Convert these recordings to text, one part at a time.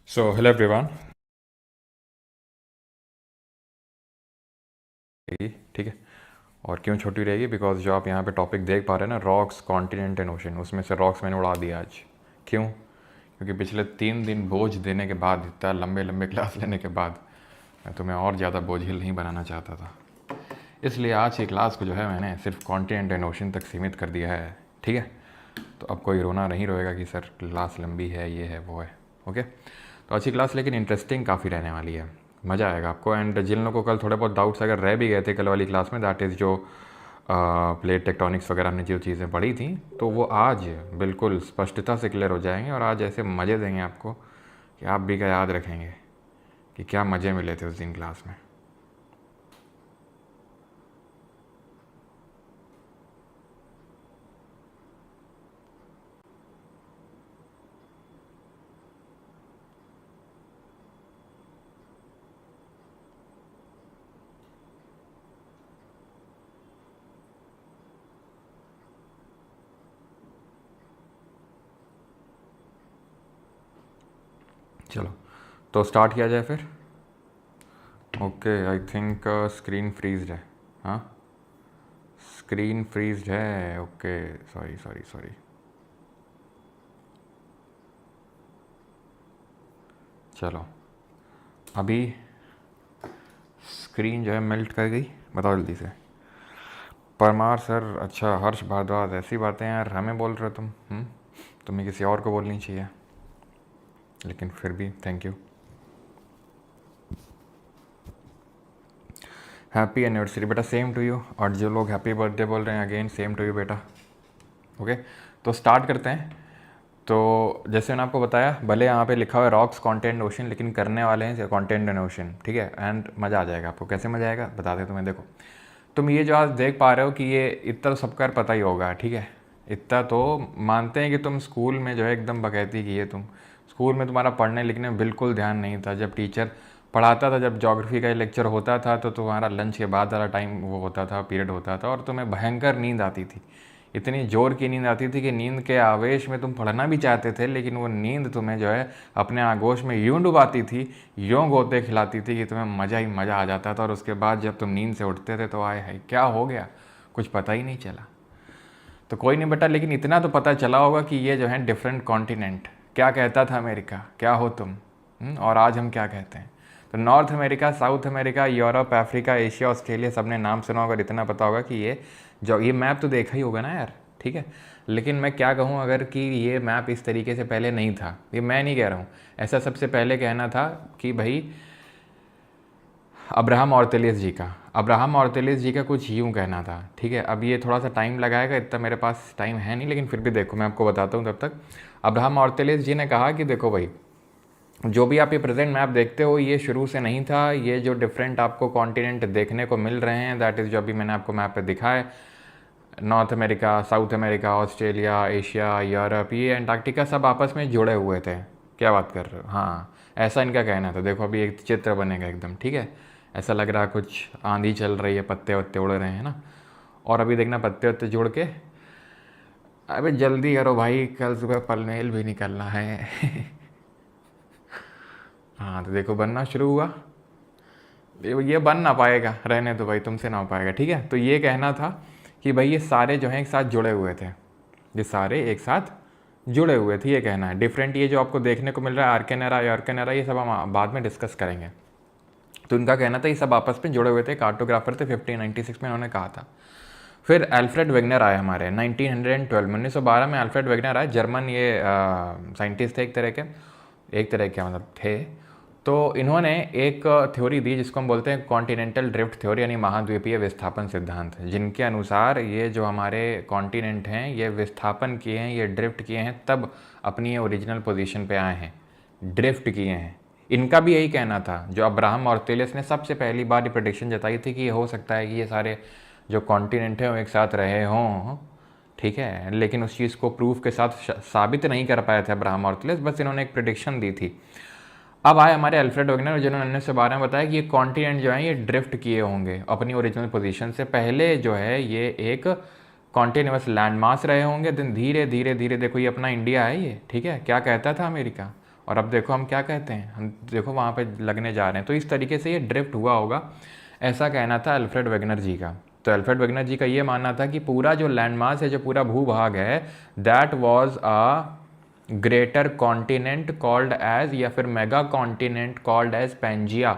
So hello everyone. ठीक है। और क्यों छोटी रहेगी? बिकॉज जो आप यहाँ पे टॉपिक देख पा रहे हैं ना, रॉक्स, कॉन्टिनेंट एंड ओशन, उसमें से रॉक्स मैंने उड़ा दिया आज। क्यों? क्योंकि पिछले 3 दिन बोझ देने के बाद, इतना लंबे लंबे क्लास लेने के बाद, मैं तुम्हें और ज़्यादा बोझिल नहीं बनाना चाहता था। इसलिए आज की क्लास को जो है मैंने सिर्फ कॉन्टिनेंट एंड ओशन तक सीमित कर दिया है। ठीक है। तो अब कोई रोना नहीं रोएगा कि सर क्लास लंबी है, ये है वो है। ओके। तो अच्छी क्लास लेकिन इंटरेस्टिंग काफ़ी रहने वाली है, मज़ा आएगा आपको। एंड जिन लोगों को कल थोड़े बहुत डाउट्स अगर रह भी गए थे कल वाली क्लास में, दैट इज़ जो प्लेट टेक्टोनिक्स वगैरह हमने जो चीज़ें पढ़ी थी, तो वो आज बिल्कुल स्पष्टता से क्लियर हो जाएंगे। और आज ऐसे मज़े देंगे आपको कि आप भी क्या याद रखेंगे कि क्या मज़े मिले थे उस दिन क्लास में। चलो, तो स्टार्ट किया जाए फिर। Okay, I think screen freezed है। हाँ, स्क्रीन फ्रीज्ड है। Okay, sorry sorry sorry. चलो, अभी स्क्रीन जो है मेल्ट कर गई। बताओ जल्दी से। परमार सर, अच्छा हर्ष भारद्वाज, ऐसी बातें यार हमें बोल रहे हो तुम? तुम्हें किसी और को बोलनी चाहिए, लेकिन फिर भी थैंक यू। हैप्पी एनिवर्सरी बेटा, सेम टू यू। और जो लोग हैप्पी बर्थडे बोल रहे हैं, अगेन सेम टू यू बेटा। ओके, तो स्टार्ट करते हैं। तो जैसे मैंने आपको बताया, भले यहाँ पे लिखा हुआ है रॉक्स, कॉन्टेंट, ओशन, लेकिन करने वाले हैं कॉन्टेंट एंड ओशन। ठीक है। एंड मज़ा आ जाएगा आपको। कैसे मज़ा आएगा बताते हैं तुम्हें। देखो, तुम ये जो आज देख पा रहे हो कि ये इतना तो सबका पता ही होगा। ठीक है, इतना तो मानते हैं कि तुम स्कूल में जो है एकदम बकैती की है। तुम स्कूल में तुम्हारा पढ़ने लिखने में बिल्कुल ध्यान नहीं था। जब टीचर पढ़ाता था, जब ज्योग्राफी का लेक्चर होता था, तो तुम्हारा लंच के बाद वाला टाइम वो होता था, पीरियड होता था, और तुम्हें भयंकर नींद आती थी। इतनी जोर की नींद आती थी कि नींद के आवेश में तुम पढ़ना भी चाहते थे, लेकिन वो नींद तुम्हें जो है अपने आगोश में यूं डुबाती थी, यूं गोते खिलाती थी कि तुम्हें मज़ा ही मज़ा आ जाता था। और उसके बाद जब तुम नींद से उठते थे तो आए है क्या हो गया, कुछ पता ही नहीं चला। तो कोई नहीं बेटा, लेकिन इतना तो पता चला होगा कि ये जो है डिफरेंट कॉन्टिनेंट। क्या कहता था अमेरिका, क्या हो तुम? और आज हम क्या कहते हैं? तो North America, south America, Europe, Africa, Asia, Australia, सबने नाम सुना होगा। इतना पता होगा कि ये जो ये मैप तो देखा ही होगा ना यार। ठीक है। लेकिन मैं क्या कहूँ, अगर कि ये मैप इस तरीके से पहले नहीं था, ये मैं नहीं कह रहा हूँ, ऐसा सबसे पहले कहना था कि भाई अब्राहम ऑर्तेलियस जी का, अब्राहम ऑर्तेलियस जी का कुछ यूँ कहना था। ठीक है। अब ये थोड़ा सा टाइम लगाएगा, इतना मेरे पास टाइम है नहीं, लेकिन फिर भी देखो मैं आपको बताता हूँ तब तक। अब्राहम ऑर्तेलियस जी ने कहा कि देखो भाई, जो भी आप ये प्रेजेंट मैप देखते हो, ये शुरू से नहीं था। ये जो डिफरेंट आपको कॉन्टिनेंट देखने को मिल रहे हैं, दैट इज़ जो अभी मैंने आपको मैप पे दिखाया, north America, south America, Australia, Asia, Europe, ये अंटार्कटिका, सब आपस में जुड़े हुए थे। क्या बात कर रहे हो? हाँ, ऐसा इनका कहना था। देखो अभी एक चित्र बनेगा एकदम। ठीक है। ऐसा लग रहा है कुछ आंधी चल रही है, पत्ते वत्ते उड़ रहे हैं ना। और अभी देखना पत्ते वत्ते जुड़ के, अबे जल्दी करो भाई, कल सुबह पनवेल भी निकलना है। हाँ, तो देखो बनना शुरू हुआ। ये बन ना पाएगा, रहने दो भाई, तुमसे ना हो पाएगा। ठीक है। तो ये कहना था कि भाई ये सारे जो हैं एक साथ जुड़े हुए थे, ये सारे एक साथ जुड़े हुए थे, ये कहना है। डिफरेंट ये जो आपको देखने को मिल रहा है, आर्केनेरा, यॉर्केनेरा, ये सब हम बाद में डिस्कस करेंगे। तो इनका कहना था ये सब आपस में जुड़े हुए थे, कार्टोग्राफर थे, 1596 में उन्होंने कहा था। फिर अल्फ्रेड वेगनर आए हमारे 1912 में, 1912 में अल्फ्रेड वेगनर आए। जर्मन ये साइंटिस्ट थे, एक तरह के मतलब थे। तो इन्होंने एक थ्योरी दी जिसको हम बोलते हैं कॉन्टिनेंटल ड्रिफ्ट थ्योरी, यानी महाद्वीपीय विस्थापन सिद्धांत, जिनके अनुसार ये जो हमारे कॉन्टिनेंट हैं ये विस्थापन किए हैं, ये ड्रिफ्ट किए हैं, तब अपनी ओरिजिनल पोजीशन पे आए हैं, ड्रिफ्ट किए हैं। इनका भी यही कहना था। जो अब्राहम ऑर्तेलियस ने सबसे पहली बार ये प्रेडिक्शन जताई थी कि ये हो सकता है कि ये सारे जो कॉन्टिनेंट हैं वो एक साथ रहे हों। ठीक है। लेकिन उस चीज़ को प्रूफ के साथ साबित नहीं कर पाए थे अब्राहम ऑर्तेलियस, बस इन्होंने एक प्रेडिक्शन दी थी। अब आए हमारे अल्फ्रेड वेगनर, जिन्होंने 1912 में बताया कि ये कॉन्टिनेंट जो है ये ड्रिफ्ट किए होंगे अपनी ओरिजिनल पोजीशन से। पहले जो है ये एक कॉन्टिन्यूस लैंड मास रहे होंगे, दिन धीरे धीरे धीरे, देखो ये अपना इंडिया है ये। ठीक है। क्या कहता था अमेरिका? और अब देखो हम क्या कहते हैं, हम देखो वहाँ पे लगने जा रहे हैं। तो इस तरीके से ये ड्रिफ्ट हुआ होगा, ऐसा कहना था अल्फ्रेड वेगनर जी का। तो अल्फ्रेड वेगनर जी का ये मानना था कि पूरा जो लैंडमास है, जो पूरा भूभाग है, that was a greater continent called as, या फिर mega continent called as Pangaea.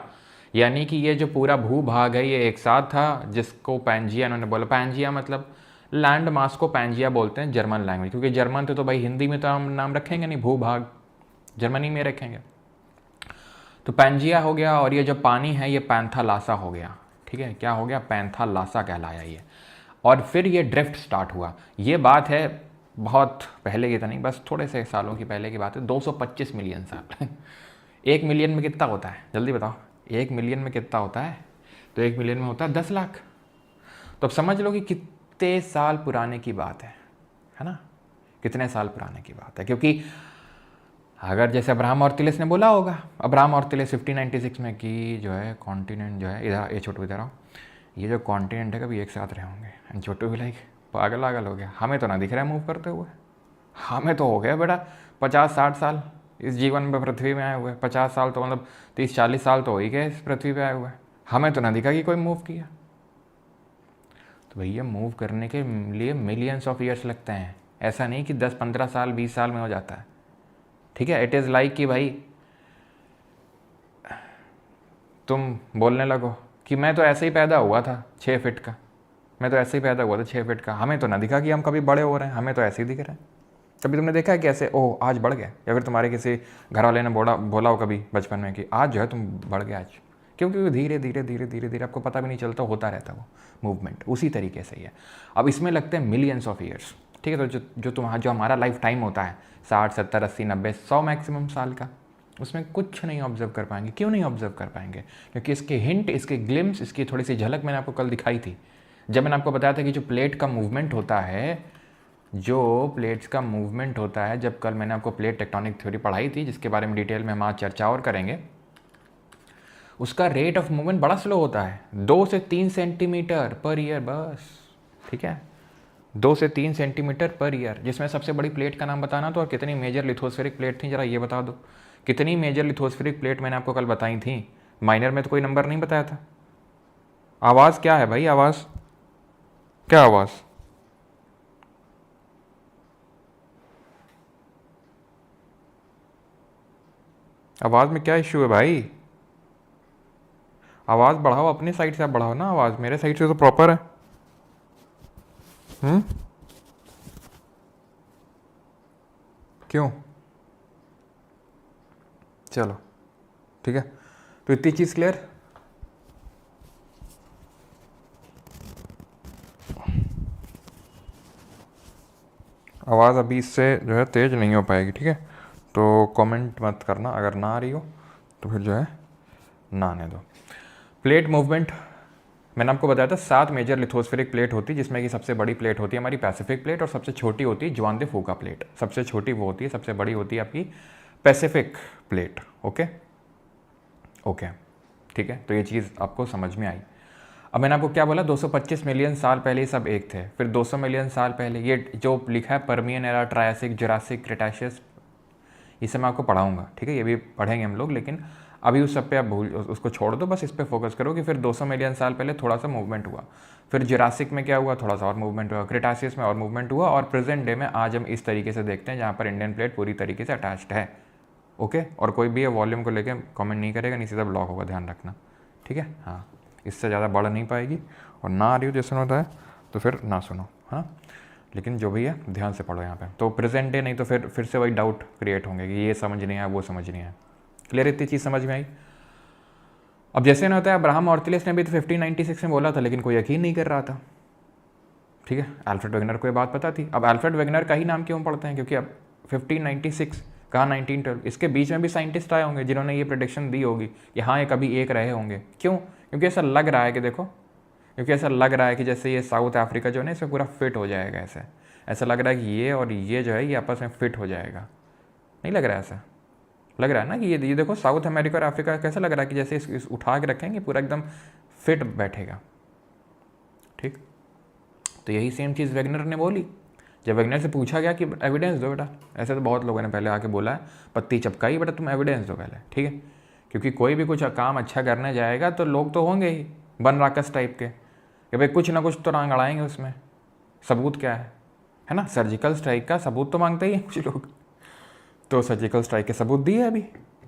यानी कि ये जो पूरा भूभाग है ये एक साथ था, जिसको पैंजिया इन्होंने बोला। पैंजिया मतलब लैंड मास को पैंजिया बोलते हैं जर्मन लैंग्वेज, क्योंकि जर्मन थे तो भाई हिंदी में तो हम नाम रखेंगे नहीं, भूभाग जर्मनी में रखेंगे। तो पैंजिया हो गया, और ये जो पानी है ये पैंथालासा हो गया। ठीक है, क्या हो गया, पैंथालासा कहलाया ये। और फिर ये ड्रिफ्ट स्टार्ट हुआ। ये बात है बहुत पहले की तो नहीं, बस थोड़े से सालों की पहले की बात है, 225 मिलियन साल। 1 मिलियन में कितना होता है जल्दी बताओ, 1 मिलियन में कितना होता है? तो 1 मिलियन में होता है 10 लाख। तो अब समझ लो कि कितने साल पुराने की बात है ना, कितने साल पुराने की बात है। क्योंकि अगर जैसे अब्राहम ऑर्टिलिस ने बोला होगा, अब्राहम ऑर्टिलिस 1596 में, कि जो है कॉन्टिनेंट जो है, इधर ये छोटू इधर आओ, ये जो कॉन्टिनेंट है कभी एक साथ रहे होंगे। एंड छोटू भी लाइक पागल पागल हो गया, हमें तो ना दिख रहा है मूव करते हुए, हमें तो हो गया बेटा 50-60 साल इस जीवन में पृथ्वी में आए हुए। 50 साल तो मतलब 30-40 साल तो हो ही गए इस पृथ्वी पे आए हुए, हमें तो ना दिखा कि कोई मूव किया। तो भैया मूव करने के लिए मिलियंस ऑफ ईयर्स लगते हैं, ऐसा नहीं कि 10-15 साल 20 साल में हो जाता है। ठीक है, इट इज़ लाइक कि भाई तुम बोलने लगो कि मैं तो ऐसे ही पैदा हुआ था 6 फीट का, मैं तो ऐसे ही पैदा हुआ था 6 फीट का, हमें तो ना दिखा कि हम कभी बड़े हो रहे हैं, हमें तो ऐसे ही दिख रहे हैं। कभी तुमने देखा है कि ऐसे ओह आज बढ़ गए, या फिर तुम्हारे किसी घर वाले ने बोला हो कभी बचपन में कि आज जो है तुम बढ़ गए आज? क्योंकि धीरे धीरे धीरे धीरे धीरे आपको पता भी नहीं चलता, होता रहता वो मूवमेंट। उसी तरीके से ही है। अब इसमें लगते हैं मिलियंस ऑफ ईयर्स। ठीक है, तो जो हमारा लाइफ टाइम होता है 60, 70, 80, 90, 100 मैक्सिमम साल का, उसमें कुछ नहीं ऑब्जर्व कर पाएंगे। क्यों नहीं ऑब्जर्व कर पाएंगे? क्योंकि इसके हिंट, इसके ग्लिम्स, इसकी थोड़ी सी झलक मैंने आपको कल दिखाई थी, जब मैंने आपको बताया था कि जो प्लेट का मूवमेंट होता है, जो प्लेट्स का मूवमेंट होता है, जब कल मैंने आपको प्लेट टेक्टोनिक थ्योरी पढ़ाई थी, जिसके बारे में डिटेल में हम आज चर्चा और करेंगे, उसका रेट ऑफ मूवमेंट बड़ा स्लो होता है, 2 से 3 सेंटीमीटर पर ईयर बस। ठीक है, 2 से 3 सेंटीमीटर पर ईयर। जिसमें सबसे बड़ी प्लेट का नाम बताना तो, और कितनी मेजर लिथोस्फेरिक प्लेट थी जरा ये बता दो। कितनी मेजर लिथोस्फेरिक प्लेट मैंने आपको कल बताई थी? माइनर में तो कोई नंबर नहीं बताया था। आवाज़ क्या है भाई, आवाज़ क्या, आवाज़ आवाज़ में क्या इश्यू है भाई? आवाज़ बढ़ाओ, अपनी साइड से आप बढ़ाओ ना आवाज़, मेरे साइड से तो प्रॉपर है। क्यों? चलो ठीक है, तो इतनी चीज़ क्लियर। आवाज़ अभी इससे जो है तेज़ नहीं हो पाएगी। ठीक है, तो कमेंट मत करना अगर ना आ रही हो, तो फिर जो है ना आने दो। प्लेट मूवमेंट मैंने आपको बताया था 7 मेजर लिथोस्फेरिक प्लेट होती है, जिसमें कि सबसे बड़ी प्लेट होती है हमारी पैसिफिक प्लेट, और सबसे छोटी होती है जुआन दे फूका प्लेट। सबसे छोटी वो होती है, सबसे बड़ी होती है आपकी पैसिफिक प्लेट। ओके ओके, ठीक है, तो ये चीज़ आपको समझ में आई। अब मैंने आपको क्या बोला, 225 मिलियन साल पहले ये सब एक थे, फिर 200 मिलियन साल पहले ये जो लिखा है पर्मियन एरा, ट्रायसिक, जुरासिक, क्रेटाशियस, ये सब मैं आपको पढ़ाऊंगा। ठीक है, ये भी पढ़ेंगे हम लोग, लेकिन अभी उस सब पे आप उसको छोड़ दो, बस इस पे फोकस करो कि फिर 200 मिलियन साल पहले थोड़ा सा मूवमेंट हुआ, फिर जुरासिक में क्या हुआ, थोड़ा सा और मूवमेंट हुआ, क्रेटासियस में और मूवमेंट हुआ, और प्रेजेंट डे में आज हम इस तरीके से देखते हैं जहाँ पर इंडियन प्लेट पूरी तरीके से अटैच्ड है। ओके, और कोई भी वॉल्यूम को लेकर कमेंट नहीं करेगा, नहीं सीधा ब्लॉक होगा, ध्यान रखना। ठीक है, हाँ, इससे ज़्यादा बढ़ नहीं पाएगी, और ना आ रही हो जैसे होता है तो फिर ना सुनो। हाँ, लेकिन जो भी है ध्यान से पढ़ो यहाँ पे, तो प्रेजेंट डे, नहीं तो फिर से वही डाउट क्रिएट होंगे कि ये समझ नहीं आया, वो समझ नहीं आया। क्लियर, इतनी चीज़ समझ में आई। अब जैसे ना होता है, अब्राहम ऑर्टिलिस ने भी तो 1596 में बोला था, लेकिन कोई यकीन नहीं कर रहा था। ठीक है, अल्फ्रेड वेगनर को ये बात पता थी। अब अल्फ्रेड वेगनर का ही नाम क्यों पढ़ते हैं, क्योंकि अब 1596 कहाँ 1912, इसके बीच में भी साइंटिस्ट आए होंगे जिन्होंने ये प्रेडिक्शन दी होगी कि हाँ ये कभी एक रहे होंगे। क्यों? क्योंकि ऐसा लग रहा है कि देखो, क्योंकि ऐसा लग रहा है कि जैसे ये साउथ अफ्रीका जो है ना, इसमें पूरा फिट हो जाएगा। ऐसा लग रहा है कि ये और ये जो है ये आपस में फिट हो जाएगा। नहीं लग रहा है? ऐसा लग रहा है ना कि ये देखो साउथ अमेरिका और अफ्रीका कैसा लग रहा है कि जैसे इस उठा के रखेंगे पूरा एकदम फिट बैठेगा। ठीक, तो यही सेम चीज़ वेगनर ने बोली जब वैज्ञानिक से पूछा गया कि एविडेंस दो बेटा, ऐसे तो बहुत लोगों ने पहले आके बोला है, पत्ती चपकाई, बेटा तुम एविडेंस दो पहले, ठीक है। क्योंकि कोई भी कुछ काम अच्छा करने जाएगा तो लोग तो होंगे ही बन राकस टाइप के कि भाई कुछ ना कुछ तो टांग अड़ाएंगे उसमें, सबूत क्या है ना। सर्जिकल स्ट्राइक का सबूत तो मांगते ही हैं कुछ लोग, तो सर्जिकल स्ट्राइक के सबूत दिए अभी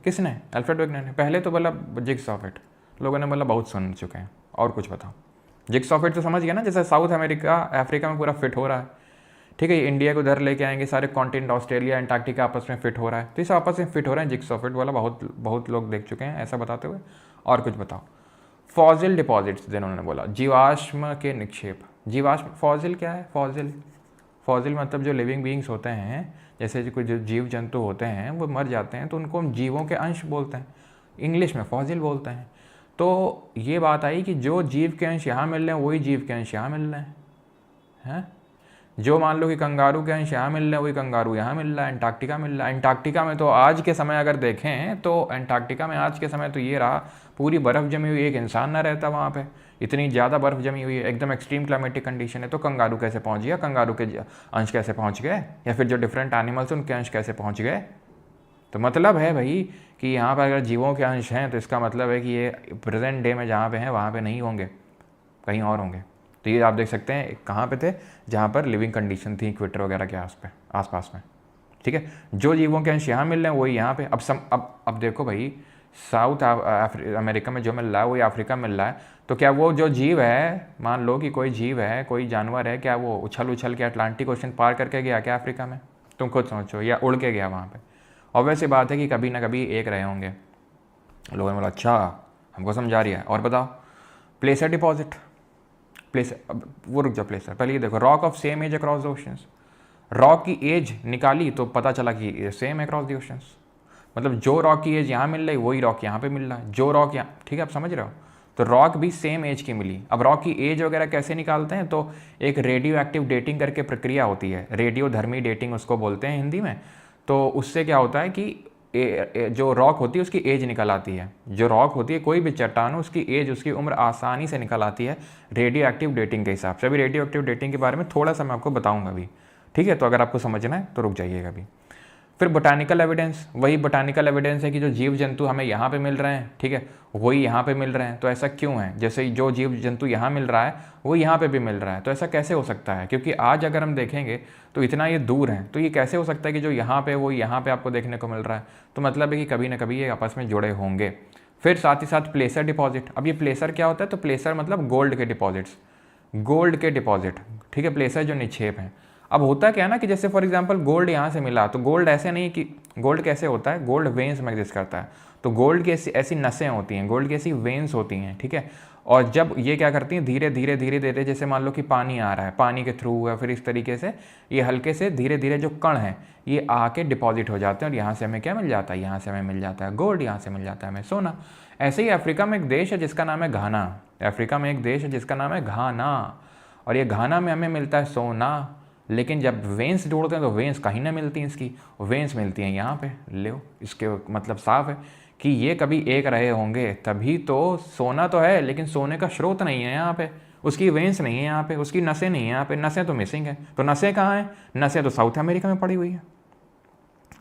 किसने, अल्फ्रेड वेगनर ने। पहले तो बोला जिग्सॉ फिट, लोगों ने बोला बहुत सुन चुके हैं, और कुछ बताओ। जिग्सॉ फिट तो समझ गया ना, जैसे साउथ अमेरिका अफ्रीका में पूरा फिट हो रहा है, ठीक है। ये इंडिया को उधर लेके आएंगे, सारे कॉन्टिनेंट ऑस्ट्रेलिया एंटार्क्टिका आपस में फिट हो रहा है, तो इस आपस में फिट हो रहे हैं। जिग्सॉ फिट वाला बहुत लोग देख चुके हैं ऐसा बताते हुए। और कुछ बताओ। फॉसिल डिपॉजिट्स जिन्होंने बोला, जीवाश्म के निक्षेप। जीवाश्म, फॉसिल क्या है, फॉसिल मतलब जो लिविंग बीइंग्स होते हैं, जैसे जो कुछ जीव जंतु होते हैं वो मर जाते हैं तो उनको हम जीवों के अंश बोलते हैं, इंग्लिश में फॉसिल बोलते हैं। तो ये बात आई कि जो जीव के अंश यहाँ मिल रहे हैं वही जीव के अंश यहाँ मिल रहे हैं। जो मान लो कि कंगारू के अंश यहाँ मिल रहे हैं वही कंगारू यहाँ मिल रहा है, एंटार्क्टिका मिल रहा है। एंटार्क्टिका में तो आज के समय अगर देखें तो एंटार्क्टिका में आज के समय तो ये रहा, पूरी बर्फ़ जमी हुई, एक इंसान ना रहता वहाँ पे, इतनी ज़्यादा बर्फ़ जमी हुई है, एकदम एक्सट्रीम क्लाइमेटिक कंडीशन है। तो कंगारू कैसे पहुँच गया, कंगारू के अंश कैसे पहुँच गए, या फिर जो डिफरेंट एनिमल्स उनके अंश कैसे पहुँच गए। तो मतलब है भाई कि यहाँ पर अगर जीवों के अंश हैं तो इसका मतलब है कि ये प्रेजेंट डे में जहाँ पे हैं वहाँ पे नहीं होंगे, कहीं और होंगे। तो ये आप देख सकते हैं कहाँ पे थे, जहाँ पर लिविंग कंडीशन थी इक्वेटर वगैरह के आसपास में, ठीक है। जो जीवों के अंश यहाँ मिल रहे हैं वही यहाँ पे। अब देखो भाई, साउथ अमेरिका में जो मिल रहा है वही अफ्रीका में मिल रहा है, तो क्या वो जो जीव है, मान लो कि कोई जीव है, कोई जानवर है, क्या वो उछल के अटलांटिक ओशन पार करके गया क्या अफ्रीका में? तुम खुद सोचो, या उड़ के गया वहाँ पे? और वैसे बात है कि कभी ना कभी एक रहे होंगे। लोगों ने बोला अच्छा हमको समझा रही है, और बताओ। प्लेसर डिपॉजिट, प्लेसर, अब वो रुक जाओ, प्लेसर पहले ये देखो। Rock of same age across the oceans, rock की एज निकाली तो पता चला कि सेम अक्रॉस द ओशंस, मतलब जो रॉक की एज यहाँ मिल रही वही रॉक यहाँ पे मिल रहा है, जो रॉक यहाँ, ठीक है, आप समझ रहे हो। तो रॉक भी सेम एज की मिली। अब रॉक की एज वगैरह कैसे निकालते हैं, तो एक रेडियो एक्टिव डेटिंग करके प्रक्रिया होती है, रेडियो धर्मी डेटिंग उसको बोलते हैं हिंदी में। तो उससे क्या होता है कि जो रॉक होती है उसकी एज निकल आती है, जो रॉक होती है कोई भी चट्टान हो उसकी एज, उसकी उम्र आसानी से निकल आती है रेडियो एक्टिव डेटिंग के हिसाब से। अभी रेडियो एक्टिव डेटिंग के बारे में थोड़ा सा मैं आपको बताऊंगा अभी, ठीक है। तो अगर आपको समझना है तो रुक जाइएगा अभी। फिर बोटानिकल एविडेंस, वही बोटानिकल एविडेंस है कि जो जीव जंतु हमें यहाँ पे मिल रहे हैं, ठीक है, वही यहाँ पे मिल रहे हैं। तो ऐसा क्यों है, जैसे जो जीव जंतु यहाँ मिल रहा है वो यहाँ पे भी मिल रहा है, तो ऐसा कैसे हो सकता है? क्योंकि आज अगर हम देखेंगे तो इतना ये दूर है, तो ये कैसे हो सकता है कि जो यहाँ पे वो यहाँ पे आपको देखने को मिल रहा है? तो मतलब है कि कभी ना कभी ये आपस में जुड़े होंगे। फिर साथ ही साथ प्लेसर डिपॉजिट। अब ये प्लेसर क्या होता है, तो प्लेसर मतलब गोल्ड के डिपॉजिट्स, गोल्ड के डिपॉजिट, ठीक है, प्लेसर जो निक्षेप हैं। अब होता क्या है ना कि जैसे फॉर एग्जांपल गोल्ड यहाँ से मिला, तो गोल्ड ऐसे नहीं कि गोल्ड कैसे होता है, गोल्ड वेन्स में एग्जिस्ट करता है। तो गोल्ड की ऐसी नसें होती हैं, गोल्ड की ऐसी वेन्स होती हैं, ठीक है। और जब ये क्या करती हैं, धीरे धीरे जैसे मान लो कि पानी आ रहा है, पानी के थ्रू या फिर इस तरीके से ये हल्के से धीरे धीरे जो कण हैं ये आके डिपॉजिट हो जाते हैं, और यहाँ से हमें क्या मिल जाता है, यहाँ से हमें मिल जाता है गोल्ड, यहाँ से मिल जाता है हमें सोना। ऐसे ही अफ्रीका में एक देश है जिसका नाम है घाना, अफ्रीका में एक देश है जिसका नाम है घाना, और ये घाना में हमें मिलता है सोना। लेकिन जब वेंस ढूंढते हैं तो वेंस कहीं ना मिलती हैं, इसकी वेंस मिलती हैं यहाँ पे। लो, इसके मतलब साफ है कि ये कभी एक रहे होंगे, तभी तो सोना तो है लेकिन सोने का स्रोत नहीं है यहाँ पे, उसकी वेंस नहीं है यहाँ पे, उसकी नसें नहीं है यहाँ पे, नसें तो मिसिंग है। तो नसें कहाँ हैं? नसें तो साउथ अमेरिका में पड़ी हुई है,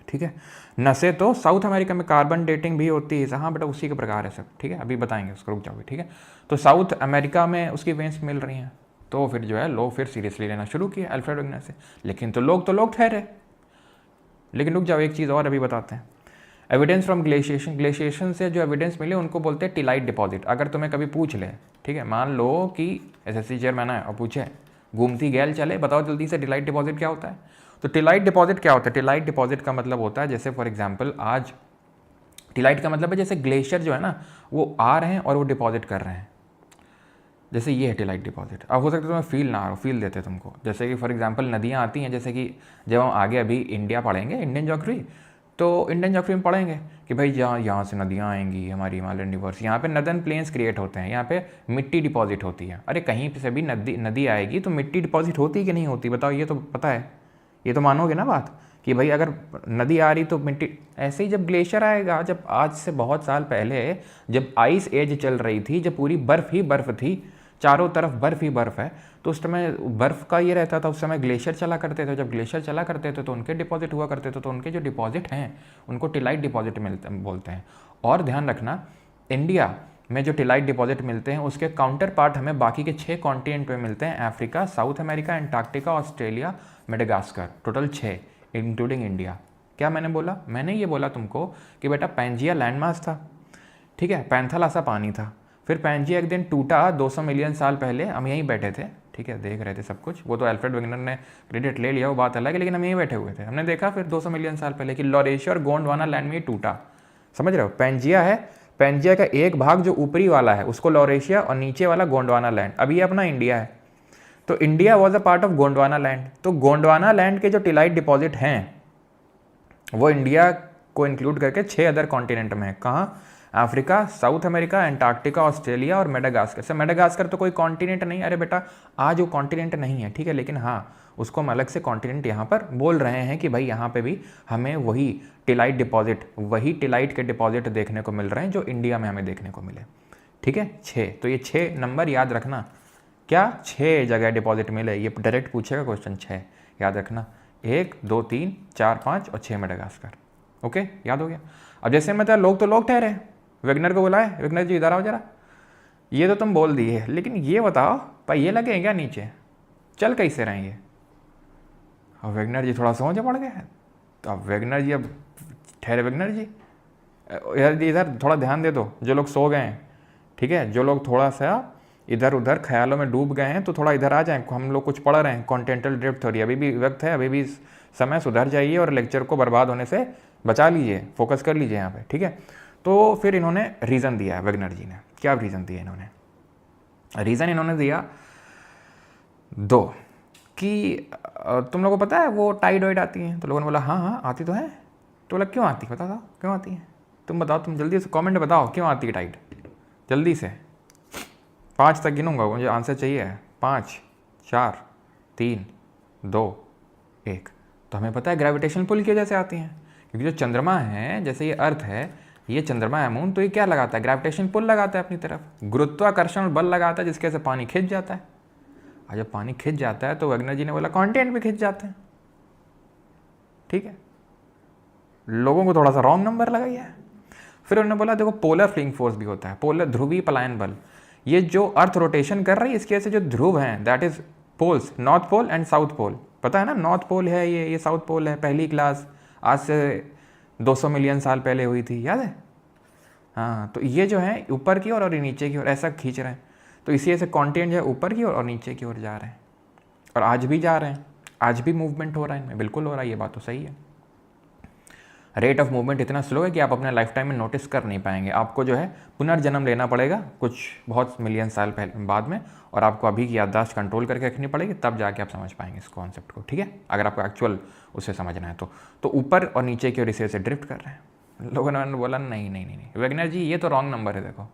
ठीक है, नसें तो साउथ अमेरिका में। कार्बन डेटिंग भी होती है, हाँ बेटा उसी के प्रकार है सब, ठीक है, अभी बताएंगे उसको, रुक जाओगे, ठीक है। तो साउथ अमेरिका में उसकी वेंस मिल रही हैं, तो फिर जो है लोग फिर सीरियसली लेना शुरू किया अल्फ्रेड वेगनर से। लेकिन तो लोग ठहरे। लेकिन रुक जाओ, एक चीज़ और अभी बताते हैं। एविडेंस फ्रॉम ग्लेशिएशन, ग्लेशिएशन से जो एविडेंस मिले उनको बोलते हैं टिलाइट डिपॉजिट। अगर तुम्हें कभी पूछ ले, ठीक है, मान लो कि एसएससी चेयरमैन है और पूछे घूमती गैल चले, बताओ जल्दी से टिलाइट डिपॉजिट क्या होता है? तो टिलाइट डिपॉजिट क्या होता है? टिलाइट डिपॉजिट का मतलब होता है, जैसे फॉर एग्जाम्पल आज टिलाइट का मतलब है जैसे ग्लेशियर जो है ना वो आ रहे हैं और वो डिपॉजिट कर रहे हैं, जैसे ये है टिलाइट डिपॉजिट। अब हो सकता है तुम्हें फील ना हो, फील देते तुमको, जैसे कि फॉर एग्जांपल नदियाँ आती हैं, जैसे कि जब हम आगे अभी इंडिया पढ़ेंगे, इंडियन ज्योग्राफी, तो इंडियन ज्योग्राफी में पढ़ेंगे कि भाई यहाँ से नदियाँ आएंगी, हमारी हिमालयन रिवर्स, यहाँ पे नदन प्लेन्स क्रिएट होते हैं, यहाँ पे मिट्टी डिपॉजिट होती है। अरे कहीं से भी नदी आएगी तो मिट्टी डिपॉजिट होती कि नहीं होती, बताओ, ये तो पता है, ये तो मानोगे ना बात कि भाई अगर नदी आ रही तो मिट्टी। ऐसे ही जब ग्लेशियर आएगा, जब आज से बहुत साल पहले जब आइस एज चल रही थी, जब पूरी बर्फ़ ही बर्फ़ थी, चारों तरफ बर्फ़ ही बर्फ़ है, तो उस समय बर्फ़ का ये रहता था, उस समय ग्लेशियर चला करते थे, जब ग्लेशियर चला करते थे तो उनके डिपॉजिट हुआ करते थे, तो उनके जो डिपॉजिट हैं उनको टिलाइट डिपॉजिट बोलते हैं। और ध्यान रखना, इंडिया में जो टिलाइट डिपॉजिट मिलते हैं उसके काउंटर पार्ट हमें बाकी के 6 कॉन्टिनेंट में मिलते हैं, Africa, south America, Antarctica, Australia, Madagascar, total 6 including India. क्या मैंने बोला? मैंने ये बोला तुमको कि बेटा पैंजिया लैंडमास था, ठीक है, पैंथालासा पानी था, फिर पैंजिया एक दिन टूटा 200 मिलियन साल पहले, हम यहीं बैठे थे, ठीक है, देख रहे थे सब कुछ, वो तो अल्फ्रेड वेगनर ने क्रेडिट ले लिया, वो बात अलग है, लेकिन हम यहीं बैठे हुए थे, हमने देखा फिर 200 मिलियन साल पहले कि लॉरेशिया और गोंडवाना लैंड में टूटा। समझ रहे हो? पैंजिया है, पैंजिया का एक भाग जो ऊपरी वाला है उसको लॉरेशिया और नीचे वाला गोंडवाना लैंड, अब ये अपना इंडिया है, तो India was a part of Gondwana land. तो गोंडवाना लैंड के जो टिलाइट डिपॉजिट हैं वो इंडिया को इंक्लूड करके 6 अदर कॉन्टिनेंट में है। कहाँ? Africa, south America, Antarctica, Australia और मेडागास्कर। से मेडागास्कर तो कोई कॉन्टिनेंट नहीं, अरे बेटा आज वो कॉन्टिनेंट नहीं है, ठीक है, लेकिन हाँ उसको हम अलग से कॉन्टिनेंट यहाँ पर बोल रहे हैं कि भाई यहाँ पे भी हमें वही टिलाइट डिपॉजिट, वही टिलाइट के डिपॉजिट देखने को मिल रहे हैं जो इंडिया में हमें देखने को मिले, ठीक है, 6। तो ये 6 नंबर याद रखना, क्या 6 जगह डिपॉजिट मिले, ये डायरेक्ट पूछेगा क्वेश्चन, 6 याद रखना, 1 2 3 4 5 और 6 मेडागास्कर। ओके, याद हो गया। अब जैसे मैं लोग तो लोग ठहरे, वेगनर को बुलाए, वेगनर जी इधर आओ जरा, ये तो तुम बोल दिए, लेकिन ये बताओ भाई ये लगे क्या नीचे, चल कैसे रहे ये? अब वेगनर जी थोड़ा सोच पड़ गए, तो अब वेगनर जी, अब ठहरे वेगनर जी, इधर थोड़ा ध्यान दे दो, जो लोग सो गए हैं, ठीक है, जो लोग थोड़ा सा इधर उधर ख्यालों में डूब गए हैं तो थोड़ा इधर आ जाएं, हम लोग कुछ पढ़ रहे हैं, कॉन्टिनेंटल ड्रिफ्ट थ्योरी, अभी भी वक्त है, अभी भी समय, सुधर जाइए और लेक्चर को बर्बाद होने से बचा लीजिए, फोकस कर लीजिए यहाँ पे, ठीक है। तो फिर इन्होंने रीज़न दिया है, वेगनर जी ने क्या रीज़न दिया, रीज़न इन्होंने दिया 2 कि तुम लोगों को पता है वो टाइड वाइड आती हैं, तो लोगों ने बोला हाँ हाँ आती तो है, तो बोला क्यों आती, बता दो क्यों आती है, तुम बताओ, तुम जल्दी से कमेंट बताओ क्यों आती है टाइड, जल्दी से, 5 तक गिनूंगा, मुझे आंसर चाहिए, 5 4 3 2 1। तो हमें पता है ग्रेविटेशन पुल की वजह से आती हैं, क्योंकि जो चंद्रमा है, जैसे ये अर्थ है, ये चंद्रमा है मून, तो ये क्या लगाता है, ग्रेविटेशन पुल लगाता है अपनी तरफ, गुरुत्वाकर्षण बल लगाता है, जिसके वजह से पानी खिंच जाता है। और जब पानी खिंच जाता है तो वेगनर जी ने बोला कॉन्टिनेंट भी खिंच जाते हैं, ठीक है, लोगों को थोड़ा सा रॉन्ग नंबर लगाइए। फिर उन्होंने बोला देखो पोलर फ्लिंग फोर्स भी होता है, पोलर ध्रुवीय पलायन बल, ये जो अर्थ रोटेशन कर रही है इसकी वजह से जो ध्रुव हैं, that is poles, north pole and south pole, पता है ना, नॉर्थ पोल है ये साउथ पोल है, पहली क्लास आज से 200 मिलियन साल पहले हुई थी, याद है? हाँ, तो ये जो है ऊपर की ओर और नीचे की ओर ऐसा खींच रहे हैं, तो इसी ऐसे कॉन्टिनेंट जो है ऊपर की ओर और नीचे की ओर जा रहे हैं, और आज भी जा रहे हैं, आज भी मूवमेंट हो रहा है इनमें, बिल्कुल हो रहा है, ये बात तो सही है। रेट ऑफ मूवमेंट इतना स्लो है कि आप अपने लाइफ टाइम में नोटिस कर नहीं पाएंगे, आपको जो है पुनर्जन्म लेना पड़ेगा कुछ बहुत मिलियन साल पहले बाद में, और आपको अभी की याददाश्त कंट्रोल करके रखनी पड़ेगी, तब जाके आप समझ पाएंगे इस कॉन्सेप्ट को, ठीक है, अगर आपको एक्चुअल उसे समझना है तो ऊपर और नीचे की ओर इसे ड्रिफ्ट कर रहे हैं। लोगों ने बोला नहीं, वेगनर जी ये तो रॉन्ग नंबर है, देखो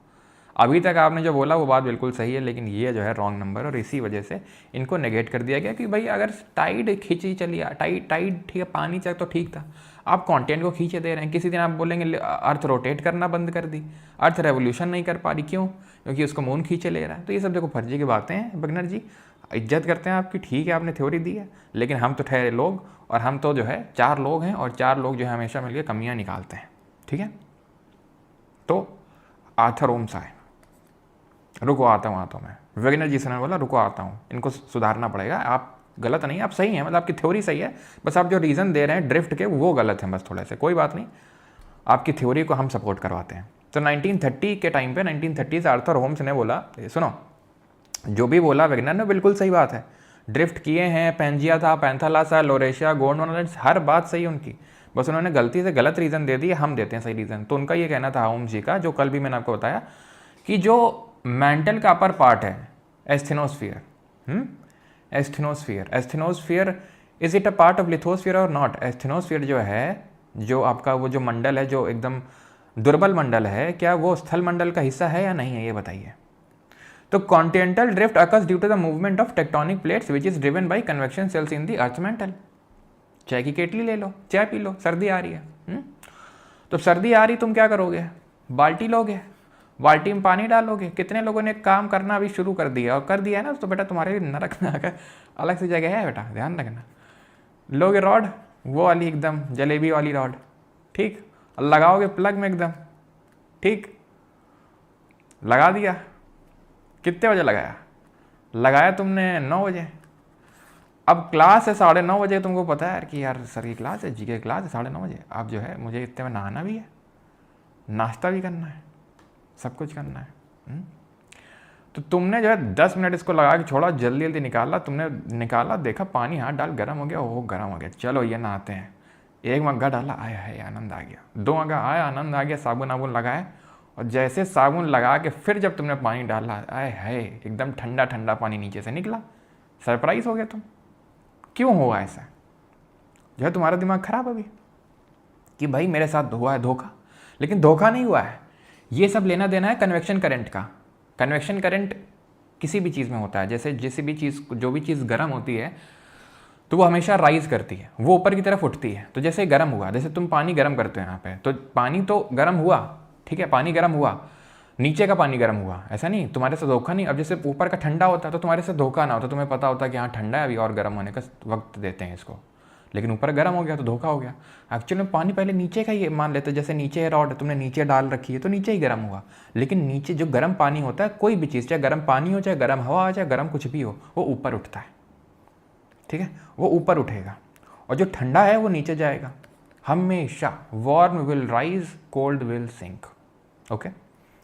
अभी तक आपने जो बोला वो बात बिल्कुल सही है, लेकिन ये जो है रॉन्ग नंबर, और इसी वजह से इनको नेगेट कर दिया गया कि भाई अगर टाइड खींची चली, टाइड ठीक है, पानी चल तो ठीक था, आप कंटेंट को खींचे दे रहे हैं, किसी दिन आप बोलेंगे अर्थ रोटेट करना बंद कर दी, अर्थ रेवोल्यूशन नहीं कर पा रही, क्यों? क्योंकि उसको मून खींचे ले रहा है। तो ये सब देखो फर्जी की बातें हैं वेगनर जी, इज्जत करते हैं आपकी, ठीक है आपने थ्योरी दी है, लेकिन हम तो ठहरे लोग, और हम तो जो है 4 लोग हैं, और 4 लोग जो है हमेशा मिलकर कमियाँ निकालते हैं, ठीक है। तो आर्थर ओम्स आए, रुको आता हूँ मैं, वेगनर जी से ने बोला रुको आता हूँ, इनको सुधारना पड़ेगा, आप गलत नहीं, आप सही हैं, मतलब आपकी थ्योरी सही है, बस आप जो रीज़न दे रहे हैं ड्रिफ्ट के वो गलत है, बस थोड़े से, कोई बात नहीं, आपकी थ्योरी को हम सपोर्ट करवाते हैं। तो 1930 के टाइम पे 1930 से आर्थर होम्स ने बोला, सुनो जो भी बोला वेगनर ने बिल्कुल सही बात है, ड्रिफ्ट किए हैं, पैंजिया था, पैंथालासा, लोरेशिया, गोंडवाना, हर बात सही उनकी, बस उन्होंने गलती से गलत रीज़न दे दिए, हम देते हैं सही रीज़न। तो उनका ये कहना था होम्स जी का, जो कल भी मैंने आपको बताया, कि जो मेंटल का अपर पार्ट है asthenosphere, asthenosphere is it a part of lithosphere और नॉट? एस्थेनोस्फीयर जो है, जो आपका वो जो मंडल है, जो एकदम दुर्बल मंडल है, क्या वो स्थल मंडल का हिस्सा है या नहीं है, ये बताइए। तो continental drift occurs due to the movement of tectonic plates which is driven by convection cells in the earth mantle. चाय की केटली ले लो, चाय पी लो, सर्दी आ रही है, तो सर्दी आ रही, तुम क्या करोगे, बाल्टी लोगे, बाल्टी में पानी डालोगे। कितने लोगों ने काम करना अभी शुरू कर दिया, और कर दिया है ना, तो बेटा तुम्हारे लिए नरक में आकर अलग से जगह है बेटा, ध्यान रखना। लोगे रॉड, वो वाली एकदम जलेबी वाली रॉड, ठीक, और लगाओगे प्लग में एकदम, ठीक, लगा दिया। कितने बजे लगाया? लगाया तुमने 9 बजे। अब क्लास है 9:30 बजे, तुमको पता है यार कि यार सर की क्लास है, जी की क्लास है 9:30 बजे। अब जो है मुझे इतने में नहाना भी है, नाश्ता भी करना है, सब कुछ करना है। तो तुमने जो है 10 मिनट इसको लगा के छोड़ा, जल्दी जल्दी निकाला, तुमने निकाला, देखा पानी हाथ डाल गर्म हो गया, ओह गर्म हो गया, चलो ये नहाते हैं। 1 मग्गा डाला, आया है आनंद आ गया। 2 मग्गा आया, आनंद आ गया, साबुन आबुन लगाए, और जैसे साबुन लगा के फिर जब तुमने पानी डाला, आए है एकदम ठंडा ठंडा पानी नीचे से निकला। सरप्राइज हो गया तुम। क्यों हुआ ऐसा? जो है तुम्हारा दिमाग खराब अभी कि भाई मेरे साथ हुआ है धोखा। लेकिन धोखा नहीं हुआ है, ये सब लेना देना है कन्वेक्शन करंट का। कन्वेक्शन करंट किसी भी चीज़ में होता है, जैसे जिस भी चीज़, जो भी चीज़ गर्म होती है तो वो हमेशा राइज करती है, वो ऊपर की तरफ उठती है। तो जैसे गर्म हुआ, जैसे तुम पानी गर्म करते हो यहाँ पे, तो पानी तो गर्म हुआ, ठीक है, पानी गर्म हुआ, नीचे का पानी गर्म हुआ, ऐसा नहीं, तुम्हारे से धोखा नहीं। अब जैसे ऊपर का ठंडा होता है तो तुम्हारे से धोखा ना होता, तुम्हें पता होता कि हाँ ठंडा है अभी और गर्म होने का वक्त देते हैं इसको, लेकिन ऊपर गर्म हो गया तो धोखा हो गया। एक्चुअली में पानी पहले नीचे का ही मान लेते, जैसे नीचे है रॉड, तुमने नीचे डाल रखी है तो नीचे ही गर्म हुआ, लेकिन नीचे जो गर्म पानी होता है, कोई भी चीज़, चाहे गर्म पानी हो, चाहे गर्म हवा हो, चाहे गर्म कुछ भी हो, वो ऊपर उठता है, ठीक है, वो ऊपर उठेगा, और जो ठंडा है वो नीचे जाएगा हमेशा। Warm will rise, cold will sink, okay,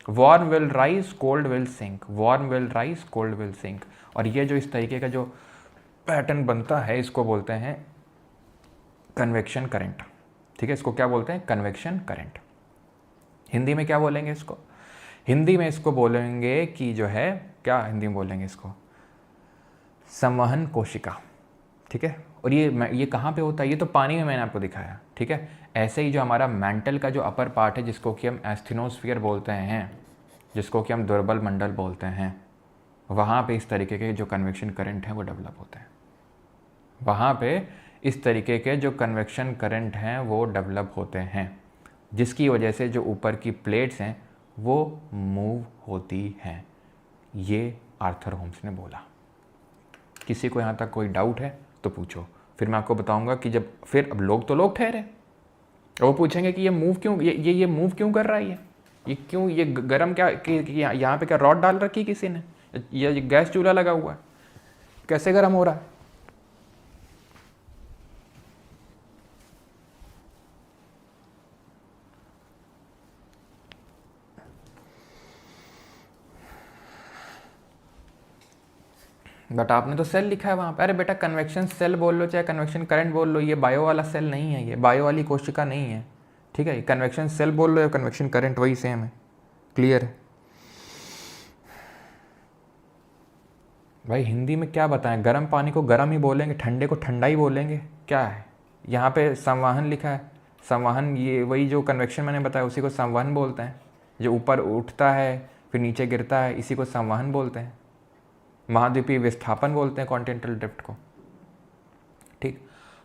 warm will rise, cold will sink, warm will rise, cold will sink. और ये जो इस तरीके का जो पैटर्न बनता है, इसको बोलते हैं कन्वेक्शन करंट, ठीक है, इसको क्या बोलते हैं? Convection current. हिंदी में क्या बोलेंगे इसको? हिंदी में इसको बोलेंगे कि जो है, क्या हिंदी में बोलेंगे इसको? संवहन कोशिका, ठीक है। और ये कहाँ पे होता है? ये तो पानी में मैंने आपको दिखाया, ठीक है। ऐसे ही जो हमारा मेंटल का जो अपर पार्ट है, जिसको कि हम एस्थेनोस्फीयर बोलते हैं, जिसको कि हम दुर्बल मंडल बोलते हैं, वहाँ पे इस तरीके के जो कन्वेक्शन करंट हैं वो डेवलप होते हैं। वहाँ पे इस तरीके के जो कन्वेक्शन करंट हैं वो डेवलप होते हैं, जिसकी वजह से जो ऊपर की प्लेट्स हैं वो मूव होती हैं। ये आर्थर होम्स ने बोला। किसी को यहाँ तक कोई डाउट है तो पूछो, फिर मैं आपको बताऊंगा कि जब फिर अब लोग ठहरे, वो पूछेंगे कि ये मूव क्यों, ये मूव क्यों कर रहा है, ये क्यों, ये गर्म क्या, कि यहाँ पे क्या रॉड डाल रखी किसी ने, ये गैस चूल्हा लगा हुआ है, कैसे गर्म हो रहा है? बट आपने तो सेल लिखा है वहाँ पे। अरे बेटा कन्वेक्शन सेल बोल लो चाहे कन्वेक्शन करंट बोल लो, ये बायो वाला सेल नहीं है, ये बायो वाली कोशिका नहीं है, ठीक है। कन्वेक्शन सेल बोल लो या कन्वेक्शन करंट वही सेम है, क्लियर है भाई। हिंदी में क्या बताएं, गर्म पानी को गर्म ही बोलेंगे, ठंडे को ठंडा ही बोलेंगे, क्या है? यहाँ पे संवहन लिखा है, संवहन, ये वही जो कन्वेक्शन मैंने बताया उसी को संवहन बोलते हैं। जो ऊपर उठता है फिर नीचे गिरता है, इसी को संवहन बोलते हैं। महाद्वीपीय विस्थापन बोलते हैं कॉन्टिनेंटल ड्रिफ्ट को, ठीक।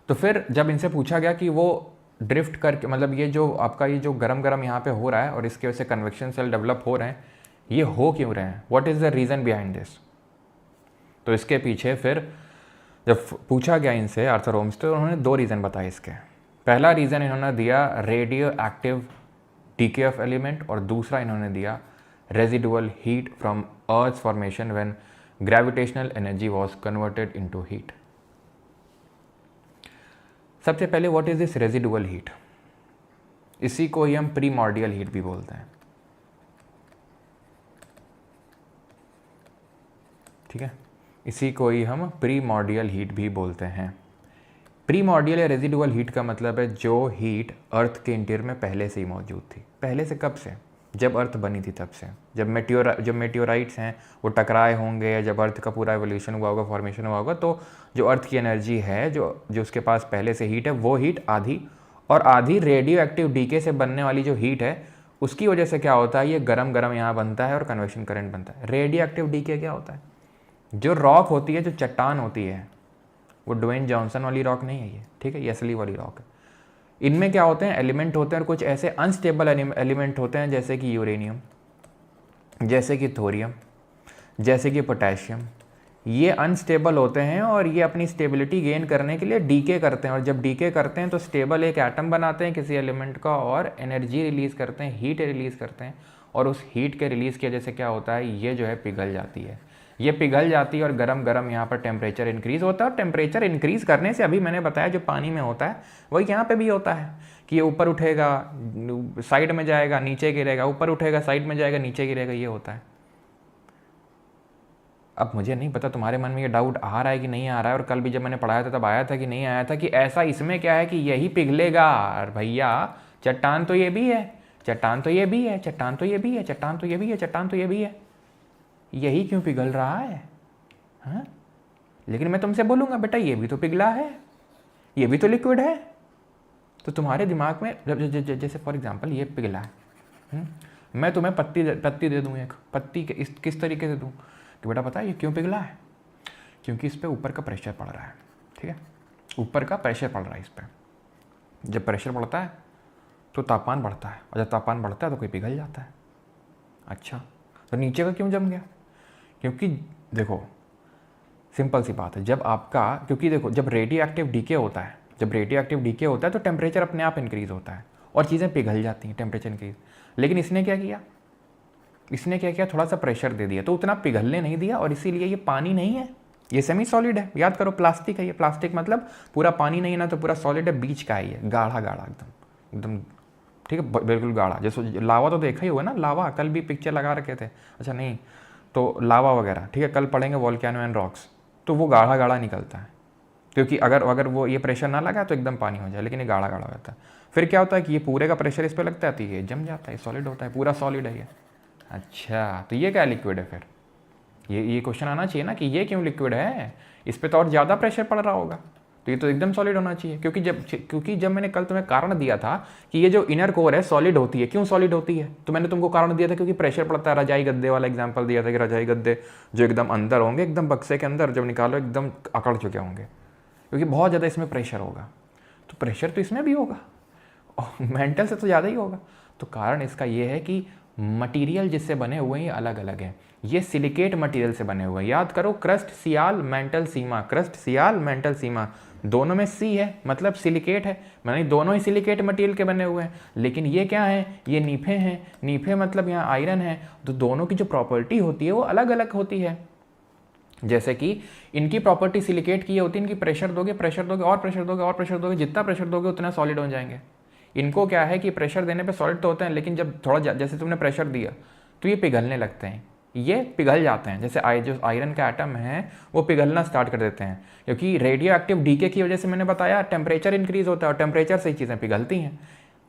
तो फिर जब इनसे पूछा गया कि वो ड्रिफ्ट करके, मतलब ये जो आपका ये जो गरम गरम यहाँ पे हो रहा है और इसके वजह से कन्वेक्शन सेल डेवलप हो रहे हैं, ये हो क्यों रहे हैं, what is the reason behind this? तो इसके पीछे फिर जब पूछा गया इनसे आर्थर होम्स, तो उन्होंने 2 रीज़न बताए इसके। पहला रीज़न इन्होंने दिया radio active DK of element, और दूसरा इन्होंने दिया residual heat from earth formation when gravitational energy was converted into heat. सबसे पहले what is this residual heat? इसी को ही हम प्रीमॉर्डियल हीट भी बोलते हैं, ठीक है, इसी को ही हम प्रीमॉर्डियल हीट भी बोलते हैं। प्रीमॉर्डियल या रेजिडुअल हीट का मतलब है जो हीट अर्थ के इंटीरियर में पहले से ही मौजूद थी। पहले से कब से? जब अर्थ बनी थी तब से। जब मेटियोराइट्स हैं वो टकराए होंगे, या जब अर्थ का पूरा एवोल्यूशन हुआ होगा, फॉर्मेशन हुआ होगा, तो जो अर्थ की एनर्जी है, जो उसके पास पहले से हीट है, वो हीट आधी, और आधी रेडियो एक्टिव डीके से बनने वाली जो हीट है उसकी वजह से क्या होता है, ये गरम गरम यहाँ बनता है और कन्वेक्शन करंट बनता है। रेडियो एक्टिव डीके क्या होता है? जो रॉक होती है, जो चट्टान होती है, वो ड्वेन जॉनसन वाली रॉक नहीं है ये, ठीक है, ये असली वाली रॉक है। इनमें क्या होते हैं, एलिमेंट होते हैं, और कुछ ऐसे अनस्टेबल एलिमेंट होते हैं जैसे कि यूरेनियम, जैसे कि थोरियम, जैसे कि पोटेशियम, ये अनस्टेबल होते हैं और ये अपनी स्टेबिलिटी गेन करने के लिए डीके करते हैं, और जब डीके करते हैं तो स्टेबल एक एटम बनाते हैं किसी एलिमेंट का और एनर्जी रिलीज़ करते हैं, हीट रिलीज़ करते हैं, और उस हीट के रिलीज़ की वजह से क्या होता है, ये जो है पिघल जाती है, ये पिघल जाती है और गरम गरम यहाँ पर टेम्परेचर इंक्रीज़ होता है। और टेम्परेचर इंक्रीज़ करने से अभी मैंने बताया जो पानी में होता है वही यहाँ पे भी होता है कि ये ऊपर उठेगा साइड में जाएगा नीचे गिरेगा, ऊपर उठेगा साइड में जाएगा नीचे गिरेगा, ये होता है। अब मुझे नहीं पता तुम्हारे मन में ये डाउट आ रहा है कि नहीं आ रहा है, और कल भी जब मैंने पढ़ाया था तब आया था कि नहीं आया था कि ऐसा इसमें क्या है कि यही पिघलेगा। और भैया चट्टान तो ये भी है, चट्टान तो ये भी है, चट्टान तो ये भी है, चट्टान तो ये भी है, चट्टान तो ये भी है, यही क्यों पिघल रहा है? हाँ, लेकिन मैं तुमसे बोलूँगा बेटा ये भी तो पिघला है, ये भी तो लिक्विड है। तो तुम्हारे दिमाग में जैसे फॉर एग्जांपल ये पिघला है, मैं तुम्हें पत्ती दे दूँ, एक पत्ती के किस तरीके से दूँ कि बेटा पता है ये क्यों पिघला है? क्योंकि इस पर ऊपर का प्रेशर पड़ रहा है, ठीक है, ऊपर का प्रेशर पड़ रहा है इस पर। जब प्रेशर बढ़ता है तो तापमान बढ़ता है, और जब तापमान बढ़ता है तो कोई पिघल जाता है। अच्छा, तो नीचे का क्यों जम गया? क्योंकि देखो सिंपल सी बात है, जब आपका, क्योंकि देखो जब रेडियो एक्टिव डीके होता है, जब रेडियो एक्टिव डीके होता है तो टेम्परेचर अपने आप इंक्रीज़ होता है और चीज़ें पिघल जाती हैं, टेम्परेचर इंक्रीज। लेकिन इसने क्या किया, इसने क्या किया, थोड़ा सा प्रेशर दे दिया तो उतना पिघलने नहीं दिया, और इसीलिए ये पानी नहीं है, ये सेमी सॉलिड है। याद करो प्लास्टिक है ये, प्लास्टिक मतलब पूरा पानी नहीं है ना, तो पूरा सॉलिड है, बीच का है ये, गाढ़ा गाढ़ा एकदम एकदम, ठीक है, बिल्कुल गाढ़ा। जैसे लावा तो देखा ही होगा ना, लावा कल भी पिक्चर लगा रखे थे, अच्छा नहीं तो लावा वगैरह, ठीक है, कल पढ़ेंगे वोल्केनो एंड रॉक्स, तो वो गाढ़ा गाढ़ा निकलता है, क्योंकि अगर वो ये प्रेशर ना लगा तो एकदम पानी हो जाए, लेकिन ये गाढ़ा गाढ़ा रहता है। फिर क्या होता है कि ये पूरे का प्रेशर इस पर लगता है तो ये जम जाता है, सॉलिड होता है, पूरा सॉलिड है ये। अच्छा, तो ये क्या लिक्विड है फिर? ये क्वेश्चन आना चाहिए ना कि ये क्यों लिक्विड है, इस पर तो और ज़्यादा प्रेशर पड़ रहा होगा, तो ये तो एकदम सॉलिड होना चाहिए। क्योंकि जब मैंने कल तुम्हें कारण दिया था कि ये जो इनर कोर है सॉलिड होती है, क्यों सॉलिड होती है, तो मैंने तुमको कारण दिया था क्योंकि प्रेशर पड़ता है। रजाई गद्दे वाला एग्जाम्पल दिया था कि रजाई गद्दे जो एकदम अंदर होंगे, एकदम बक्से के अंदर जब निकालो एकदम अकड़ चुके होंगे, क्योंकि बहुत ज़्यादा इसमें प्रेशर होगा। तो प्रेशर तो इसमें भी होगा और मेंटल से तो ज़्यादा ही होगा। तो कारण इसका ये है कि मटेरियल जिससे बने हुए हैं अलग अलग हैं। ये सिलिकेट मटेरियल से बने हुए हैं। याद करो, क्रस्ट सियाल मेंटल सीमा, क्रस्ट सियाल मेंटल सीमा, दोनों में सी है मतलब सिलिकेट है, मानी दोनों ही सिलिकेट मटेरियल के बने हुए हैं। लेकिन ये क्या है, ये नीफे हैं, नीफे मतलब यहाँ आयरन है, तो दोनों की जो प्रॉपर्टी होती है वो अलग अलग होती है। जैसे कि इनकी प्रॉपर्टी सिलिकेट की होती है, इनकी प्रेशर दोगे प्रेशर दोगे और प्रेशर दोगे और प्रेशर दोगे, जितना प्रेशर दोगे उतना सॉलिड हो जाएंगे। इनको क्या है कि प्रेशर देने पे सॉलिड तो होते हैं, लेकिन जब थोड़ा जैसे तुमने प्रेशर दिया तो ये पिघलने लगते हैं, ये पिघल जाते हैं। जैसे जो आयरन का एटम है वो पिघलना स्टार्ट कर देते हैं, क्योंकि रेडियो एक्टिव डीके की वजह से मैंने बताया टेम्परेचर इंक्रीज होता है और टेम्परेचर से ही चीज़ें पिघलती हैं।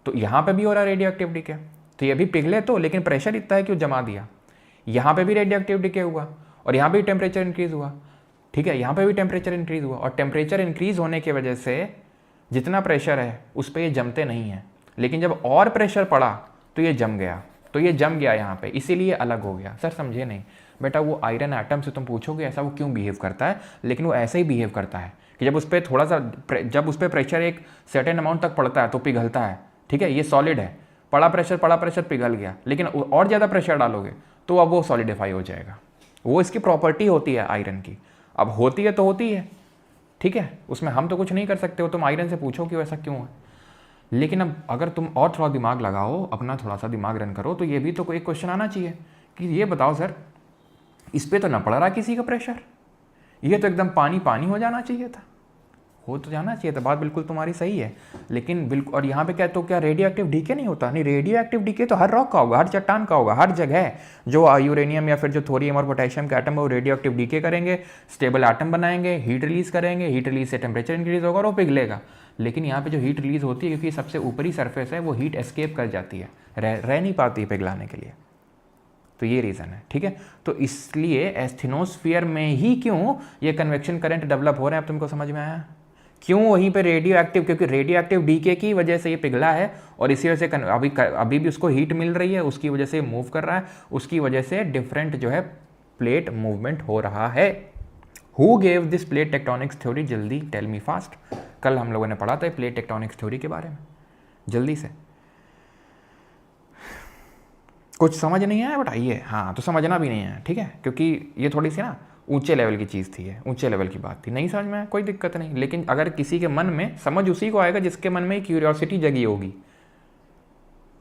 तो यहाँ पर भी हो रहा है रेडियो एक्टिव डीके, तो ये भी पिघले तो, लेकिन प्रेशर इतना है कि वो जमा दिया। यहाँ पर भी रेडियो एक्टिव डीके हुआ और यहाँ भी टेम्परेचर इंक्रीज़ हुआ, ठीक है, यहाँ पे भी टेम्परेचर इंक्रीज़ हुआ, और टेम्परेचर इंक्रीज़ होने की वजह से जितना प्रेशर है उस पर ये जमते नहीं हैं। लेकिन जब और प्रेशर पड़ा तो ये जम गया, तो ये जम गया यहाँ पे, इसीलिए अलग हो गया। सर समझे नहीं बेटा, वो आयरन एटम से तुम पूछोगे ऐसा वो क्यों बिहेव करता है, लेकिन वो ऐसे ही बिहेव करता है कि जब उस पर थोड़ा सा जब उस पर प्रेशर एक सर्टेन अमाउंट तक पड़ता है तो पिघलता है, ठीक है, ये सॉलिड है, पड़ा प्रेशर पिघल गया, लेकिन और ज़्यादा प्रेशर डालोगे तो अब वो सॉलिडिफाई हो जाएगा। वो इसकी प्रॉपर्टी होती है आयरन की। अब होती है तो होती है, ठीक है, उसमें हम तो कुछ नहीं कर सकते हो, तुम आयरन से पूछो कि वैसा क्यों है। लेकिन अब अगर तुम और थोड़ा दिमाग लगाओ, अपना थोड़ा सा दिमाग रन करो, तो ये भी तो कोई क्वेश्चन आना चाहिए कि ये बताओ सर, इस पर तो ना पड़ रहा किसी का प्रेशर, ये तो एकदम पानी पानी हो जाना चाहिए था, हो तो जाना चाहिए था, बात बिल्कुल तुम्हारी सही है। लेकिन बिल्कुल, और यहाँ पे क्या, तो क्या रेडियो एक्टिव डीके नहीं होता? नहीं, रेडियो एक्टिव डीके तो हर रॉक का होगा, हर चट्टान का होगा, हर जगह जो यूरेनियम या फिर जो थोरियम और पोटेशियम के एटम है वो रेडियो एक्टिव डीके करेंगे, स्टेबल एटम बनाएंगे, हीट रिलीज करेंगे, हीट रिलीज से टेम्परेचर इंक्रीज होगा और वो पिघलेगा। लेकिन यहाँ पे जो हीट रिलीज होती है, क्योंकि सबसे ऊपरी सरफेस है, वो हीट एस्केप कर जाती है, रह नहीं पाती है पिघलाने के लिए, तो ये रीज़न है, ठीक है। तो इसलिए एस्थेनोस्फीयर में ही क्यों ये कन्वेक्शन करंट डेवलप हो रहे हैं, अब तुमको समझ में आया क्यों वहीं पे रेडियो एक्टिव, क्योंकि रेडियो एक्टिव डीके की वजह से ये पिघला है और इसी वजह से अभी भी उसको हीट मिल रही है, उसकी वजह से मूव कर रहा है, उसकी वजह से डिफरेंट जो है प्लेट मूवमेंट हो रहा है। Who gave this plate tectonics theory, जल्दी टेल मी फास्ट। कल हम लोगों ने पढ़ा था प्लेट टेक्टोनिक्स थ्योरी के बारे में, जल्दी से। कुछ समझ नहीं आया बताइए। हाँ तो समझना भी नहीं है, ठीक है, क्योंकि ये थोड़ी सी ना ऊंचे लेवल की चीज़ थी, ये ऊंचे लेवल की बात थी, नहीं समझ में आया कोई दिक्कत नहीं। लेकिन अगर किसी के मन में, समझ उसी को आएगा जिसके मन में क्यूरियोसिटी जगी होगी,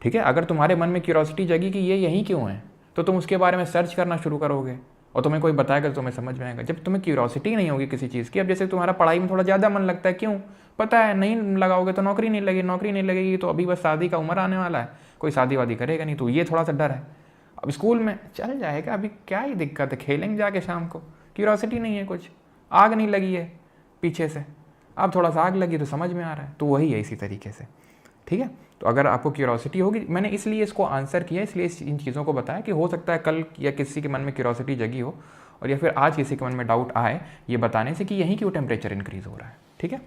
ठीक है। अगर तुम्हारे मन में क्यूरियोसिटी जगी कि ये यही क्यों है, तो तुम उसके बारे में सर्च करना शुरू करोगे और तुम्हें कोई बताएगा तो तुम्हें समझ में आएगा। जब तुम्हें क्यूरियोसिटी नहीं होगी किसी चीज़ की, अब जैसे तुम्हारा पढ़ाई में थोड़ा ज़्यादा मन लगता है, क्यों पता है, नहीं लगाओगे तो नौकरी नहीं लगेगी, नौकरी नहीं लगेगी तो अभी बस शादी का उम्र आने वाला है, कोई शादी वादी करेगा नहीं, तो ये थोड़ा सा डर है। अब स्कूल में चल जाएगा, अभी क्या ही दिक्कत है, खेलेंगे जाके शाम को, क्यूरियोसिटी नहीं है, कुछ आग नहीं लगी है पीछे से, अब थोड़ा सा आग लगी तो समझ में आ रहा है, तो वही है इसी तरीके से, ठीक है। तो अगर आपको क्यूरियोसिटी होगी, मैंने इसलिए इसको आंसर किया, इसलिए इन चीज़ों को बताया कि हो सकता है कल या किसी के मन में क्यूरियोसिटी जगी हो, और या फिर आज किसी के मन में डाउट आए ये बताने से कि यहीं क्यों टेम्परेचर इंक्रीज़ हो रहा है, ठीक है।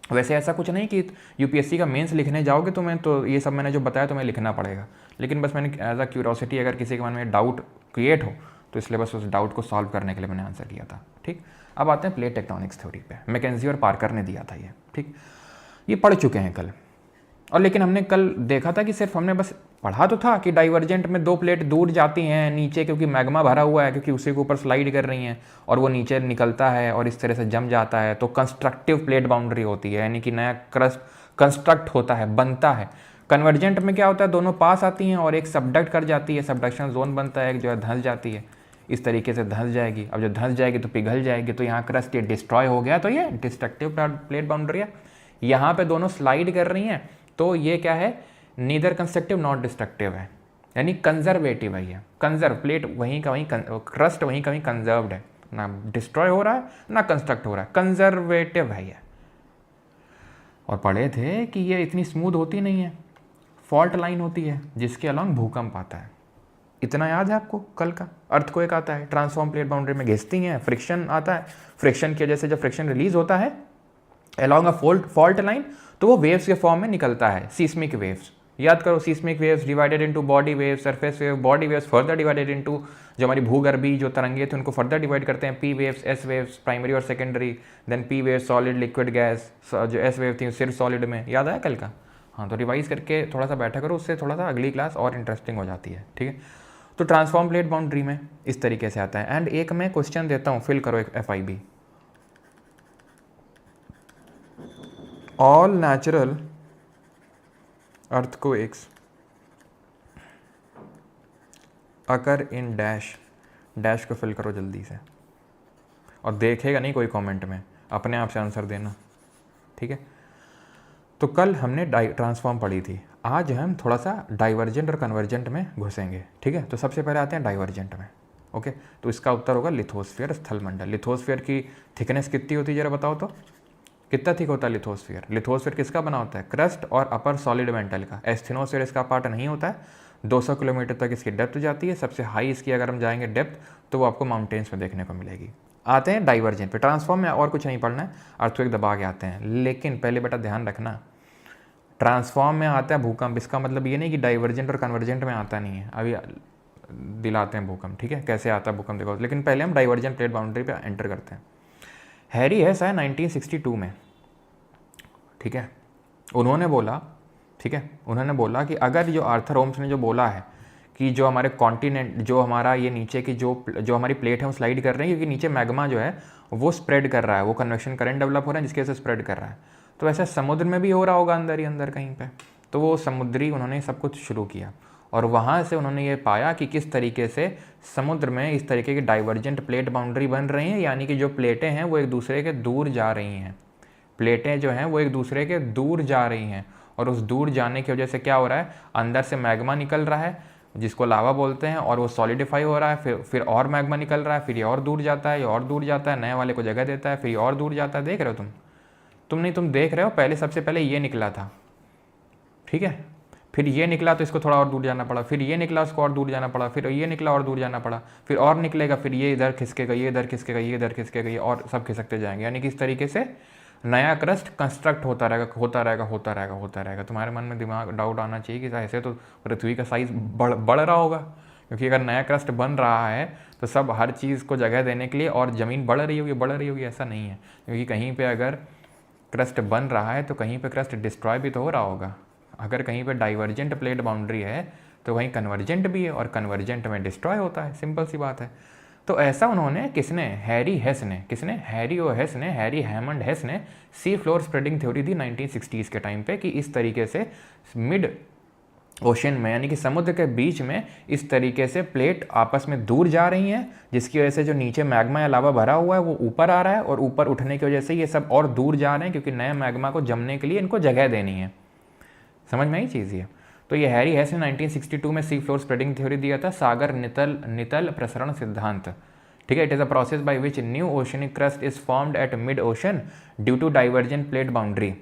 वैसे ऐसा कुछ नहीं कि यूपीएससी का मेंस लिखने जाओगे तो मैं तो ये सब मैंने जो बताया तुम्हें लिखना पड़ेगा, लेकिन बस मैंने एज अ क्यूरियोसिटी अगर किसी के मन में डाउट क्रिएट हो तो इसलिए बस उस डाउट को सॉल्व करने के लिए मैंने आंसर किया था, ठीक। अब आते हैं प्लेट टेक्टोनिक्स थ्योरी पे, मैकेंजी और पार्कर ने दिया था ये, ठीक। ये पढ़ चुके हैं कल, और लेकिन हमने कल देखा था कि सिर्फ हमने बस पढ़ा तो था कि डाइवर्जेंट में दो प्लेट दूर जाती हैं नीचे, क्योंकि मैग्मा भरा हुआ है, क्योंकि उसी के ऊपर स्लाइड कर रही हैं और वो नीचे निकलता है और इस तरह से जम जाता है, तो कंस्ट्रक्टिव प्लेट बाउंड्री होती है, यानी कि नया क्रस्ट कंस्ट्रक्ट होता है, बनता है। कन्वर्जेंट में क्या होता है, दोनों पास आती हैं और एक सबडक्ट कर जाती है, सबडक्शन जोन बनता है, एक जो है धंस जाती है, इस तरीके से धंस जाएगी। अब जब धंस जाएगी तो पिघल जाएगी, तो यहाँ क्रस्ट ये डिस्ट्रॉय हो गया, तो ये डिस्ट्रक्टिव प्लेट बाउंड्री है। यहाँ पे दोनों स्लाइड कर रही हैं, तो ये क्या है, नीदर कंस्ट्रक्टिव नॉट डिस्ट्रक्टिव है, यानी कंजर्वेटिव है। ये कंजर्व, प्लेट वहीं का वहीं, क्रस्ट वहीं का वहीं कंजर्व्ड है, ना डिस्ट्रॉय हो रहा है ना कंस्ट्रक्ट हो रहा है, कंजर्वेटिव है ये। और पढ़े थे कि ये इतनी स्मूथ होती नहीं है, फॉल्ट लाइन होती है जिसके अलॉन्ग भूकंप आता है। इतना याद है आपको, कल का अर्थक्वेक आता है, ट्रांसफॉर्म प्लेट बाउंड्री में घिसती हैं, फ्रिक्शन आता है, फ्रिक्शन की वजह से जब फ्रिक्शन रिलीज होता है अलॉन्ग अ फॉल्ट लाइन तो वो वेव्स के फॉर्म में निकलता है, सीस्मिक वेव्स। याद करो, seismic waves divided into body waves, surface wave, body waves further divided into जो हमारी भूगर्भी जो तरंगे थे उनको फर्दर डिवाइड करते हैं, P waves, S waves, primary और secondary, then P waves solid liquid gas, जो एस वेव थी सिर्फ सॉलिड में। याद आया कल का? हाँ, तो रिवाइज करके थोड़ा सा बैठा करो, उससे थोड़ा सा अगली क्लास और इंटरेस्टिंग हो जाती है, ठीक है। तो ट्रांसफॉर्म प्लेट बाउंड्री में इस तरीके से आता है। एंड एक मैं क्वेश्चन देता हूँ, फिल करो, एक FIB, all natural earthquakes occur in dash, dash को फिल करो जल्दी से, और देखेगा नहीं कोई कमेंट में, अपने आप से आंसर देना, ठीक है। तो कल हमने ट्रांसफॉर्म पढ़ी थी, आज हम थोड़ा सा डाइवर्जेंट और कन्वर्जेंट में घुसेंगे, ठीक है। तो सबसे पहले आते हैं डाइवर्जेंट में, ओके। तो इसका उत्तर होगा लिथोस्फीयर, स्थलमंडल। लिथोस्फीयर की थिकनेस कितनी होती है जरा बताओ तो, कितना थिक होता है लिथोस्फीयर? लिथोस्फीयर किसका बना होता है? क्रस्ट और अपर सॉलिड मेंटल का। एस्थेनोस्फीयर इसका पार्ट नहीं होता है। 200 किलोमीटर तक इसकी डेप्थ जाती है। सबसे हाई इसकी अगर हम जाएंगे डेप्थ तो वो आपको माउंटेन्स में देखने को मिलेगी। आते हैं डाइवर्जेंट पे। ट्रांसफॉर्म में और कुछ नहीं पढ़ना है, अर्थक्वेक दबा के आते हैं। लेकिन पहले बेटा ध्यान रखना, ट्रांसफॉर्म में आता है भूकंप, इसका मतलब ये नहीं कि डाइवर्जेंट और कन्वर्जेंट में आता नहीं है। अभी दिलाते हैं भूकंप, ठीक है, कैसे आता है भूकंप देखो। लेकिन पहले हम डाइवर्जेंट प्लेट बाउंड्री पे एंटर करते हैं। हैरी हेस है 1962 में, ठीक है। उन्होंने बोला, ठीक है, उन्होंने बोला कि अगर जो आर्थर ओम्स ने जो बोला है कि जो हमारे कॉन्टिनेंट, जो हमारा ये नीचे की जो हमारी प्लेट है वो स्लाइड कर रही है, क्योंकि नीचे मैग्मा जो है वो स्प्रेड कर रहा है, वो कन्वेक्शन करंट डेवलप हो रहा है जिसकी वजह से स्प्रेड कर रहा है। तो ऐसा समुद्र में भी हो रहा होगा अंदर ही अंदर कहीं पे। तो वो समुद्री उन्होंने सब कुछ शुरू किया, और वहाँ से उन्होंने ये पाया कि किस तरीके से समुद्र में इस तरीके की डाइवर्जेंट प्लेट बाउंड्री बन रही हैं, यानी कि जो प्लेटें हैं वो एक दूसरे के दूर जा रही हैं। प्लेटें जो हैं वो एक दूसरे के दूर जा रही हैं, और उस दूर जाने की वजह से क्या हो रहा है, अंदर से मैग्मा निकल रहा है जिसको लावा बोलते हैं, और वो सॉलिडिफाई हो रहा है, फिर और मैग्मा निकल रहा है, फिर ये और दूर जाता है, ये और दूर जाता है, नए वाले को जगह देता है, फिर ये और दूर जाता है। देख रहे हो तुम देख रहे हो, पहले सबसे पहले ये निकला था, ठीक है, फिर ये निकला तो इसको थोड़ा और दूर जाना पड़ा, फिर ये निकला उसको और दूर जाना पड़ा, फिर ये निकला और दूर जाना पड़ा, फिर और निकलेगा, फिर ये इधर खिसकेगा, ये इधर खिसकेगा, ये इधर खिसकेगा, ये और सब खिसकते जाएंगे। यानी कि इस तरीके से नया क्रस्ट कंस्ट्रक्ट होता रहेगा, होता रहेगा, होता रहेगा, होता रहेगा। तुम्हारे मन में दिमाग डाउट आना चाहिए कि ऐसे तो पृथ्वी का साइज बढ़ रहा होगा, क्योंकि अगर नया क्रस्ट बन रहा है तो सब हर चीज़ को जगह देने के लिए, और ज़मीन बढ़ रही होगी, ऐसा नहीं है। क्योंकि कहीं पे अगर क्रस्ट बन रहा है तो कहीं पे क्रस्ट डिस्ट्रॉय भी तो हो रहा होगा। अगर कहीं पे डाइवर्जेंट प्लेट बाउंड्री है तो वहीं कन्वर्जेंट भी है, और कन्वर्जेंट में डिस्ट्रॉय होता है, सिंपल सी बात है। तो ऐसा उन्होंने किसने, हैरी हैमंड हेस ने सी फ्लोर स्प्रेडिंग थ्योरी दी 1960s के टाइम पे, कि इस तरीके से मिड ओशन में, यानी कि समुद्र के बीच में इस तरीके से प्लेट आपस में दूर जा रही हैं, जिसकी वजह से जो नीचे मैग्मा या लावा भरा हुआ है वो ऊपर आ रहा है, और ऊपर उठने की वजह से ये सब और दूर जा रहे हैं, क्योंकि नए मैग्मा को जमने के लिए इनको जगह देनी है। समझ में आई चीज़ ये। तो ये हैरी हेस ने 1962 में सी फ्लोर स्प्रेडिंग थ्योरी दिया था, सागर नितल प्रसरण सिद्धांत। ठीक है, it is a process by which new oceanic crust is formed at mid ocean due to divergent plate boundary.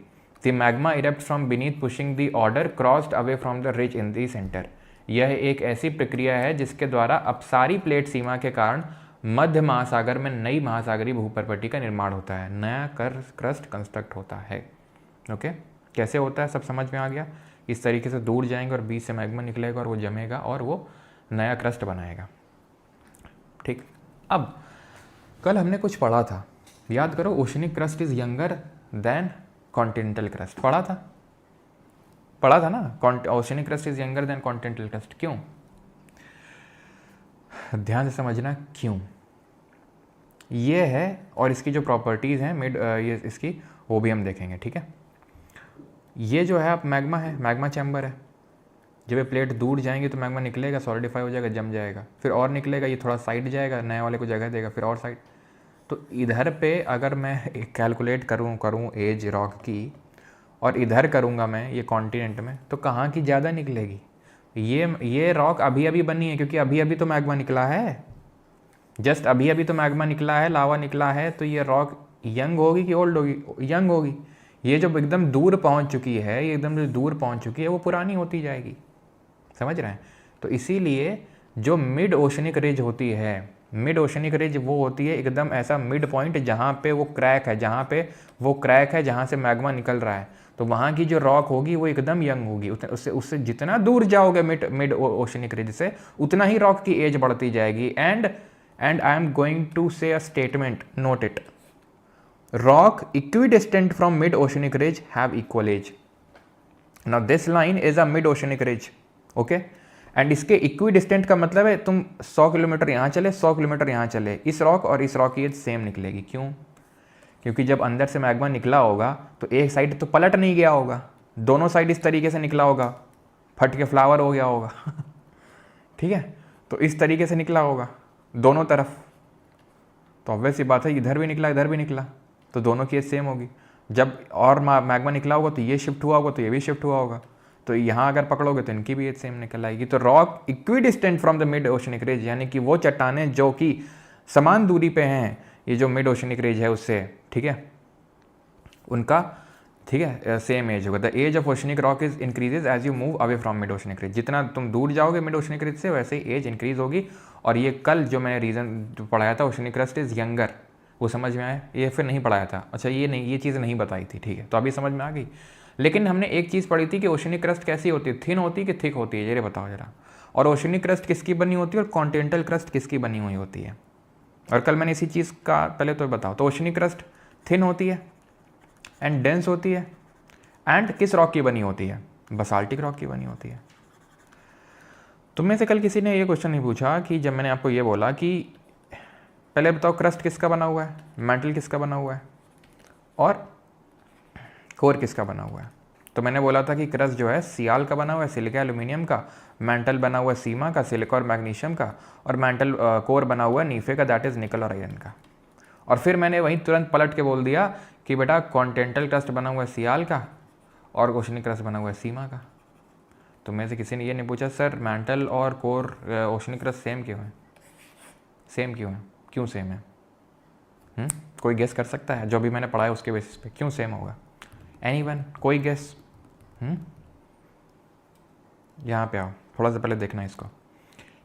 The magma erupt from beneath pushing the older crust away from the ridge in the centre. यह एक ऐसी प्रक्रिया है जिसके द्वारा अपसारी plate सीमा के कारण मध्य महासागर में नई महासागरीय भूप्रपट्टी का निर्माण होता है, नया क्रस्ट कंस्ट्रक्ट होता है। ओके, कैसे होता है सब समझ में आ गया। इस तरीके से दूर जाएंगे और बीच से मैग्मा निकलेगा और वो जमेगा और वो नया क्रस्ट बनाएगा। ठीक, अब कल हमने कुछ पढ़ा था, याद करो, oceanic crust is younger than continental crust. पढ़ा था ना, oceanic crust is younger than continental crust. क्यों? ध्यान से समझना क्यों ये है, और इसकी जो प्रॉपर्टीज़ हैं ये इसकी, वो भी हम देखेंगे। ठीक है, ये जो है आप मैग्मा है, मैग्मा चैम्बर है। जब ये प्लेट दूर जाएंगे तो मैग्मा निकलेगा, सॉलिडिफाई हो जाएगा, जम जाएगा, फिर और निकलेगा, ये थोड़ा साइड जाएगा, नए वाले को जगह देगा, फिर और साइड। तो इधर पे अगर मैं कैलकुलेट करूँ एज रॉक की, और इधर करूँगा मैं ये कॉन्टिनेंट में, तो कहाँ की ज़्यादा निकलेगी? ये रॉक अभी अभी बनी है, क्योंकि अभी अभी तो मैग्मा निकला है, जस्ट अभी अभी तो मैग्मा निकला है, लावा निकला है। तो ये रॉक यंग होगी कि ओल्ड होगी? यंग होगी। ये जो एकदम दूर पहुंच चुकी है, ये एकदम जो दूर पहुंच चुकी है, वो पुरानी होती जाएगी। समझ रहे हैं? तो इसीलिए जो मिड ओशनिक रिज होती है, मिड ओशनिक रिज वो होती है एकदम ऐसा मिड पॉइंट जहाँ पे वो क्रैक है, जहाँ से मैग्मा निकल रहा है। तो वहाँ की जो रॉक होगी वो एकदम यंग होगी। उससे जितना दूर जाओगे मिड ओशनिक रिज से, उतना ही रॉक की एज बढ़ती जाएगी। And I am going to say a statement, note it, rock equidistant from mid-oceanic ridge have equal age. Now this line is a mid-oceanic ridge, okay? And इसके equidistant का मतलब है तुम 100 किलोमीटर यहाँ चले, 100 किलोमीटर यहाँ चले, इस रॉक और इस रॉक की एज सेम निकलेगी। क्यों? क्योंकि जब अंदर से मैग्मा निकला होगा तो एक साइड तो पलट नहीं गया होगा, दोनों साइड इस तरीके से निकला होगा, फट के फ्लावर हो गया होगा ठीक है, तो इस तरीके से निकला होगा दोनों तरफ। तो ऑब्वियस सी बात है, इधर भी निकला इधर भी निकला, तो दोनों की एज सेम होगी। जब और मैग्मा निकला होगा तो ये शिफ्ट हुआ होगा तो ये भी शिफ्ट हुआ होगा, तो यहाँ अगर पकड़ोगे तो इनकी भी एज सेम निकल आएगी। तो rock equidistant from the mid oceanic ridge, यानी कि वो चट्टानें जो कि समान दूरी पे हैं ये जो मिड ओशनिक रिज है उससे, ठीक है, उनका, ठीक है, सेम एज होगा। The age of oceanic rock is increases as you move away from mid oceanic ridge. जितना तुम दूर जाओगे मिड ओशनिक रिज से, वैसे ही एज इंक्रीज होगी। और ये कल जो मैंने रीज़न पढ़ाया था, ओशनिक क्रस्ट इज यंगर, वो समझ में आया? ये फिर नहीं पढ़ाया था, अच्छा ये चीज़ नहीं बताई थी, ठीक है, तो अभी समझ में आ गई। लेकिन हमने एक चीज़ पढ़ी थी कि ओशनिक क्रस्ट कैसी होती है, थिन होती है कि थिक होती है, ये बताओ जरा। और ओशनिक क्रस्ट किसकी बनी होती है और कॉन्टिनेंटल क्रस्ट किसकी बनी हुई होती है? और कल मैंने इसी चीज़ का पहले तो बताओ। तो ओशनिक क्रस्ट थिन होती है एंड डेंस होती है, एंड किस रॉक की बनी होती है? बसाल्टिक रॉक की बनी होती है। तुम में से कल किसी ने ये क्वेश्चन नहीं पूछा कि जब मैंने आपको ये बोला कि पहले बताओ क्रस्ट किसका बना हुआ है, मैंटल किसका बना हुआ है, और कोर किसका बना हुआ है? तो मैंने बोला था कि क्रस्ट जो है सियाल का बना हुआ है, सिलिका एल्यूमिनियम का, मैंटल बना हुआ है सीमा का, सिलिका और मैग्नीशियम का, और मैंटल कोर बना हुआ है नीफे का, दैट इज निकल और आयरन का। और फिर मैंने वहीं तुरंत पलट के बोल दिया कि बेटा कॉन्टिनेंटल क्रस्ट बना हुआ है सियाल का और ओशनिक क्रस्ट बना हुआ है सीमा का। तो में से किसी ने ये नहीं पूछा सर मैंटल और कोर ओशनिक क्रस्ट सेम क्यों है? सेम क्यों है? क्यों सेम है? कोई गेस कर सकता है? जो भी मैंने पढ़ा है उसके बेसिस पे क्यों सेम होगा? एनीवन, कोई गेस? यहाँ पे आओ, थोड़ा सा पहले देखना इसको।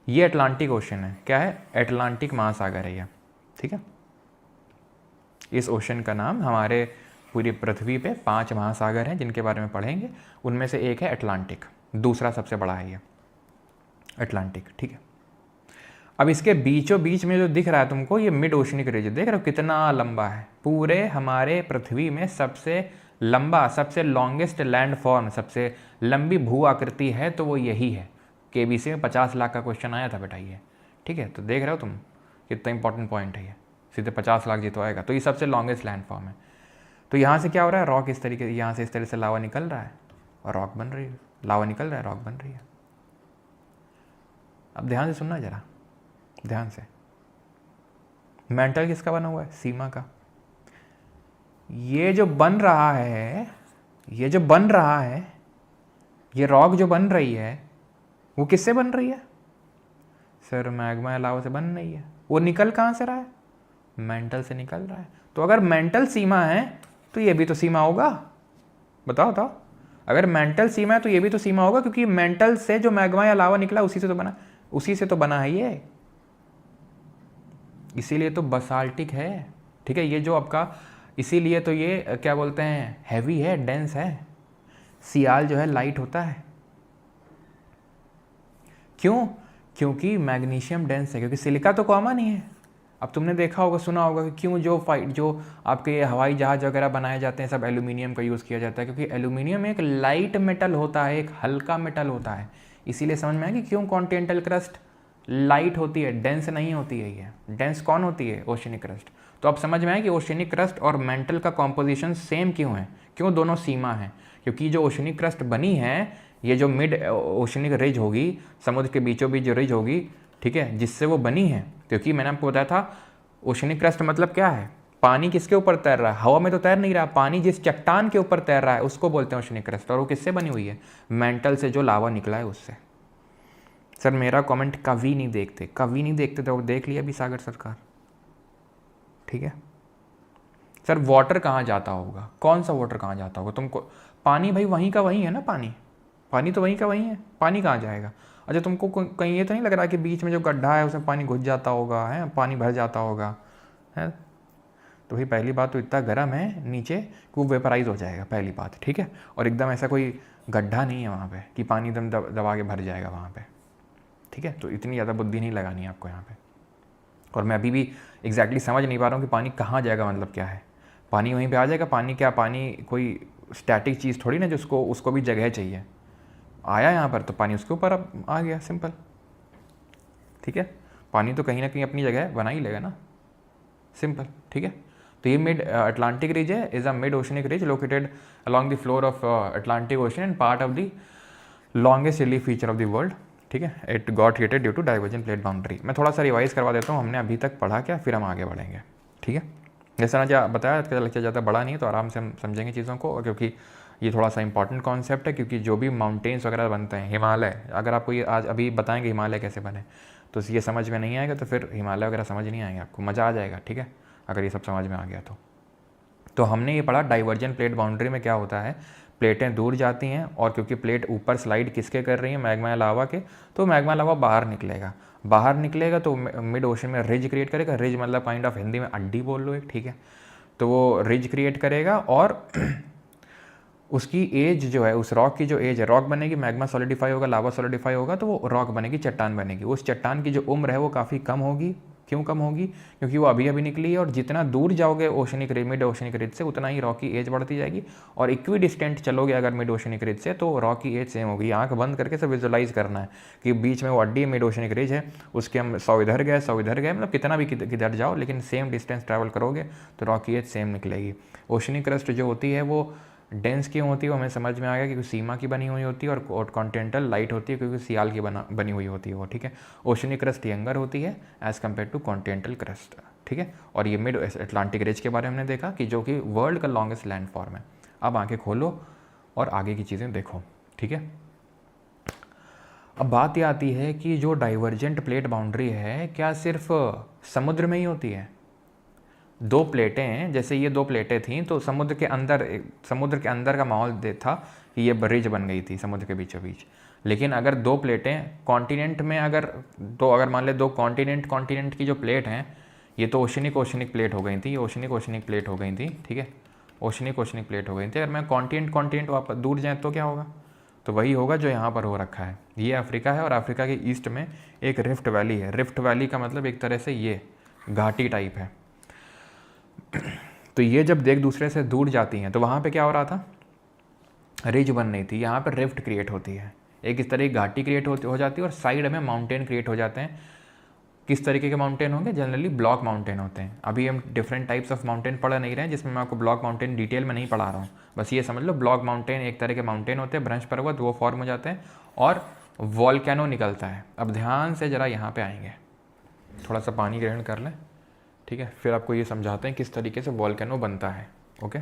ये अटलांटिक ओशन है, क्या है? अटलांटिक महासागर है ये, ठीक है। इस ओशन का नाम, हमारे पूरी पृथ्वी पे 5 महासागर हैं जिनके बारे में पढ़ेंगे, उनमें से एक है अटलांटिक, दूसरा सबसे बड़ा है ये अटलांटिक, ठीक है। अब इसके बीचों बीच में जो दिख रहा है तुमको, ये मिड ओशनिक रिज, देख रहे हो कितना लंबा है? पूरे हमारे पृथ्वी में सबसे लंबा, सबसे लॉन्गेस्ट लैंड फॉर्म, सबसे लंबी भू आकृति है तो वो यही है, KBC में 50 लाख का क्वेश्चन आया था बेटा ये, ठीक है। तो देख रहे हो तुम कितना इंपॉर्टेंट पॉइंट है ये, सीधे 50 लाख जितवाएगा। तो ये सबसे लॉन्गेस्ट लैंड फॉर्म है। तो यहाँ से क्या हो रहा है, रॉक इस तरीके, यहाँ से इस तरह से लावा निकल रहा है और रॉक बन रही है, लावा निकल रहा है, रॉक बन रही है। अब ध्यान से सुनना जरा, ध्यान से। मेंटल किसका बना हुआ है, सीमा का। ये जो बन रहा है, ये जो बन रहा है, ये रॉक जो बन रही है वो किससे बन रही है सर, मैग्मा या लावा से बन रही है। वो निकल कहाँ से रहा है, मेंटल से निकल रहा है। तो अगर मेंटल सीमा है तो ये भी तो सीमा होगा, बताओ बताओ। अगर मेंटल सीमा है तो ये भी तो सीमा होगा, क्योंकि मेंटल से जो मैग्मा या लावा निकला उसी से तो बना, उसी से तो बना है ये, इसीलिए तो बसाल्टिक है, ठीक है। ये जो आपका, इसीलिए तो ये क्या बोलते हैं, हैवी है, डेंस है। सियाल जो है लाइट होता है, क्यों, क्योंकि मैग्नीशियम डेंस है, क्योंकि सिलिका तो कॉमन ही है। अब तुमने देखा होगा, सुना होगा कि क्यों जो आपके हवाई जहाज वगैरह बनाए जाते हैं सब एल्यूमिनियम का यूज़ किया जाता है, क्योंकि एल्यूमिनियम एक लाइट मेटल होता है, एक हल्का मेटल होता है। इसीलिए समझ में आया कि क्यों कॉन्टिनेंटल क्रस्ट लाइट होती है, डेंस नहीं होती है। ये डेंस कौन होती है, ओशनिक क्रस्ट। तो अब समझ में आया कि ओशनिक क्रस्ट और मेंटल का कॉम्पोजिशन सेम क्यों है, क्यों दोनों सीमा है। क्योंकि जो ओशनिक क्रस्ट बनी है, ये जो मिड ओशनिक रिज होगी, समुद्र के बीचों बीच जो रिज होगी, ठीक है, जिससे वो बनी है। क्योंकि मैंने आपको बताया था ओशनिक क्रस्ट मतलब क्या है, पानी किसके ऊपर तैर रहा है, हवा में तो तैर नहीं रहा, पानी जिस चट्टान के ऊपर तैर रहा है उसको बोलते हैं ओशनिक क्रस्ट। और वो किससे बनी हुई है, मेंटल से जो लावा निकला है उससे। सर मेरा कमेंट कभी नहीं देखते, कभी नहीं देखते, तो देख लिया अभी सागर सरकार, ठीक है। सर वाटर कहाँ जाता होगा, कौन सा वाटर कहाँ जाता होगा तुमको, पानी भाई वहीं का वहीं है ना, पानी तो वहीं का वहीं है, पानी कहाँ जाएगा। अच्छा तुमको कहीं ये तो नहीं लग रहा कि बीच में जो गड्ढा है उसमें पानी घुस जाता होगा, है, पानी भर जाता होगा, है। तो भाई पहली बात तो इतना गर्म है नीचे कि वो वेपराइज हो जाएगा, पहली बात, ठीक है। और एकदम ऐसा कोई गड्ढा नहीं है वहाँ पे कि पानी एकदम दबा के भर जाएगा वहाँ पे, ठीक है। तो इतनी ज़्यादा बुद्धि नहीं लगानी है आपको यहाँ पे। और मैं अभी भी एग्जैक्टली समझ नहीं पा रहा हूँ कि पानी कहाँ जाएगा, मतलब क्या है, पानी वहीं पे आ जाएगा। पानी क्या, पानी कोई स्टैटिक चीज़ थोड़ी ना जिसको उसको भी जगह चाहिए। आया यहाँ पर तो पानी उसके ऊपर अब आ गया, सिंपल, ठीक है। पानी तो कहीं ना कहीं अपनी जगह बना ही लेगा ना, सिंपल, ठीक है। तो ये मिड अटलांटिक रिज है, is a mid oceanic ridge located along the floor of Atlantic ocean and part of the longest relief feature of the world, ठीक है। It got created due to divergent plate boundary. मैं थोड़ा सा revise करवा देता हूँ, हमने अभी तक पढ़ा क्या, फिर हम आगे बढ़ेंगे, ठीक है। जैसा ना बताया, इसका लेक्चर ज़्यादा बड़ा नहीं है तो आराम से हम समझेंगे चीज़ों को, क्योंकि ये थोड़ा सा इंपॉर्टेंट कॉन्सेप्ट है। क्योंकि जो भी माउंटेन्स वगैरह बनते हैं, हिमालय, अगर आपको ये आज अभी बताएंगे हिमालय कैसे बने तो ये समझ में नहीं आएगा, तो फिर हिमालय वगैरह समझ नहीं आएगा आपको, मज़ा आ जाएगा, ठीक है, अगर ये सब समझ में आ गया तो हमने ये पढ़ा डाइवर्जेंट प्लेट बाउंड्री में क्या होता है, प्लेटें दूर जाती हैं और क्योंकि प्लेट ऊपर स्लाइड किसके कर रही है, मैग्मा लावा के, तो मैग्मा लावा बाहर निकलेगा तो मिड ओशन में रिज क्रिएट करेगा। रिज मतलब काइंड ऑफ हिंदी में अड्डी बोल लो एक, ठीक है। तो वो रिज क्रिएट करेगा और उसकी एज जो है, उस रॉक की जो एज है, रॉक बनेगी, मैग्मा सॉलिडिफाई होगा, लावा सॉलिडिफाई होगा, तो वो रॉक बनेगी, चट्टान बनेगी। उस चट्टान की जो उम्र है वो काफ़ी कम होगी। क्यों कम होगी, क्योंकि वो अभी निकली है और जितना दूर जाओगे oceanic ridge, mid oceanic ridge से, उतना ही रॉक की एज बढ़ती जाएगी। और इक्वी डिस्टेंट चलोगे अगर मिड ओशनिक रिज से तो रॉक की एज सेम होगी। आंख बंद करके सब विजुलाइज करना है कि बीच में वो अड्डी मिड ओशनिक रिज है, उसके हम 100 इधर गए 100 इधर गए, मतलब कितना भी किधर जाओ लेकिन सेम डिस्टेंस ट्रैवल करोगे तो रॉक की एज सेम निकलेगी। ओशनिक क्रस्ट जो होती है वो डेंस क्यों होती है वो हमें समझ में आ गया, क्योंकि सीमा की बनी हुई होती है, और कॉन्टिनेंटल लाइट होती है क्योंकि सियाल की बनी हुई होती है वो, ठीक है। ओशनिक क्रस्ट यंगर होती है as compare to continental crust, ठीक है। और ये मिड अटलांटिक रिज के बारे में हमने देखा कि जो कि वर्ल्ड का लॉन्गेस्ट लैंड फॉर्म है। अब आंखें खोलो और आगे की चीज़ें देखो, ठीक है। अब बात ये आती है कि जो डाइवर्जेंट प्लेट बाउंड्री है क्या सिर्फ समुद्र में ही होती है। दो प्लेटें हैं, जैसे ये दो प्लेटें थीं तो समुद्र के अंदर का माहौल था कि ये रिज बन गई थी समुद्र के बीचों बीच। लेकिन अगर दो प्लेटें कॉन्टिनेंट में अगर मान ले दो कॉन्टिनेंट की जो प्लेट हैं, ये तो ओशनिक प्लेट हो गई थी, ये ओशनिक प्लेट हो गई थी, ठीक है, ओशनिक प्लेट हो गई थी। अगर मैं कॉन्टिनेंट वापस दूर जाए तो क्या होगा, तो वही होगा जो यहाँ पर हो रखा है। ये अफ्रीका है और अफ्रीका के ईस्ट में एक रिफ्ट वैली है। रिफ्ट वैली का मतलब एक तरह से ये घाटी टाइप है। तो ये जब एक दूसरे से दूर जाती हैं तो वहाँ पे क्या हो रहा था, रिज बन रही थी, यहाँ पर रिफ्ट क्रिएट होती है। एक इस तरह की घाटी क्रिएट हो जाती है और साइड में माउंटेन क्रिएट हो जाते हैं। किस तरीके के माउंटेन होंगे? जनरली ब्लॉक माउंटेन होते हैं। अभी हम डिफरेंट टाइप्स ऑफ माउंटेन पढ़ नहीं रहे हैं, जिसमें मैं आपको ब्लॉक माउंटेन डिटेल में नहीं पढ़ा रहा हूँ। बस ये समझ लो ब्लॉक माउंटेन एक तरह के माउंटेन होते हैं, भ्रंश पर्वत, वो फॉर्म हो जाते हैं और वॉल्केनो निकलता है। अब ध्यान से ज़रा यहाँ पे आएंगे, थोड़ा सा पानी ग्रहण कर लें, ठीक है, फिर आपको ये समझाते हैं किस तरीके से वॉल्केनो बनता है। ओके,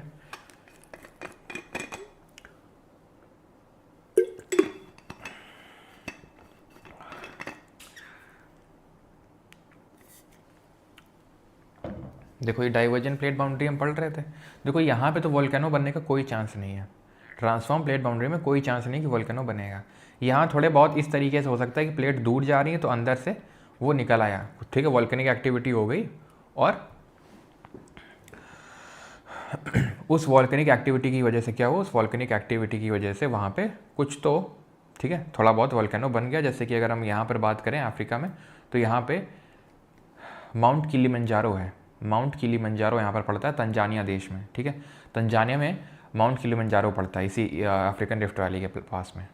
देखो ये डाइवर्जन प्लेट बाउंड्री हम पढ़ रहे थे। देखो यहाँ पे तो वॉल्केनो बनने का कोई चांस नहीं है, ट्रांसफॉर्म प्लेट बाउंड्री में कोई चांस नहीं कि वॉल्केनो बनेगा। यहाँ थोड़े बहुत इस तरीके से हो सकता है कि प्लेट दूर जा रही है तो अंदर से वो निकल आया, ठीक है, वॉल्केनिक एक्टिविटी हो गई और उस वॉल्केनिक एक्टिविटी की वजह से क्या हुआ, उस वॉल्केनिक एक्टिविटी की वजह से वहाँ पे कुछ तो, ठीक है, थोड़ा बहुत वॉल्केनो बन गया। जैसे कि अगर हम यहाँ पर बात करें अफ्रीका में, तो यहाँ पे माउंट किलिमंजारो है। माउंट किलिमंजारो यहाँ पर पड़ता है तंजानिया देश में, ठीक है, तंजानिया में माउंट किलिमंजारो पड़ता है इसी अफ्रीकन रिफ्ट वैली के पास में,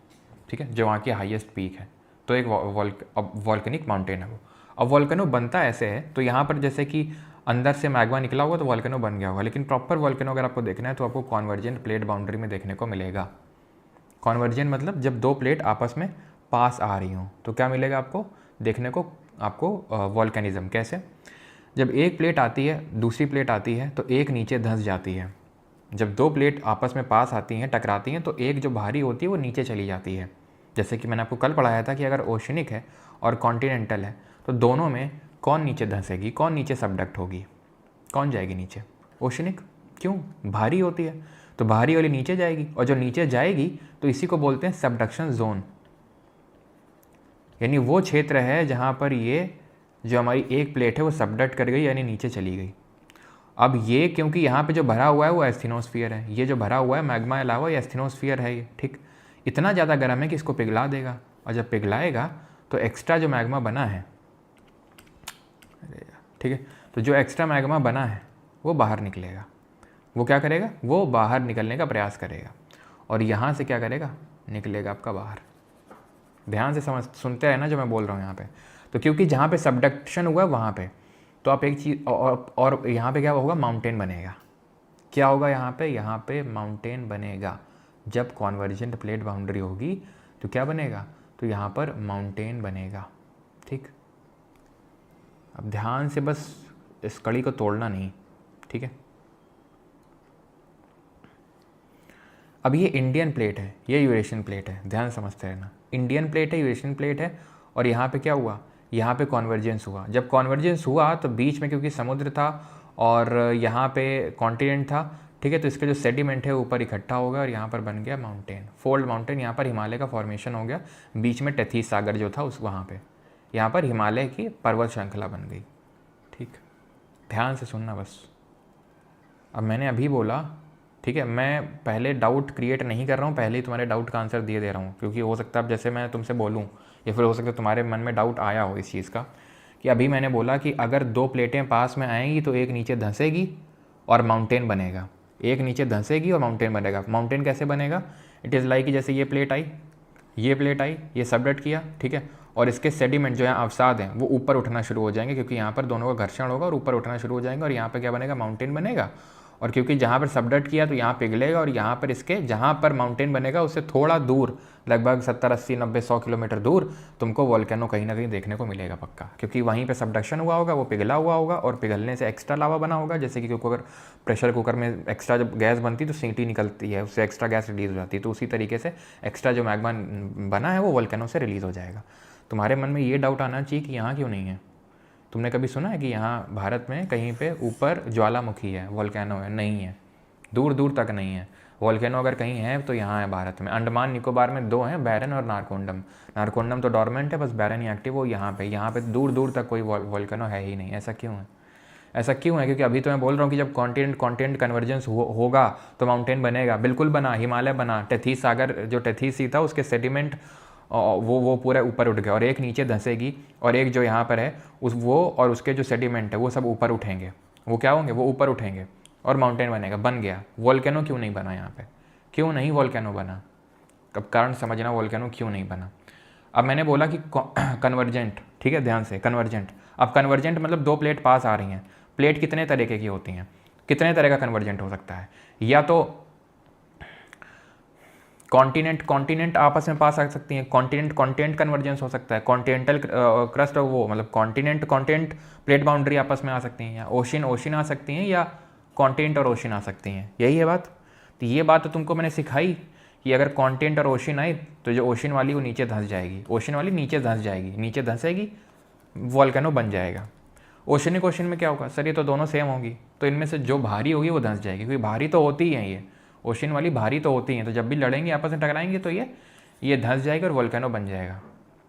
ठीक है, जो वहाँ की हाईएस्ट पीक है। तो एक वॉल्केनिक माउंटेन है वो। अब वॉल्केनो बनता ऐसे है, तो यहाँ पर जैसे कि अंदर से मैग्मा निकला होगा तो वॉल्केनो बन गया होगा, लेकिन प्रॉपर वॉल्केनो अगर आपको देखना है तो आपको कॉन्वर्जेंट प्लेट बाउंड्री में देखने को मिलेगा। कॉन्वर्जेंट मतलब जब दो प्लेट आपस में पास आ रही हों तो क्या मिलेगा आपको देखने को, आपको वॉल्केनिज्म। कैसे? जब एक प्लेट आती है, दूसरी प्लेट आती है तो एक नीचे धंस जाती है। जब दो प्लेट आपस में पास आती हैं, टकराती हैं, तो एक जो भारी होती है वो नीचे चली जाती है। जैसे कि मैंने आपको कल पढ़ाया था कि अगर ओशनिक है और कॉन्टिनेंटल है तो दोनों में कौन नीचे धंसेगी, कौन नीचे सबडक्ट होगी, कौन जाएगी नीचे? ओशनिक। क्यों? भारी होती है तो भारी वाली नीचे जाएगी, और जो नीचे जाएगी तो इसी को बोलते हैं सबडक्शन जोन। यानी वो क्षेत्र है जहाँ पर ये जो हमारी एक प्लेट है वो सबडक्ट कर गई, यानी नीचे चली गई। अब ये क्योंकि यहाँ पे जो भरा हुआ है वो एस्थेनोस्फीयर है, ये जो भरा हुआ है मैग्मा अलावा ये एस्थेनोस्फीयर है, ये ठीक इतना ज़्यादा गर्म है कि इसको पिघला देगा, और जब पिघलाएगा तो एक्स्ट्रा जो मैग्मा बना है, ठीक है, तो जो एक्स्ट्रा मैग्मा बना है वो बाहर निकलेगा। वो क्या करेगा? वो बाहर निकलने का प्रयास करेगा, और यहाँ से क्या करेगा? निकलेगा आपका बाहर। ध्यान से सुनते हैं ना जो मैं बोल रहा हूँ यहाँ पे। तो क्योंकि जहाँ पे सबडक्शन हुआ है वहाँ पे, तो आप एक चीज़ और यहाँ पे क्या होगा? माउंटेन बनेगा। क्या होगा यहाँ पे? यहाँ पे माउंटेन बनेगा। जब कॉन्वर्जेंट प्लेट बाउंड्री होगी तो क्या बनेगा? तो यहाँ पर माउंटेन बनेगा, ठीक। अब ध्यान से बस इस कड़ी को तोड़ना नहीं, ठीक है। अब ये इंडियन प्लेट है, ये यूरेशियन प्लेट है, ध्यान समझते रहना। इंडियन प्लेट है, यूरेशियन प्लेट है, और यहाँ पे क्या हुआ? यहाँ पे कॉन्वर्जेंस हुआ। जब कॉन्वर्जेंस हुआ तो बीच में क्योंकि समुद्र था और यहाँ पे कॉन्टिनेंट था, ठीक है, तो इसका जो सेडिमेंट है ऊपर इकट्ठा हो गया और यहाँ पर बन गया माउंटेन, फोल्ड माउंटेन। यहाँ पर हिमालय का फॉर्मेशन हो गया, बीच में टेथीस सागर जो था उस वहाँ पर, यहाँ पर हिमालय की पर्वत श्रृंखला बन गई, ठीक। ध्यान से सुनना बस। अब मैंने अभी बोला, ठीक है, मैं पहले डाउट क्रिएट नहीं कर रहा हूँ, पहले ही तुम्हारे डाउट का आंसर दे रहा हूँ, क्योंकि हो सकता है अब जैसे मैं तुमसे बोलूँ या फिर हो सकता है तुम्हारे मन में डाउट आया हो इस चीज़ का कि अभी मैंने बोला कि अगर दो प्लेटें पास में आएंगी तो एक नीचे धंसेगी और माउंटेन बनेगा, एक नीचे धंसेगी और माउंटेन बनेगा। माउंटेन कैसे बनेगा? इट इज़ लाइक जैसे ये प्लेट आई, ये प्लेट आई, ये सबडक्ट किया, ठीक है, और इसके सेडिमेंट जो यहाँ अवसाद हैं वो ऊपर उठना शुरू हो जाएंगे, क्योंकि यहाँ पर दोनों का घर्षण होगा और ऊपर उठना शुरू हो जाएंगे, और यहाँ पर क्या बनेगा? माउंटेन बनेगा। और क्योंकि जहाँ पर सबडक्ट किया तो यहाँ पिघलेगा, और यहाँ पर इसके जहाँ पर माउंटेन बनेगा उससे थोड़ा दूर, लगभग 70, 80, 90, 100 किलोमीटर दूर तुमको वॉल्केनो कहीं ना कहीं देखने को मिलेगा पक्का, क्योंकि वहीं पे सबडक्शन हुआ होगा, वो पिघला हुआ होगा, और पिघलने से एक्स्ट्रा लावा बना होगा। जैसे कि क्योंकि अगर प्रेशर कुकर में एक्स्ट्रा जब गैस बनती तो सीटी निकलती है, उससे एक्स्ट्रा गैस रिलीज़ हो जाती है, तो उसी तरीके से एक्स्ट्रा जो मैग्मा बना है वो वॉल्केनो से रिलीज़ हो जाएगा। तुम्हारे मन में ये डाउट आना चाहिए कि यहाँ क्यों नहीं है। तुमने कभी सुना है कि यहाँ भारत में कहीं पे ऊपर ज्वालामुखी है, वॉल्केनो है? नहीं है, दूर दूर तक नहीं है। वॉल्केनो अगर कहीं है तो यहाँ है भारत में। अंडमान निकोबार में दो हैं, बैरन और नारकोंडम। नारकोंडम तो डॉर्मेंट है, बस बैरन ही एक्टिव हो। यहाँ पे दूर दूर तक कोई वॉल्केनो है ही नहीं। ऐसा क्यों है? ऐसा क्यों है? क्योंकि अभी तो मैं बोल रहा हूँ कि जब कॉन्टिनेंट कन्वर्जेंस होगा तो माउंटेन बनेगा। बिल्कुल बना, हिमालय बना, टेथीस सागर जो टेथीस सी था उसके सेडिमेंट वो पूरा ऊपर उठ गया, और एक नीचे धंसेगी, और एक जो यहाँ पर है वो और उसके जो सेडिमेंट है वो सब ऊपर उठेंगे। वो क्या होंगे? वो ऊपर उठेंगे और माउंटेन बनेगा। बन गया। वॉल्केनो क्यों नहीं बना यहाँ पे? क्यों नहीं वॉल्केनो बना? अब कारण समझना वोल्केनो क्यों नहीं बना। अब मैंने बोला कि कन्वर्जेंट, ठीक है ध्यान से, कन्वर्जेंट। अब कन्वर्जेंट मतलब दो प्लेट पास आ रही हैं। प्लेट कितने तरीके की होती हैं, कितने तरह का कन्वर्जेंट हो सकता है? या तो कॉन्टिनेंट कॉन्टिनेंट आपस में पास आ सकती हैं, कॉन्टिनेंट कॉन्टिनेंट कन्वर्जेंस हो सकता है, कॉन्टिनेंटल क्रस्ट वो मतलब कॉन्टिनेंट कॉन्टिनेंट प्लेट बाउंड्री आपस में आ सकती हैं, या ओशन ओशन आ सकती हैं, या कॉन्टिनेंट और ओशन आ सकती हैं। यही है बात। तो ये बात तो तुमको मैंने सिखाई कि अगर कॉन्टिनेंट और ओशन आए तो जो ओशन वाली वो नीचे धंस जाएगी, ओशन वाली नीचे धंस जाएगी, नीचे धंसेगी, वॉल्केनो बन जाएगा। ओशनिक ओशन में क्या होगा? सर ये तो दोनों सेम होगी, तो इनमें से जो भारी होगी वो धंस जाएगी, क्योंकि भारी तो होती ही है, ये ओशन वाली भारी तो होती हैं, तो जब भी लड़ेंगे आपस में टकराएंगे तो ये धंस जाएगी और वोल्केनो बन जाएगा,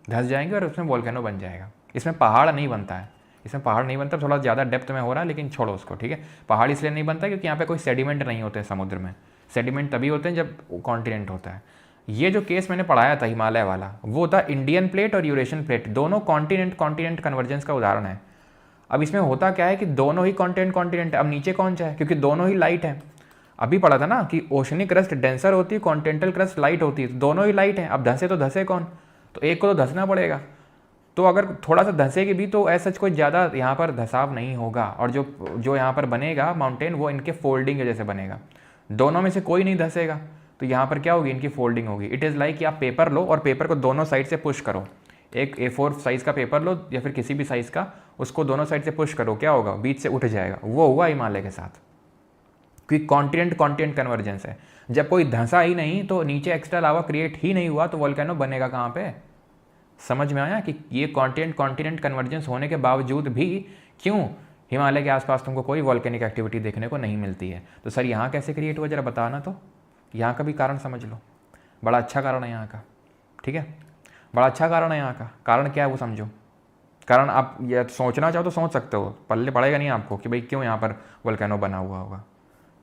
धंस जाएंगे और उसमें वोल्केनो बन जाएगा। इसमें पहाड़ नहीं बनता है, इसमें पहाड़ नहीं बनता, थोड़ा ज़्यादा डेप्थ में हो रहा है, लेकिन छोड़ो उसको, ठीक है। पहाड़ इसलिए नहीं बनता क्योंकि यहाँ पे कोई सेडिमेंट नहीं होते समुद्र में। सेडिमेंट तभी होते हैं जब कॉन्टिनेंट होता है। ये जो केस मैंने पढ़ाया था हिमालय वाला, वो था इंडियन प्लेट और यूरेशियन प्लेट, दोनों कॉन्टिनेंट कॉन्टिनेंट कन्वर्जेंस का उदाहरण है। अब इसमें होता क्या है कि दोनों ही कॉन्टिनेंट कॉन्टिनेंट है। अब नीचे कौन सा है? क्योंकि दोनों ही लाइट है। अभी पढ़ा था ना कि ओशनिक क्रस्ट डेंसर होती है, कॉन्टिनेंटल क्रस्ट लाइट होती है, तो दोनों ही लाइट है। अब धंसे तो धंसे कौन? तो एक को तो धंसना पड़ेगा। तो अगर थोड़ा सा धंसेगी भी तो ऐसा कोई ज़्यादा यहाँ पर धसाव नहीं होगा, और जो यहाँ पर बनेगा माउंटेन वो इनके फोल्डिंग की वजह से बनेगा। दोनों में से कोई नहीं धंसेगा, तो यहाँ पर क्या होगी? इनकी फोल्डिंग होगी। इट इज़ लाइक कि आप पेपर लो और पेपर को दोनों साइड से पुश करो। एक A4 साइज़ का पेपर लो या फिर किसी भी साइज़ का, उसको दोनों साइड से पुश करो, क्या होगा? बीच से उठ जाएगा। वो हुआ हिमालय के साथ, क्योंकि कॉन्टिनेंट कॉन्टिनेंट कन्वर्जेंस है। जब कोई धंसा ही नहीं तो नीचे एक्स्ट्रा लावा क्रिएट ही नहीं हुआ, तो वोल्केनो बनेगा कहाँ पे? समझ में आया कि ये कॉन्टिनेंट कॉन्टिनेंट कन्वर्जेंस होने के बावजूद भी क्यों हिमालय के आसपास तुमको कोई वॉल्केनिक एक्टिविटी देखने को नहीं मिलती है? तो सर यहाँ कैसे क्रिएट हुआ, जरा बताना। तो यहाँ का भी कारण समझ लो, बड़ा अच्छा कारण है यहाँ का, ठीक है, बड़ा अच्छा कारण है यहाँ का। कारण क्या है वो समझो। कारण आप ये सोचना चाहो तो सोच सकते हो, पल्ले पड़ेगा नहीं आपको कि भाई क्यों यहाँ पर वोल्केनो बना हुआ होगा,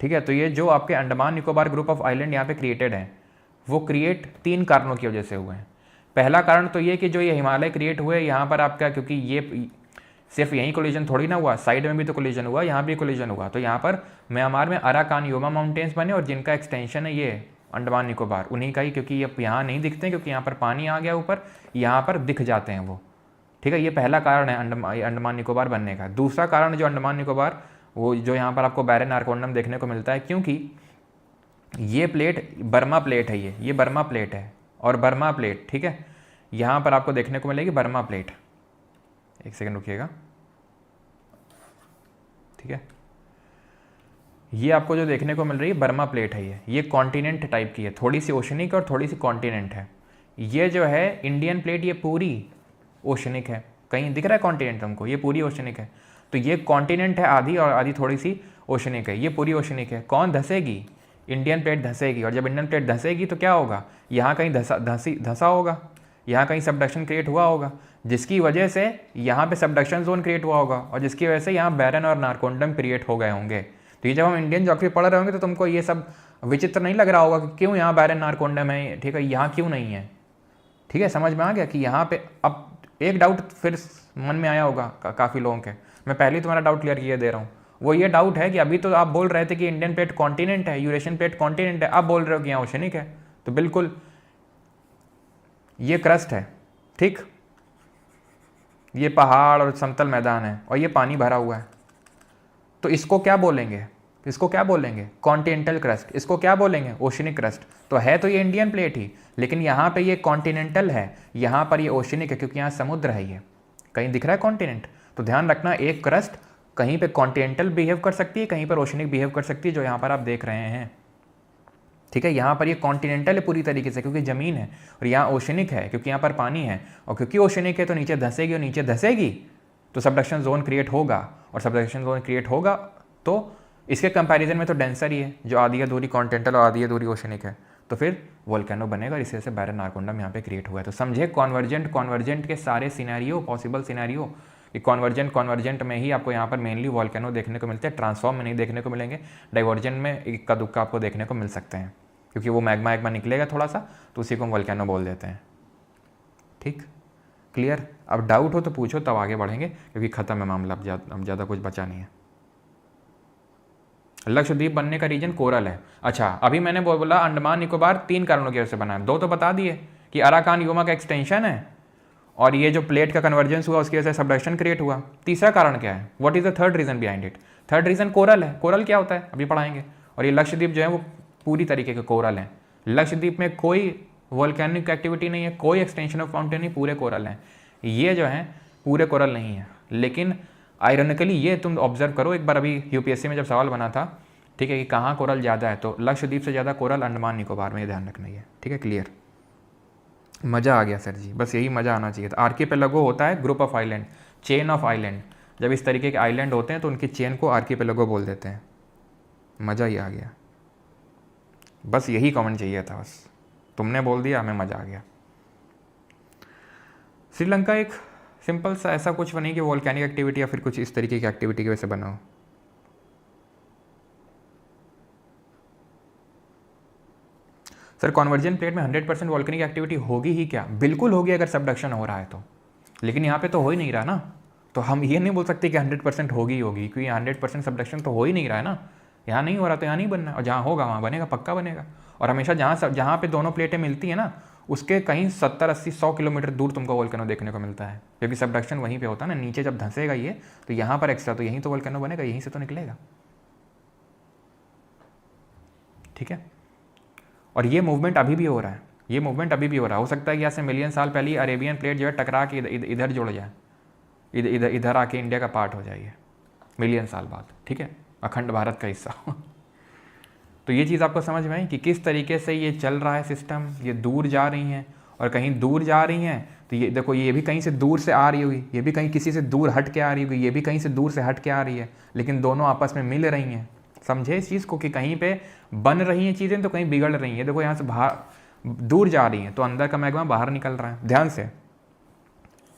ठीक है। तो ये जो आपके Andaman Nicobar group of island यहाँ पे क्रिएटेड हैं, वो क्रिएट 3 कारणों की वजह से हुए हैं। पहला कारण तो ये कि जो ये हिमालय क्रिएट हुए यहाँ पर आपका, क्योंकि ये सिर्फ यहीं कोलिजन थोड़ी ना हुआ, साइड में भी तो कोलिजन हुआ, यहाँ भी कोलिजन हुआ। तो यहाँ पर म्यांमार में अराकानयुमा माउंटेन्स बने, और जिनका एक्सटेंशन है ये अंडमान निकोबार, उन्हीं का ही, क्योंकि ये यहाँ नहीं दिखते हैं क्योंकि यहाँ पर पानी आ गया ऊपर, यहाँ पर दिख जाते हैं वो, ठीक है। ये पहला कारण है अंडमान निकोबार बनने का। दूसरा कारण जो अंडमान निकोबार, वो जो यहाँ पर आपको बैरन आर्कोंडम देखने को मिलता है, क्योंकि ये प्लेट बर्मा प्लेट है, ये बर्मा प्लेट है, और बर्मा प्लेट, ठीक है, यहाँ पर आपको देखने को मिलेगी बर्मा प्लेट। एक सेकंड रुकिएगा, ठीक है। ये आपको जो देखने को मिल रही है बर्मा प्लेट है, ये कॉन्टिनेंट टाइप की है, थोड़ी सी ओशनिक और थोड़ी सी कॉन्टिनेंट है। ये जो है इंडियन प्लेट, ये पूरी ओशनिक है। कहीं दिख रहा है कॉन्टिनेंट तुमको? ये पूरी ओशनिक है। तो ये कॉन्टिनेंट है आधी, और आधी थोड़ी सी ओशनिक है। ये पूरी ओशनिक है। कौन धंसेगी? Indian plate धंसेगी। और जब इंडियन प्लेट धंसेगी तो क्या होगा? यहाँ कहीं धंसा होगा, यहाँ कहीं सबडक्शन क्रिएट हुआ होगा, जिसकी वजह से यहाँ पे सबडक्शन जोन क्रिएट हुआ होगा, और जिसकी वजह से यहाँ बैरन और नारकोंडम क्रिएट हो गए होंगे। तो ये जब हम इंडियन ज्योग्राफी पढ़ रहे होंगे तो तुमको ये सब विचित्र नहीं लग रहा होगा कि क्यों यहाँ बैरन नारकोंडम है, ठीक है, यहाँ क्यों नहीं है, ठीक है। समझ में आ गया कि यहाँ पे अब एक डाउट फिर मन में आया होगा काफ़ी लोगों के, मैं पहले ही तुम्हारा डाउट क्लियर किए दे रहा हूँ। वो ये डाउट है कि अभी तो आप बोल रहे थे कि इंडियन प्लेट कॉन्टिनेंट है, यूरेशियन प्लेट कॉन्टिनेंट है, आप बोल रहे हो कि यहाँ ओशनिक है। तो बिल्कुल ये क्रस्ट है, ठीक, ये पहाड़ और समतल मैदान है, और ये पानी भरा हुआ है। तो इसको क्या बोलेंगे? इसको क्या बोलेंगे? Continental crust. इसको क्या बोलेंगे? Oceanic crust. तो है तो ये इंडियन प्लेट ही, लेकिन यहाँ पे ये कॉन्टिनेंटल है, यहाँ पर ये ओशनिक है, क्योंकि यहाँ समुद्र है। ये कहीं दिख रहा है कॉन्टिनेंट? तो ध्यान रखना, एक क्रस्ट कहीं पे कॉन्टिनेंटल बिहेव कर सकती है, कहीं पर ओशनिक बिहेव कर सकती है, जो यहाँ पर आप देख रहे हैं, ठीक है। यहाँ पर ये कॉन्टिनेंटल है पूरी तरीके से क्योंकि ज़मीन है, और यहाँ ओशनिक है क्योंकि यहाँ पर पानी है, और क्योंकि ओशनिक है तो नीचे धंसेगी, और नीचे धंसेगी तो सबडक्शन जोन क्रिएट होगा, और सबडक्शन जोन क्रिएट होगा तो इसके कंपैरिजन में तो डेंसर ही है, जो आधी अधूरी कॉन्टिनेंटल और आधी अधूरी ओशनिक है, तो फिर वोल्केनो बनेगा, और इसी वजह से बैरन नारकोंडम यहाँ पे क्रिएट हुआ है। तो समझे कॉन्वर्जेंट के सारे सिनेरियो, पॉसिबल सिनेरियो, कि कॉन्वर्जेंट में ही आपको यहाँ पर मेनली वोल्केनो देखने को मिलते हैं, ट्रांसफॉर्म में नहीं देखने को मिलेंगे। डाइवर्जेंट में इक्का दुक्का आपको देखने को मिल सकते हैं, क्योंकि वो मैग्मा निकलेगा थोड़ा सा, तो उसी को हम वोल्केनो बोल देते हैं, ठीक, क्लियर। अब डाउट हो तो पूछो, तब आगे बढ़ेंगे, क्योंकि ख़त्म है मामला, अब ज़्यादा कुछ बचा नहीं है। लक्षद्वीप बनने का रीजन कोरल है। अच्छा, अभी मैंने बोला अंडमान निकोबार 3 कारणों की वजह से बना है, 2 तो बता दिए कि अराकान योमा का एक्सटेंशन है और ये जो प्लेट का कन्वर्जेंस हुआ उसकी वजह से सबडक्शन क्रिएट हुआ। तीसरा कारण क्या है, what is the third reason behind it? Third reason coral है। कोरल क्या होता है अभी पढ़ाएंगे। और ये लक्षद्वीप जो है वो पूरी तरीके के कोरल है। लक्षद्वीप में कोई वोल्केनिक एक्टिविटी नहीं है, कोई एक्सटेंशन ऑफ माउंटेन नहीं, पूरे कोरल हैं। ये जो है पूरे कोरल नहीं है। लेकिन आयरनिकली ये तुम ऑब्जर्व करो एक बार, अभी यूपीएससी में जब सवाल बना था, ठीक है, कि कहाँ कोरल ज़्यादा है, तो लक्षद्वीप से ज़्यादा कोरल अंडमान निकोबार में, ध्यान रखना है। ठीक है, क्लियर। मज़ा आ गया सर जी, बस यही मज़ा आना चाहिए था। आर्कीपेलागो होता है group of island, chain of island. जब इस तरीके के आइलैंड होते हैं तो उनकी चेन को आर्कीपेलागो बोल देते हैं। मज़ा ही आ गया, बस यही कमेंट चाहिए था, बस तुमने बोल दिया, हमें मज़ा आ गया। श्रीलंका एक सिंपल सा ऐसा कुछ नहीं कि वोल्केनिक एक्टिविटी या फिर कुछ इस तरीके की एक्टिविटी की वजह से बना हो। सर कॉन्वर्जन प्लेट में 100% वोल्केनिक एक्टिविटी होगी ही क्या? बिल्कुल होगी अगर सबडक्शन हो रहा है तो, लेकिन यहाँ पे तो हो ही नहीं रहा ना, तो हम ये नहीं बोल सकते कि 100% होगी ही होगी, क्योंकि 100% सबडक्शन तो हो ही नहीं रहा है ना। यहाँ नहीं हो रहा तो यहाँ नहीं बनना, और जहाँ होगा वहाँ बनेगा, पक्का बनेगा। और हमेशा जहाँ पे दोनों प्लेटें मिलती है ना, उसके कहीं 70, 80, 100 किलोमीटर दूर तुमको वोल्केनो देखने को मिलता है, क्योंकि सबडक्शन वहीं पे होता है ना। नीचे जब धंसेगा ये तो यहाँ पर एक्स्ट्रा, तो यहीं तो वोल्केनो बनेगा, यहीं से तो निकलेगा। ठीक है, और ये मूवमेंट अभी भी हो रहा है, ये मूवमेंट अभी भी हो रहा है। हो सकता है कि यहाँ से मिलियन साल पहले अरेबियन प्लेट जो है टकरा के इधर जुड़ जाए, इधर आके इंडिया का पार्ट हो जाइए मिलियन साल बाद। ठीक है, अखंड भारत का हिस्सा तो ये चीज़ आपको समझ में आई कि किस तरीके से ये चल रहा है सिस्टम। ये दूर जा रही हैं, और कहीं दूर जा रही हैं तो ये देखो, ये भी कहीं से दूर से आ रही होगी, ये भी कहीं किसी से दूर हट के आ रही होगी, ये भी कहीं से दूर से हट के आ रही है, लेकिन दोनों आपस में मिल रही हैं। समझे इस चीज़ को कि कहीं पे बन रही हैं चीज़ें तो कहीं बिगड़ रही हैं। देखो यहाँ से बाहर दूर जा रही हैं तो अंदर का मैग्मा बाहर निकल रहा है, ध्यान से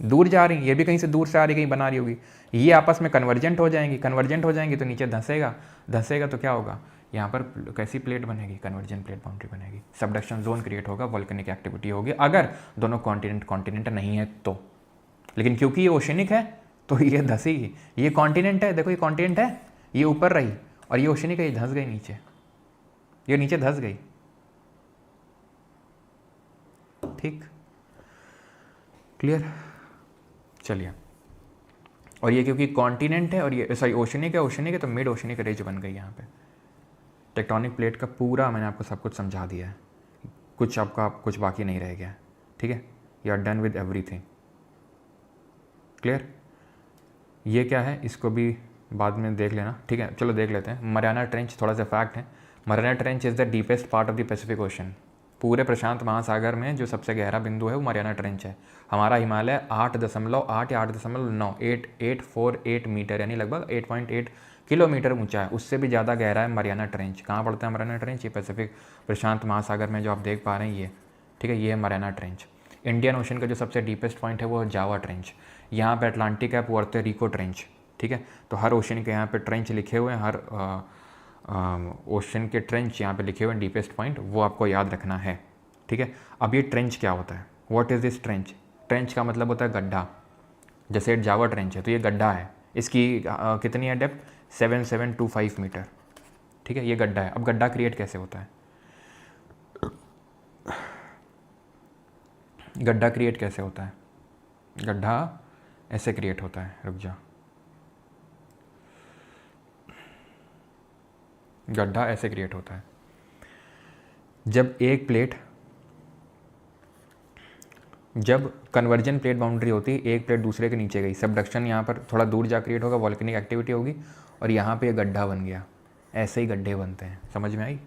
दूर जा रही हैं, ये भी कहीं से दूर से आ रही, कहीं बना रही होगी, ये आपस में कन्वर्जेंट हो जाएंगी। कन्वर्जेंट हो जाएंगी तो नीचे धंसेगा तो क्या होगा, यहाँ पर कैसी प्लेट बनेगी, कन्वर्जेंट प्लेट बाउंड्री बनेगी, सबडक्शन जोन क्रिएट होगा, वोल्केनिक एक्टिविटी होगी, अगर दोनों कॉन्टिनेंट नहीं है तो। लेकिन क्योंकि ये ओशनिक है तो ये धंसेगी। ये कॉन्टिनेंट है, देखो ये कॉन्टिनेंट है, ये ऊपर रही, और ये ओशनिक है, ये धंस गई नीचे, ये नीचे धंस गई। ठीक, क्लियर, चलिए। और ये क्योंकि कॉन्टिनेंट है और ये सॉरी ओशनिक है तो मिड ओशनिक रेंज बन गई यहाँ पे। टेक्टोनिक प्लेट का पूरा मैंने आपको सब कुछ समझा दिया है, कुछ बाकी नहीं रह गया। ठीक है, you are done with everything, clear. ये क्या है इसको भी बाद में देख लेना। ठीक है, चलो देख लेते हैं। मरियाना ट्रेंच, थोड़ा सा फैक्ट है, Mariana trench is the deepest part of the Pacific ocean. पूरे प्रशांत महासागर में जो सबसे गहरा बिंदु है वो मरियाना ट्रेंच है। हमारा हिमालय 8.8 या 8.9 848 मीटर यानी लगभग 8.8 किलोमीटर ऊंचा है, उससे भी ज़्यादा गहरा है मरियाना ट्रेंच। कहाँ पड़ता है मरियाना ट्रेंच? ये पैसिफिक प्रशांत महासागर में जो आप देख पा रहे हैं ये, ठीक है, ये है मरियाना ट्रेंच। इंडियन ओशन का जो सबसे डीपेस्ट पॉइंट है वो जावा ट्रेंच। यहाँ पे अटलांटिक है, पुएर्तो रिको ट्रेंच। ठीक है, तो हर ओशन के यहाँ पे ट्रेंच लिखे हुए हैं, हर ओशन के ट्रेंच यहाँ पे लिखे हुए हैं, डीपेस्ट पॉइंट वो आपको याद रखना है। ठीक है, अब ये ट्रेंच क्या होता है, what is this trench? Trench का मतलब होता है गड्ढा। जैसे जावा ट्रेंच है तो ये गड्ढा है, इसकी कितनी है डेप्थ? 7725 मीटर। ठीक है, ये गड्ढा है। अब गड्ढा क्रिएट कैसे होता है? गड्ढा क्रिएट कैसे होता है? गड्ढा ऐसे क्रिएट होता है, रुक जा, गड्ढा ऐसे क्रिएट होता है जब कन्वर्जन प्लेट बाउंड्री होती है, एक प्लेट दूसरे के नीचे गई, सबडक्शन यहाँ पर थोड़ा दूर जा क्रिएट होगा, वॉल्केनिक एक्टिविटी होगी और यहाँ पे गड्ढा बन गया। ऐसे ही गड्ढे बनते हैं, समझ में आई?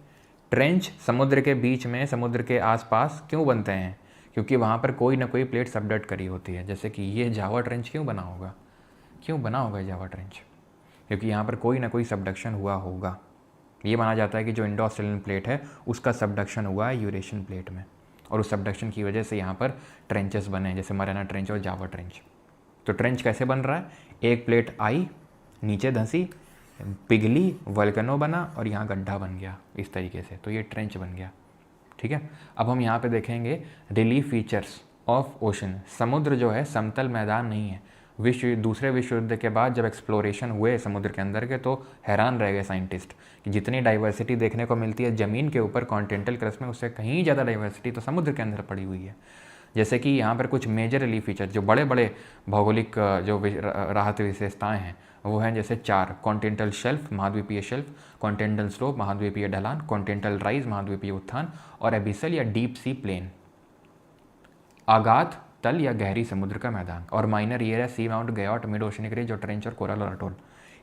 ट्रेंच समुद्र के बीच में, समुद्र के आसपास क्यों बनते हैं? क्योंकि वहाँ पर कोई ना कोई प्लेट सबडक्ट करी होती है। जैसे कि ये जावा ट्रेंच क्यों बना होगा जावा ट्रेंच? क्योंकि यहाँ पर कोई ना कोई सबडक्शन हुआ होगा। ये माना जाता है कि जो इंडो ऑस्ट्रेलियन प्लेट है उसका सबडक्शन हुआ है यूरेशियन प्लेट में, और उस सबडक्शन की वजह से यहाँ पर ट्रेंचेस बने, जैसे मरियाना ट्रेंच और जावा ट्रेंच। तो ट्रेंच कैसे बन रहा है? एक प्लेट आई, नीचे धंसी, पिघली, वोल्केनो बना और यहाँ गड्ढा बन गया इस तरीके से, तो ये ट्रेंच बन गया। ठीक है, अब हम यहाँ पे देखेंगे रिलीफ फीचर्स ऑफ ओशन। समुद्र जो है समतल मैदान नहीं है, दूसरे विश्व युद्ध के बाद जब एक्सप्लोरेशन हुए समुद्र के अंदर के, तो हैरान रह गए साइंटिस्ट कि जितनी डाइवर्सिटी देखने को मिलती है ज़मीन के ऊपर कॉन्टिनेंटल क्रस्ट में, उससे कहीं ज़्यादा डाइवर्सिटी तो समुद्र के अंदर पड़ी हुई है। जैसे कि यहाँ पर कुछ मेजर रिलीफ फीचर, जो बड़े बड़े भौगोलिक जो राहत विशेषताएँ हैं वो हैं, जैसे 4: कॉन्टिनेंटल शेल्फ महाद्वीपीय शेल्फ, कॉन्टिनेंटल स्लोप महाद्वीपीय ढलान, कॉन्टिनेंटल राइज महाद्वीपीय उत्थान, और एबिसल या डीप सी प्लेन आगाध तल या गहरी समुद्र का मैदान, और माइनर ईयर है सी माउंट, गयोट, मिड ओशनिक रिज और ट्रेंच और कोरल और अटोल।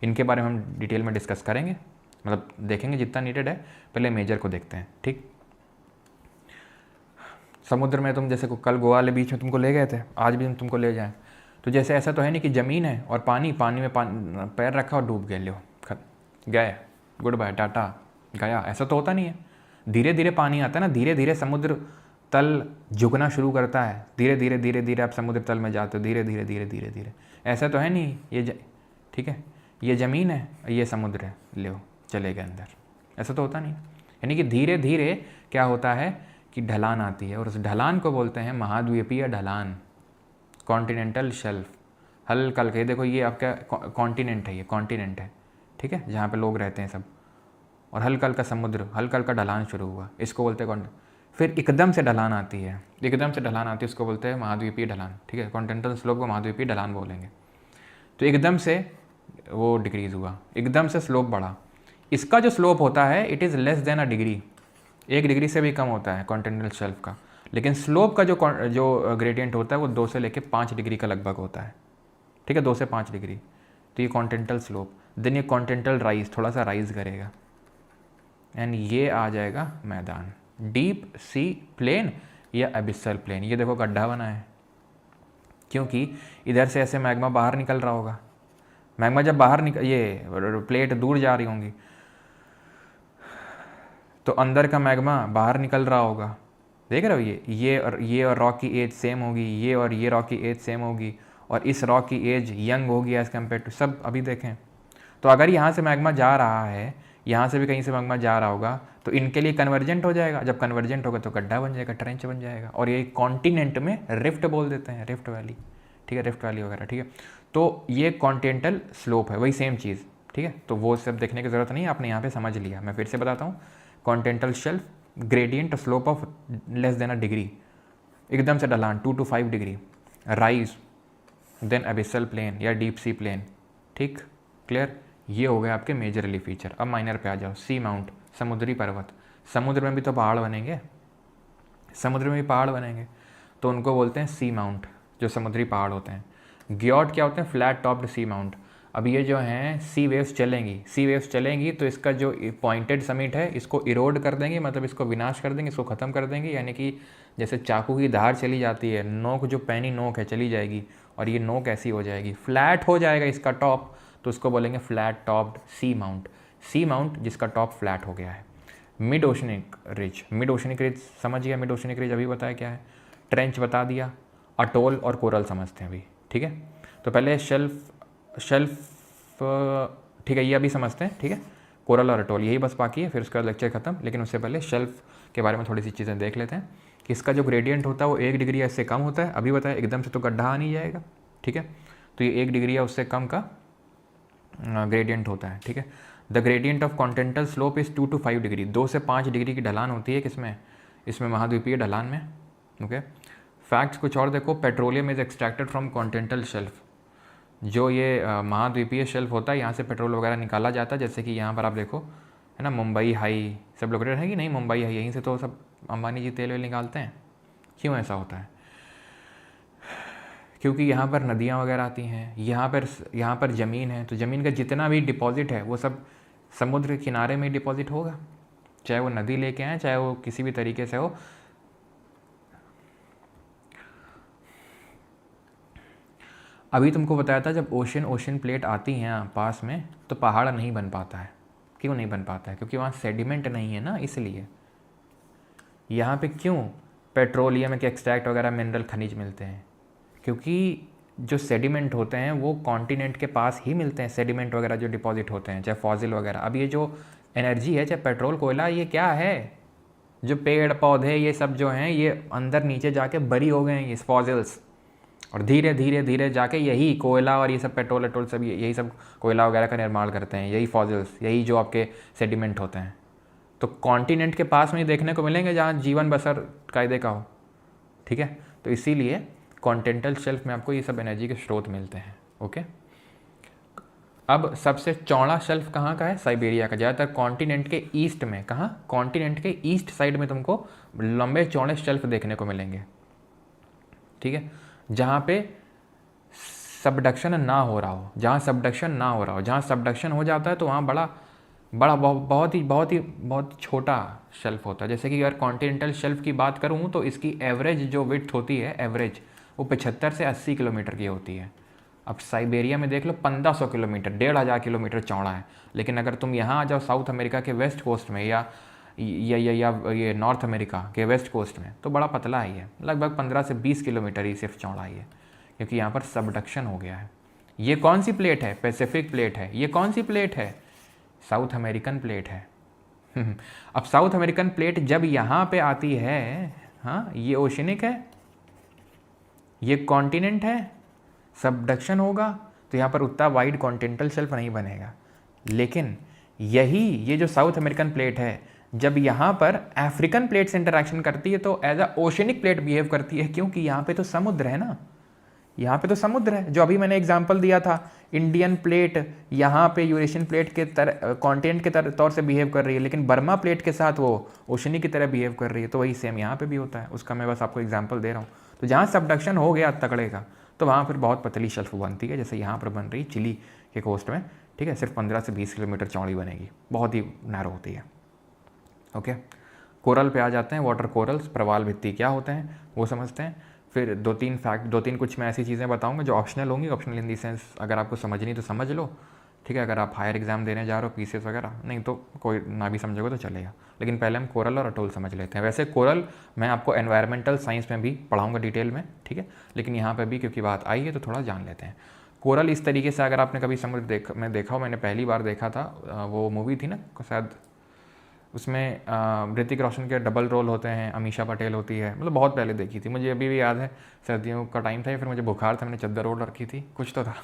इनके बारे में हम डिटेल में डिस्कस करेंगे, मतलब देखेंगे जितना नीडेड है। पहले मेजर को देखते हैं, ठीक। समुद्र में तुम जैसे कल गोवा वाले बीच में तुमको ले गए थे, आज भी हम तुमको ले जाएं, तो जैसे ऐसा तो है नहीं कि ज़मीन है और पानी में पैर रखा और डूब गए, लो गए, गुड बाय टाटा गया, ऐसा तो होता नहीं है। धीरे धीरे पानी आता है ना, धीरे धीरे समुद्र तल झुकना शुरू करता है, धीरे धीरे धीरे धीरे आप समुद्र तल में जाते हो, धीरे धीरे धीरे धीरे धीरे। ऐसा तो है नहीं ये ठीक है, ये ज़मीन है, ये समुद्र है, ले चले गए अंदर, ऐसा तो होता नहीं। यानी कि धीरे धीरे क्या होता है कि ढलान आती है, और उस ढलान को बोलते हैं महाद्वीपीय ढलान, कॉन्टिनेंटल शेल्फ। हल्का हल्का, देखो ये आपका कॉन्टिनेंट है, ये कॉन्टिनेंट है, ठीक है, जहाँ पे लोग रहते हैं सब, और हल्का हल्का समुद्र, हल्का हल्का ढलान शुरू हुआ, इसको बोलते हैं फिर एकदम से ढलान आती है, एकदम से ढलान आती है, उसको बोलते हैं महाद्वीपीय ढलान, ठीक है। कॉन्टिनेंटल स्लोप को महाद्वीपीय ढलान बोलेंगे। तो एकदम से वो डिक्रीज़ हुआ, एकदम से स्लोप बढ़ा। इसका जो स्लोप होता है it is less than a degree, 1 degree से भी कम होता है कॉन्टिनेंटल शेल्फ का। लेकिन स्लोप का जो ग्रेडियंट होता है वो 2 से लेकर 5 डिग्री का लगभग होता है, ठीक है, 2 से 5 डिग्री। तो ये कॉन्टिनेंटल स्लोप, देन ये कॉन्टिनेंटल राइज, थोड़ा सा राइज करेगा, एंड ये आ जाएगा मैदान, डीप सी प्लेन या एबिसल प्लेन। ये देखो गड्ढा बना है, क्योंकि इधर से ऐसे मैग्मा बाहर निकल रहा होगा। मैग्मा जब बाहर ये प्लेट दूर जा रही होंगी तो अंदर का मैग्मा बाहर निकल रहा होगा, देख रहे हो। ये और रॉक की एज सेम होगी, ये और ये रॉक की एज सेम होगी, और इस रॉक की एज यंग होगी एज़ कम्पेयर टू सब। अभी देखें तो अगर यहाँ से मैग्मा जा रहा है, यहाँ से भी कहीं से मैग्मा जा रहा होगा, तो इनके लिए कन्वर्जेंट हो जाएगा। जब कन्वर्जेंट होगा तो गड्ढा बन जाएगा, ट्रेंच बन जाएगा, और ये कॉन्टिनेंट में रिफ्ट बोल देते हैं, रिफ्ट वैली, ठीक है, रिफ्ट वैली वगैरह, ठीक है। तो ये कॉन्टिनेंटल स्लोप है, वही सेम चीज़, ठीक है। तो वो सब देखने की ज़रूरत नहीं है, आपने यहाँ पे समझ लिया। मैं फिर से बताता हूँ, continental shelf, gradient slope of less than a degree, एकदम से ढलान 2 to 5 degree, rise, then abyssal plain या डीप सी प्लेन, ठीक, क्लियर। ये हो गए आपके मेजर रिलीफ फीचर। अब माइनर पे आ जाओ, सी माउंट, समुद्री पर्वत। समुद्र में भी तो पहाड़ बनेंगे, समुद्र में भी पहाड़ बनेंगे, तो उनको बोलते हैं सी माउंट, जो समुद्री पहाड़ होते हैं। ग्योट क्या होते हैं? फ्लैट टॉप्ड सी माउंट। अब ये जो हैं सी वेव्स चलेंगी तो इसका जो पॉइंटेड समिट है इसको इरोड कर देंगे, मतलब इसको विनाश कर देंगे, इसको ख़त्म कर देंगे। यानी कि जैसे चाकू की धार चली जाती है, नोक जो पैनी नोक है चली जाएगी, और ये नोक ऐसी हो जाएगी, फ्लैट हो जाएगा इसका टॉप, तो उसको बोलेंगे फ्लैट टॉप्ड सी माउंट। सी माउंट जिसका टॉप फ्लैट हो गया है। मिड ओशनिक रिज समझ गया, मिड ओशनिक रिज अभी बताया क्या है, ट्रेंच बता दिया, अटोल और कोरल समझते हैं अभी, ठीक है। तो पहले शेल्फ ठीक है, ये अभी समझते हैं, ठीक है। कोरल और अटोल यही बस बाकी है, फिर उसका लेक्चर खत्म। लेकिन उससे पहले शेल्फ के बारे में थोड़ी सी चीज़ें देख लेते हैं कि इसका जो ग्रेडियंट होता है वो 1 डिग्री या इससे कम होता है। अभी बताया एकदम से तो गड्ढा आ नहीं जाएगा, ठीक है। तो ये 1 डिग्री या उससे कम का ग्रेडियंट होता है, ठीक है। The gradient of continental slope is 2 to 5 degree, 2 से 5 डिग्री की ढलान होती है किसमें? इसमें महाद्वीपीय ढलान में, ओके। फैक्ट्स कुछ और देखो, petroleum is extracted from continental shelf. जो ये महाद्वीपीय शेल्फ होता है यहाँ से पेट्रोल वगैरह निकाला जाता है। जैसे कि यहाँ पर आप देखो, है ना, मुंबई हाई सब लोकेटेड है कि नहीं, मुंबई हाई, यहीं से तो सब अंबानी जी तेल वेल निकालते हैं। क्यों ऐसा होता है? क्योंकि यहाँ पर नदियाँ वगैरह आती हैं, यहाँ पर ज़मीन है, तो ज़मीन का जितना भी डिपॉजिट है वो सब समुद्र के किनारे में डिपॉजिट होगा, चाहे वो नदी लेके आए, चाहे वो किसी भी तरीके से हो। अभी तुमको बताया था जब ओशन प्लेट आती हैं पास में तो पहाड़ नहीं बन पाता है। क्यों नहीं बन पाता है? क्योंकि वहाँ सेडिमेंट नहीं है ना, इसलिए। यहाँ पे क्यों पेट्रोलियम के एक्सट्रैक्ट वगैरह मिनरल खनिज मिलते हैं? क्योंकि जो सेडिमेंट होते हैं वो कॉन्टिनेंट के पास ही मिलते हैं। सेडिमेंट वगैरह जो डिपॉजिट होते हैं, चाहे फॉसिल वगैरह। अब ये जो एनर्जी है, चाहे पेट्रोल कोयला, ये क्या है? जो पेड़ पौधे ये सब जो हैं ये अंदर नीचे जाके बरी हो गए हैं, ये फॉसिल्स। और धीरे धीरे धीरे जाके यही कोयला और ये सब पेट्रोल वेट्रोल सब यही सब कोयला वगैरह का निर्माण करते हैं, यही फॉसिल्स, यही जो आपके सेडिमेंट होते हैं। तो कॉन्टिनेंट के पास में ही देखने को मिलेंगे जहाँ जीवन बसर कायदे का हो, ठीक है। तो इसीलिए कॉन्टिनेंटल शेल्फ में आपको ये सब एनर्जी के स्रोत मिलते हैं, ओके। अब सबसे चौड़ा शेल्फ कहाँ का है? साइबेरिया का। ज़्यादातर कॉन्टिनेंट के ईस्ट में, कहाँ? कॉन्टिनेंट के ईस्ट साइड में तुमको लंबे चौड़े शेल्फ देखने को मिलेंगे, ठीक है, जहाँ पे सबडक्शन ना हो रहा हो, जहाँ सबडक्शन ना हो रहा हो। जहाँ सबडक्शन हो जाता है तो वहाँ बड़ा बड़ा बहुत छोटा शेल्फ होता है। जैसे कि अगर कॉन्टिनेंटल शेल्फ की बात करूँ तो इसकी एवरेज जो विड्थ होती है, एवरेज, वो 75 से 80 किलोमीटर की होती है। अब साइबेरिया में देख लो 1500 किलोमीटर, 1500 किलोमीटर चौड़ा है। लेकिन अगर तुम यहाँ आ जाओ साउथ अमेरिका के वेस्ट कोस्ट में या ये नॉर्थ अमेरिका के वेस्ट कोस्ट में, तो बड़ा पतला है ये, लगभग 15 से 20 किलोमीटर ही सिर्फ चौड़ा है, क्योंकि यहाँ पर सबडक्शन हो गया है। ये कौन सी प्लेट है? पैसिफिक प्लेट है। ये कौन सी प्लेट है? साउथ अमेरिकन प्लेट है। अब साउथ अमेरिकन प्लेट जब यहाँ पे आती है, हाँ, ये ओशनिक है, ये कॉन्टिनेंट है, सबडक्शन होगा तो यहाँ पर उतना वाइड कॉन्टिनेंटल शेल्फ नहीं बनेगा। लेकिन ये जो साउथ अमेरिकन प्लेट है, जब यहाँ पर अफ्रीकन प्लेट से इंटरेक्शन करती है तो as a oceanic plate behave करती है, क्योंकि यहाँ पे तो समुद्र है ना, यहाँ पे तो समुद्र है। जो अभी मैंने एग्जांपल दिया था, इंडियन प्लेट यहाँ पे यूरेशियन प्लेट के कॉन्टिनेंट के तौर से बिहेव कर रही है, लेकिन बर्मा प्लेट के साथ वो ओशनिक की तरह बिहेव कर रही है। तो वही सेम यहाँ पे भी होता है, उसका मैं बस आपको एग्जाम्पल दे रहा हूँ। तो जहाँ सबडक्शन हो गया तगड़े का, तो वहाँ फिर बहुत पतली शेल्फ बनती है, जैसे यहाँ पर बन रही चिली के कोस्ट में, ठीक है, सिर्फ 15 से 20 किलोमीटर चौड़ी बनेगी, बहुत ही नैरो होती है, ओके। कोरल पे आ जाते हैं। वाटर कोरल्स, प्रवाल भित्ति क्या होते हैं वो समझते हैं। फिर दो तीन कुछ मैं ऐसी चीज़ें बताऊंगा जो ऑप्शनल होंगी। ऑप्शनल इन दी सेंस अगर आपको समझनी तो समझ लो, ठीक है। अगर आप हायर एग्जाम देने जा रहे हो, पीसीएस वगैरह, नहीं तो कोई ना भी समझोगे तो चलेगा। लेकिन पहले हम कोरल और अटोल समझ लेते हैं। वैसे कोरल मैं आपको एनवायरमेंटल साइंस में भी पढ़ाऊँगा डिटेल में, ठीक है, लेकिन यहाँ पर भी क्योंकि बात आई है तो थोड़ा जान लेते हैं। कोरल इस तरीके से, अगर आपने कभी समुद्र मैं देखा हो, मैंने पहली बार देखा था, वो मूवी थी ना शायद, उसमें ऋतिक रोशन के डबल रोल होते हैं, अमीषा पटेल होती है, मतलब बहुत पहले देखी थी, मुझे अभी भी याद है। सर्दियों का टाइम था या फिर मुझे बुखार था, मैंने चद्दर ओढ़ रखी थी, कुछ तो था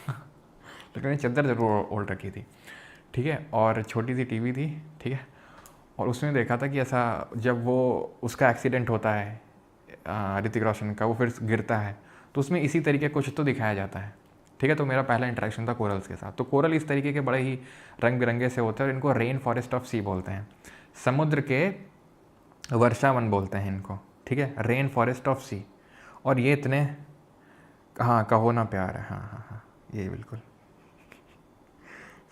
लेकिन मैंने चद्दर जरूर ओढ़ रखी थी, ठीक है। और छोटी सी टीवी थी, ठीक है। और उसमें देखा था कि ऐसा जब वो उसका एक्सीडेंट होता है ऋतिक रोशन का, वो फिर गिरता है, तो उसमें इसी तरीके कुछ तो दिखाया जाता है, ठीक है। तो मेरा पहला इंटरेक्शन था कोरल्स के साथ। तो कोरल इस तरीके के बड़े ही रंग बिरंगे से होते हैं और इनको रेन फॉरेस्ट ऑफ सी बोलते हैं, समुद्र के वर्षावन बोलते हैं इनको, ठीक है, रेन फॉरेस्ट ऑफ सी। और ये इतने, हाँ, कहो ना प्यार है, हाँ, ये बिल्कुल,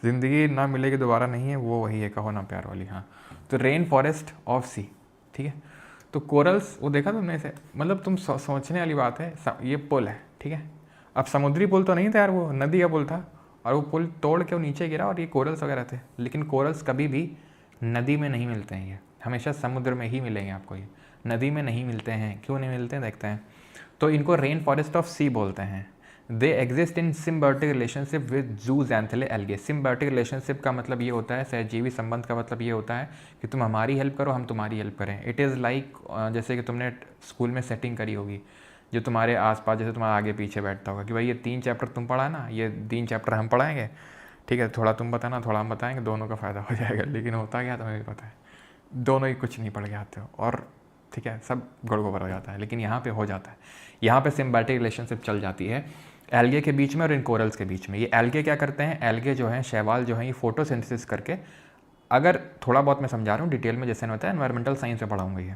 ज़िंदगी ना मिलेगी दोबारा नहीं है, वो वही है, कहो ना प्यार वाली, हाँ। तो रेन फॉरेस्ट ऑफ सी, ठीक है। तो कोरल्स, वो देखा तुमने से, मतलब तुम सोचने वाली बात है, ये पुल है, ठीक है। अब समुद्री पुल तो नहीं था यार, वो नदी का पुल था, और वो पुल तोड़ के वो नीचे गिरा और ये कोरल्स वगैरह थे। लेकिन कोरल्स कभी भी नदी में नहीं मिलते हैं, ये हमेशा समुद्र में ही मिलेंगे आपको, ये नदी में नहीं मिलते हैं। क्यों नहीं मिलते हैं देखते हैं। तो इनको रेन फॉरेस्ट ऑफ सी बोलते हैं। They exist in symbiotic relationship with zooxanthellae algae. Symbiotic relationship का मतलब ये होता है, सहजीवी संबंध का मतलब ये होता है कि तुम हमारी हेल्प करो, हम तुम्हारी हेल्प करें। इट इज़ लाइक जैसे कि तुमने स्कूल में सेटिंग करी होगी, जो तुम्हारे आसपास, जैसे तुम्हारा आगे पीछे बैठता होगा कि भाई ये 3 चैप्टर तुम पढ़ा ना, ये 3 चैप्टर हम पढ़ाएंगे, ठीक है, थोड़ा तुम बताना, थोड़ा हम बताएंगे, दोनों का फ़ायदा हो जाएगा। लेकिन होता क्या, तुम्हें भी पता है, दोनों ही कुछ नहीं पढ़ के आते हो और, ठीक है, सब गड़बड़ हो जाता है। लेकिन यहाँ पे हो जाता है, यहाँ पे सिम्बायोटिक रिलेशनशिप चल जाती है एल्गे के बीच में और इन कोरल्स के बीच में। ये एल्गे क्या करते हैं, एल्गे जो हैं, शैवाल जो हैं, ये फोटोसिंथेसिस करके, अगर थोड़ा बहुत मैं समझा रहा हूँ डिटेल में, जैसे होता है एनवायरमेंटल साइंस में पढ़ाऊँगा ये,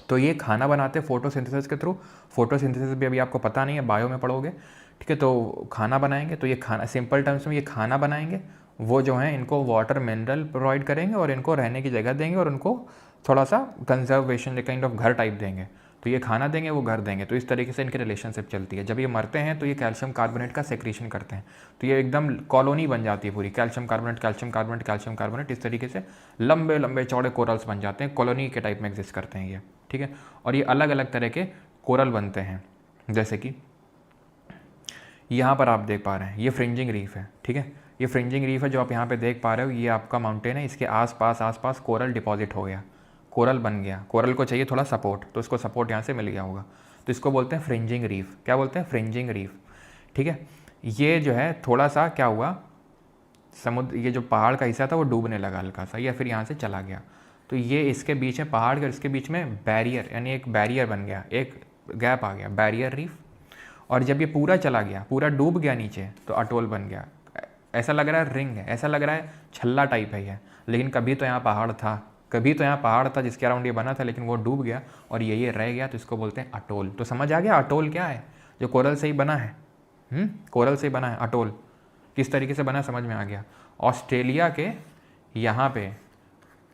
तो ये खाना बनाते हैं फोटोसिंथेसिस के थ्रू। फोटोसिंथेसिस भी अभी आपको पता नहीं है, बायो में पढ़ोगे, ठीक है। तो खाना बनाएंगे, तो ये खाना, सिंपल टर्म्स में ये खाना बनाएंगे, वो जो हैं इनको वाटर मिनरल प्रोवाइड करेंगे और इनको रहने की जगह देंगे और उनको थोड़ा सा कंजर्वेशन काइंड ऑफ घर टाइप देंगे। तो ये खाना देंगे, वो घर देंगे। तो इस तरीके से इनकी रिलेशनशिप चलती है। जब ये मरते हैं तो ये कैल्शियम कार्बोनेट का सेक्रेशन करते हैं, तो ये एकदम कॉलोनी बन जाती है पूरी, calcium carbonate, calcium carbonate, calcium carbonate, इस तरीके से लंबे लंबे चौड़े कोरल्स बन जाते हैं, कॉलोनी के टाइप में एग्जिस्ट करते हैं ये, ठीक है। और ये अलग अलग तरह के कोरल बनते हैं, जैसे कि यहाँ पर आप देख पा रहे हैं, ये फ्रिंजिंग रीफ है, ठीक है। ये फ्रिंजिंग रीफ है जो आप यहाँ पे देख पा रहे हो, ये आपका माउंटेन है, इसके आसपास कोरल डिपॉजिट हो गया, कोरल बन गया। कोरल को चाहिए थोड़ा सपोर्ट, तो इसको सपोर्ट यहाँ से मिल गया होगा। तो इसको बोलते हैं फ्रिंजिंग रीफ। क्या बोलते हैं? Fringing reef. ठीक है, ये जो है थोड़ा सा क्या हुआ, समुद्र, ये जो पहाड़ का हिस्सा था वो डूबने लगा हल्का सा, या फिर यहाँ से चला गया, तो ये इसके बीच में, पहाड़ के इसके बीच में बैरियर, यानी एक बैरियर बन गया, एक गैप आ गया, बैरियर रीफ। और जब ये पूरा चला गया, पूरा डूब गया नीचे, तो अटोल बन गया। ऐसा लग रहा है रिंग है, ऐसा लग रहा है छल्ला टाइप है ये, लेकिन कभी तो यहाँ पहाड़ था, कभी तो यहाँ पहाड़ था जिसके अराउंड ये बना था, लेकिन वो डूब गया और ये रह गया, तो इसको बोलते हैं अटोल। तो समझ आ गया अटोल क्या है? जो कोरल से ही बना है, कोरल से ही बना है अटोल। किस तरीके से बना समझ में आ गया। ऑस्ट्रेलिया के यहाँ पे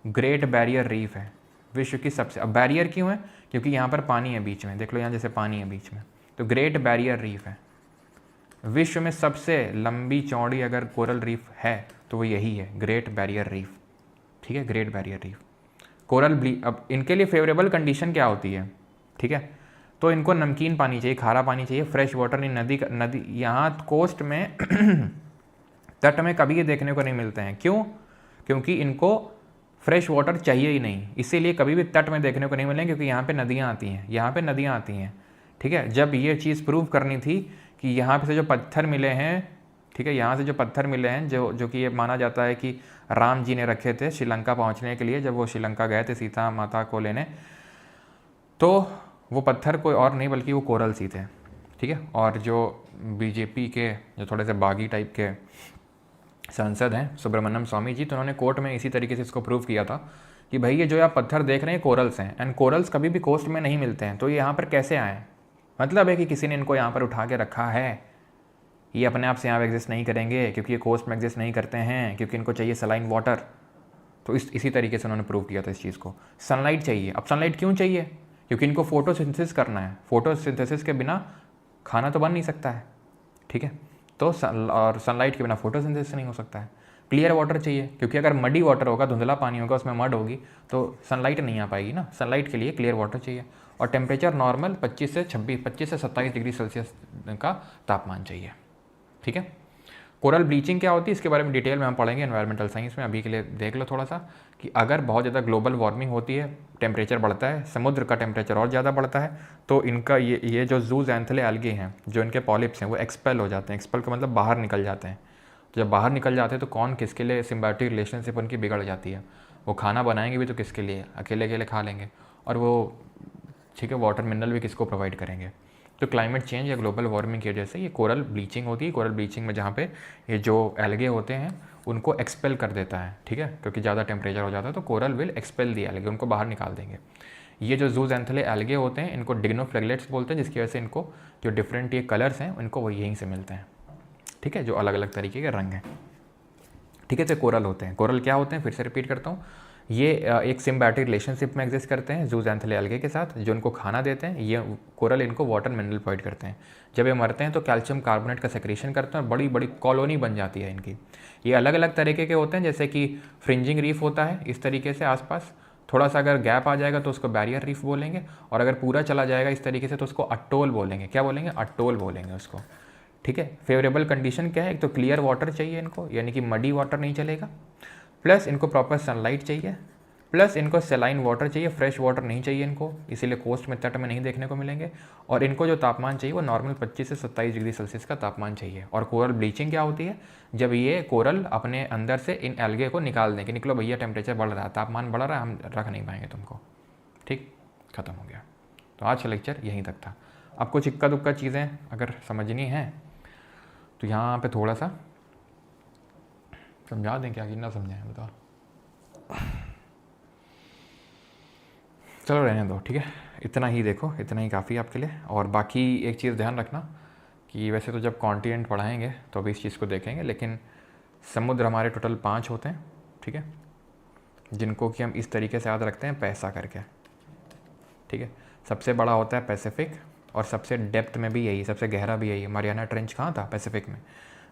ग्रेट बैरियर रीफ है, विश्व की सबसे। अब बैरियर क्यों है? क्योंकि यहाँ पर पानी है बीच में, देख लो यहाँ जैसे पानी है बीच में, तो ग्रेट बैरियर रीफ है। विश्व में सबसे लंबी चौड़ी अगर कोरल रीफ है तो वो यही है, ग्रेट बैरियर रीफ। ठीक है, great barrier reef. Coral bleach, अब इनके लिए फेवरेबल कंडीशन क्या होती है? ठीक है, तो इनको नमकीन पानी चाहिए, खारा पानी चाहिए, फ्रेश वाटर नहीं। नदी यहाँ कोस्ट में तट में कभी ये देखने को नहीं मिलते हैं। क्यों? क्योंकि इनको फ्रेश वाटर चाहिए ही नहीं, इसीलिए कभी भी तट में देखने को नहीं मिलेंगे, क्योंकि यहाँ पे नदियाँ आती हैं, यहाँ पे नदियाँ आती हैं। ठीक है, जब ये चीज़ प्रूव करनी थी कि यहाँ पे से जो पत्थर मिले हैं, ठीक है, यहाँ से जो पत्थर मिले हैं, जो कि ये माना जाता है कि राम जी ने रखे थे श्रीलंका पहुँचने के लिए, जब वो श्रीलंका गए थे सीता माता को लेने, तो वो पत्थर कोई और नहीं बल्कि वो कोरल सी थे। ठीक है, और जो बीजेपी के जो थोड़े से बागी टाइप के सांसद हैं सुब्रमण्यम स्वामी जी, तो उन्होंने कोर्ट में इसी तरीके से इसको प्रूव किया था कि भाई ये जो आप पत्थर देख रहे हैं कोरल्स हैं, एंड कोरल्स कभी भी कोस्ट में नहीं मिलते हैं, तो ये यहाँ पर कैसे आए? मतलब है कि किसी ने इनको यहाँ पर उठा के रखा है, ये अपने आप से यहाँ एग्जिस्ट नहीं करेंगे, क्योंकि ये कोस्ट में एग्जिस्ट नहीं करते हैं, क्योंकि इनको चाहिए सलाइन वाटर। तो इसी तरीके से उन्होंने प्रूव किया था इस चीज़ को। सनलाइट चाहिए। अब सनलाइट क्यों चाहिए? क्योंकि इनको फोटोसिंथेसिस करना है, फोटोसिंथेसिस के बिना खाना तो बन नहीं सकता है। ठीक है, तो और सनलाइट के बिना फोटोसिंथेसिस नहीं हो सकता है। क्लियर वाटर चाहिए, क्योंकि अगर मडी वाटर होगा, धुंधला पानी होगा, उसमें मड होगी, तो सनलाइट नहीं आ पाएगी ना। सनलाइट के लिए क्लियर वाटर चाहिए। और टेम्परेचर नॉर्मल 25 से 27 डिग्री सेल्सियस का तापमान चाहिए। ठीक है, कोरल ब्लीचिंग क्या होती है इसके बारे में डिटेल में हम पढ़ेंगे एनवायरमेंटल साइंस में। अभी के लिए देख लो थोड़ा सा कि अगर बहुत ज़्यादा ग्लोबल वार्मिंग होती है, टेम्परेचर बढ़ता है, समुद्र का टेम्परेचर और ज़्यादा बढ़ता है, तो इनका ये जो जूज़ैंथले एल्गे हैं, जो इनके पॉलिप्स हैं, वो एक्सपेल हो जाते हैं। एक्सपेल का मतलब बाहर निकल जाते हैं। तो जब बाहर निकल जाते हैं तो कौन किसके लिए सिम्बायोटिक रिलेशनशिप उनकी बिगड़ जाती है। वो खाना बनाएंगे भी तो किसके लिए? अकेले अकेले खा लेंगे। और वो ठीक है, वाटर मिनरल भी किसको प्रोवाइड करेंगे? तो क्लाइमेट चेंज या ग्लोबल वार्मिंग की वजह से ये कोरल ब्लीचिंग होती है। कोरल ब्लीचिंग में जहाँ पे ये जो एल्गे होते हैं उनको एक्सपेल कर देता है। ठीक है, क्योंकि ज़्यादा टेम्परेचर हो जाता है तो coral will expel the algae, उनको बाहर निकाल देंगे। ये जो जूज़ैंथले एल्गे होते हैं इनको डिग्नोफ्लेगलेट्स बोलते हैं, जिसकी वजह से इनको जो डिफरेंट ये कलर्स हैं इनको वो यहीं से मिलते हैं। ठीक है, जो अलग अलग तरीके के रंग हैं। ठीक है, तो कोरल होते हैं। कोरल क्या होते हैं फिर से रिपीट करता हूँ, ये एक सिम्बायोटिक रिलेशनशिप में एग्जिस्ट करते हैं जूज़ैंथले एल्गे के साथ, जो इनको खाना देते हैं। ये कोरल इनको वाटर मिनरल प्रोवाइड करते हैं। जब ये मरते हैं तो कैल्शियम कार्बोनेट का सेक्रेशन करते हैं और बड़ी बड़ी कॉलोनी बन जाती है इनकी। ये अलग अलग तरीके के होते हैं, जैसे कि फ्रिंजिंग रीफ होता है इस तरीके से आसपास, थोड़ा सा अगर गैप आ जाएगा तो उसको बैरियर रीफ बोलेंगे, और अगर पूरा चला जाएगा इस तरीके से तो उसको अटोल बोलेंगे। क्या बोलेंगे? अटोल बोलेंगे उसको। ठीक है, फेवरेबल कंडीशन क्या है? एक तो क्लियर वाटर चाहिए इनको, यानी कि मडी वाटर नहीं चलेगा, प्लस इनको प्रॉपर सनलाइट चाहिए, प्लस इनको सेलाइन वाटर चाहिए, फ्रेश वाटर नहीं चाहिए इनको, इसीलिए कोस्ट में तट में नहीं देखने को मिलेंगे। और इनको जो तापमान चाहिए वो नॉर्मल 25 से 27 डिग्री सेल्सियस का तापमान चाहिए। और कोरल ब्लीचिंग क्या होती है? जब ये कोरल अपने अंदर से इन एल्गे को निकाल दें कि निकलो भैया टेम्परेचर बढ़ रहा है, तापमान बढ़ रहा है, हम रख नहीं पाएंगे तुमको। ठीक, खत्म हो गया। तो आज का लेक्चर यहीं तक था। अब कुछ इक्का दुक्का चीज़ें अगर समझनी है तो यहाँ पे थोड़ा सा समझा दें, क्या कि ना समझाएं बताओ? चलो रहने दो, ठीक है, इतना ही देखो, इतना ही काफ़ी आपके लिए। और बाकी एक चीज़ ध्यान रखना कि वैसे तो जब कॉन्टिनेंट पढ़ाएंगे तो अभी इस चीज़ को देखेंगे, लेकिन समुद्र हमारे टोटल 5 होते हैं। ठीक है, जिनको कि हम इस तरीके से याद रखते हैं पैसा करके। ठीक है, सबसे बड़ा होता है पैसिफिक, और सबसे डेप्थ में भी यही, सबसे गहरा भी यही। मारियाना ट्रेंच कहाँ था? पैसिफिक में।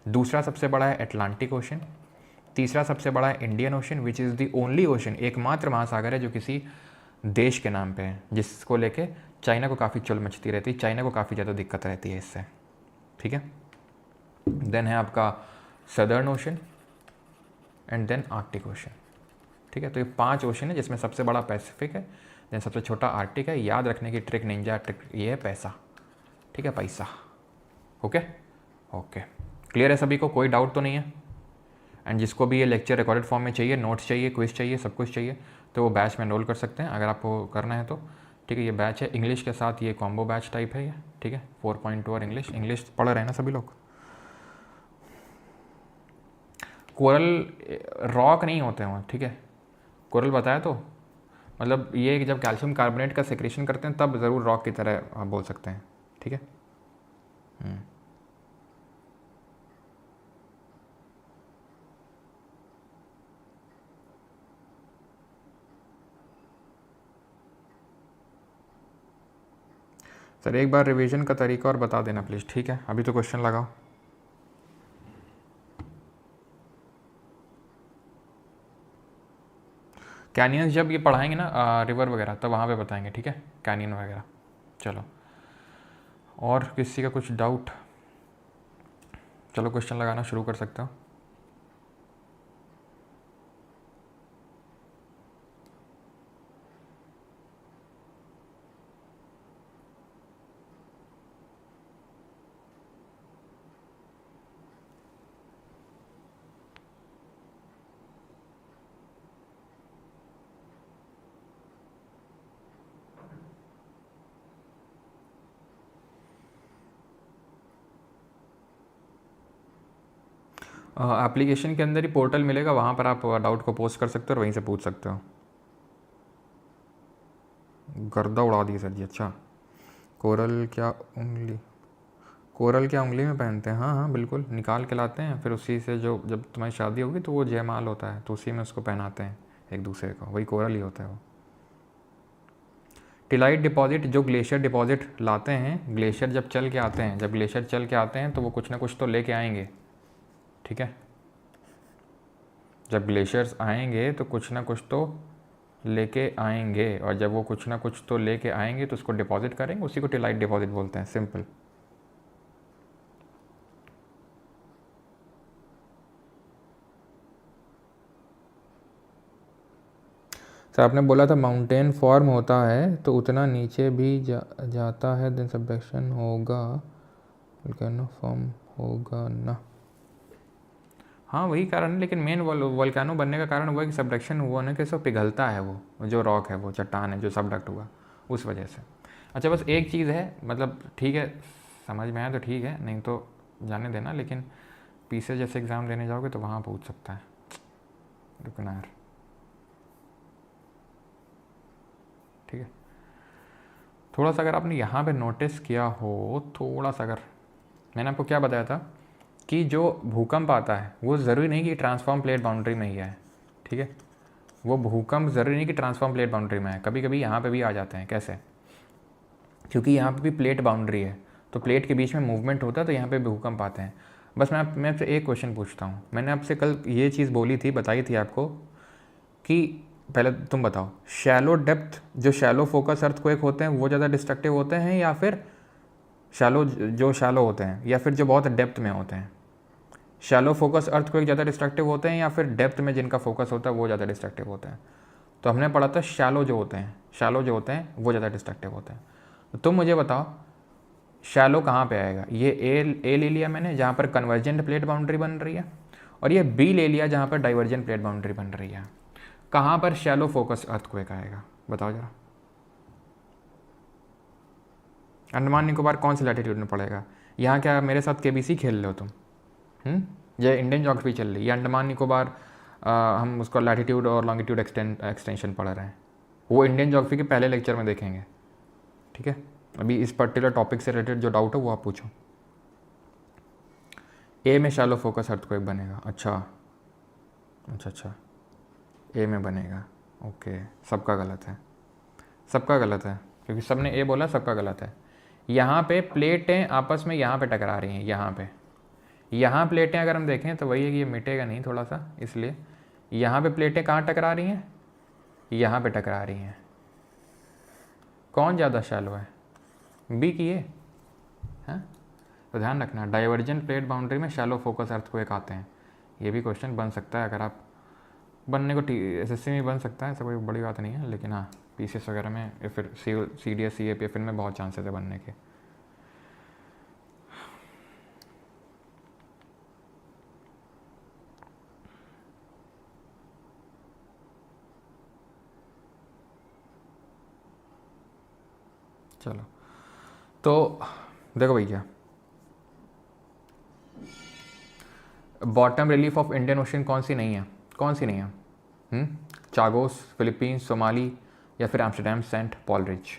दूसरा सबसे बड़ा है अटलांटिक ओशन। तीसरा सबसे बड़ा है Indian ocean, which is the only ocean, एकमात्र महासागर है जो किसी देश के नाम पे है, जिसको लेके चाइना को काफ़ी चुल मचती रहती है, चाइना को काफ़ी ज़्यादा दिक्कत रहती है इससे। ठीक है, देन है आपका Southern Ocean, and then Arctic Ocean. ठीक है, तो ये 5 ओशन है, जिसमें सबसे बड़ा पैसिफिक है, देन सबसे छोटा आर्टिक है। याद रखने की ट्रिक, निंजा ट्रिक ये है पैसा, ठीक है, पैसा। ओके ओके, क्लियर है सभी को, कोई डाउट तो नहीं है? एंड जिसको भी ये लेक्चर रिकॉर्डेड फॉर्म में चाहिए, नोट्स चाहिए, क्विज चाहिए, सब कुछ चाहिए, तो वो बैच में एनरोल कर सकते हैं अगर आपको करना है तो, ठीक है। ये बैच है इंग्लिश के साथ, ये कॉम्बो बैच टाइप है ये, ठीक है। 4.2 और इंग्लिश पढ़ रहे हैं ना सभी लोग? कोरल रॉक नहीं होते हैं, ठीक है। कोरल बताया तो, मतलब ये कि जब कैल्शियम कार्बोनेट का सेक्रेशन करते हैं तब ज़रूर रॉक की तरह आप बोल सकते हैं, ठीक है। सर एक बार रिवीजन का तरीका और बता देना प्लीज़, ठीक है। अभी तो क्वेश्चन लगाओ। कैनियंस जब ये पढ़ाएंगे ना रिवर वगैरह, तब वहाँ पे बताएंगे, ठीक है, कैनियन वगैरह। चलो, और किसी का कुछ डाउट? चलो क्वेश्चन लगाना शुरू कर सकते हो। एप्लीकेशन के अंदर ही पोर्टल मिलेगा, वहाँ पर आप डाउट को पोस्ट कर सकते हो और वहीं से पूछ सकते हो। गर्दा उड़ा दी सर जी। अच्छा, कोरल क्या उंगली, कोरल क्या उंगली में पहनते हैं? हाँ हाँ बिल्कुल, निकाल के लाते हैं, फिर उसी से जो जब तुम्हारी शादी होगी तो वो जयमाल होता है, तो उसी में उसको पहनाते हैं एक दूसरे को, वही कोरल ही होता है वो। टिलाइट डिपॉजिट, जो ग्लेशियर डिपॉजिट लाते हैं, ग्लेशियर जब चल के आते हैं, जब ग्लेशियर चल के आते हैं तो वो कुछ ना कुछ तो लेके आएंगे, ठीक है। जब ग्लेशियर्स आएंगे तो कुछ ना कुछ तो लेके आएंगे, और जब वो कुछ ना कुछ तो लेके आएंगे तो उसको डिपॉजिट करेंगे, उसी को टिलाइट डिपॉजिट बोलते हैं, सिंपल। सर आपने बोला था माउंटेन फॉर्म होता है तो उतना नीचे भी जाता है, देन सबडक्शन होगा, वोल्केनो फॉर्म होगा ना? हाँ वही कारण है, लेकिन मेन वोल्केनो बनने का कारण हुआ कि सबडक्शन हुआ ना, कैसे पिघलता है वो जो रॉक है, वो चट्टान है जो सबडक्ट हुआ, उस वजह से। अच्छा बस एक चीज़ है, मतलब ठीक है, समझ में आया तो ठीक है, नहीं तो जाने देना, लेकिन पीछे जैसे एग्ज़ाम देने जाओगे तो वहाँ पूछ सकता है, रुकना यार, ठीक है। थोड़ा सा अगर आपने यहाँ पे नोटिस किया हो, थोड़ा सा, अगर मैंने आपको क्या बताया था कि जो भूकंप आता है वो ज़रूरी नहीं कि ट्रांसफॉर्म प्लेट बाउंड्री में ही है, ठीक है। वो भूकंप ज़रूरी नहीं कि ट्रांसफॉर्म प्लेट बाउंड्री में है, कभी कभी यहाँ पे भी आ जाते हैं। कैसे? क्योंकि यहाँ पे भी प्लेट बाउंड्री है, तो प्लेट के बीच में मूवमेंट होता है, तो यहाँ पे भूकंप आते हैं। बस मैं आपसे एक क्वेश्चन पूछता हूँ, मैंने आपसे कल ये चीज़ बोली थी, बताई थी आपको कि पहले तुम बताओ, शैलो डेप्थ, जो शैलो फोकस अर्थक्वेक होते हैं वो ज़्यादा डिस्ट्रक्टिव होते हैं, या फिर शैलो होते हैं, या फिर जो बहुत डेप्थ में होते हैं? शैलो फोकस अर्थक्वेक ज़्यादा डिस्ट्रक्टिव होते हैं, या फिर डेप्थ में जिनका फोकस होता है वो ज़्यादा डिस्ट्रक्टिव होते हैं? तो हमने पढ़ा था शैलो जो होते हैं वो ज़्यादा डिस्ट्रक्टिव होते हैं। तो तुम मुझे बताओ शैलो कहाँ पे आएगा? ये ए ले लिया मैंने, जहाँ पर कन्वर्जेंट प्लेट बाउंड्री बन रही है, और ये बी ले लिया जहाँ पर डाइवर्जेंट प्लेट बाउंड्री बन रही है। कहाँ पर शैलो फोकस अर्थक्वेक आएगा बताओ जरा? अंडमान निकोबार कौन से लैटिट्यूड में पड़ेगा? यहाँ क्या मेरे साथ केबीसी खेल रहे हो तुम? ये इंडियन ज्योग्राफी चल रही है, अंडमान निकोबार हम उसका लैटिट्यूड और लॉन्गिट्यूड एक्सटेंशन पढ़ रहे हैं, वो इंडियन ज्योग्राफी के पहले लेक्चर में देखेंगे, ठीक है। अभी इस पर्टिकुलर टॉपिक से रिलेटेड जो डाउट है वो आप पूछो। ए में शैलो फोकस अर्थक्वेक बनेगा? अच्छा, ए में बनेगा, ओके। सबका गलत है, सबका गलत है, क्योंकि सबने ए बोला, सबका गलत है। यहाँ पे प्लेटें आपस में यहाँ पे टकरा रही हैं, यहाँ प्लेटें अगर हम देखें तो वही है कि ये मिटेगा नहीं थोड़ा सा, इसलिए यहाँ पे प्लेटें कहाँ टकरा रही हैं? यहाँ पे टकरा रही हैं। कौन ज़्यादा शैलो है? बी की ए, हाँ। तो ध्यान रखना, डाइवर्जेंट प्लेट बाउंड्री में शैलो फोकस अर्थक्वेक आते हैं। ये भी क्वेश्चन बन सकता है अगर आप बनने को SSC में बन सकता है, ऐसा कोई बड़ी बात नहीं है, लेकिन हाँ PCS वगैरह में या फिर CDS CAPF इनमें बहुत चांसेस है बनने के। चलो तो देखो भैया, bottom relief of Indian ocean कौन सी नहीं है, कौन सी नहीं है? चागोस, फिलीपींस, सोमाली या फिर Amsterdam Saint Paul ridge.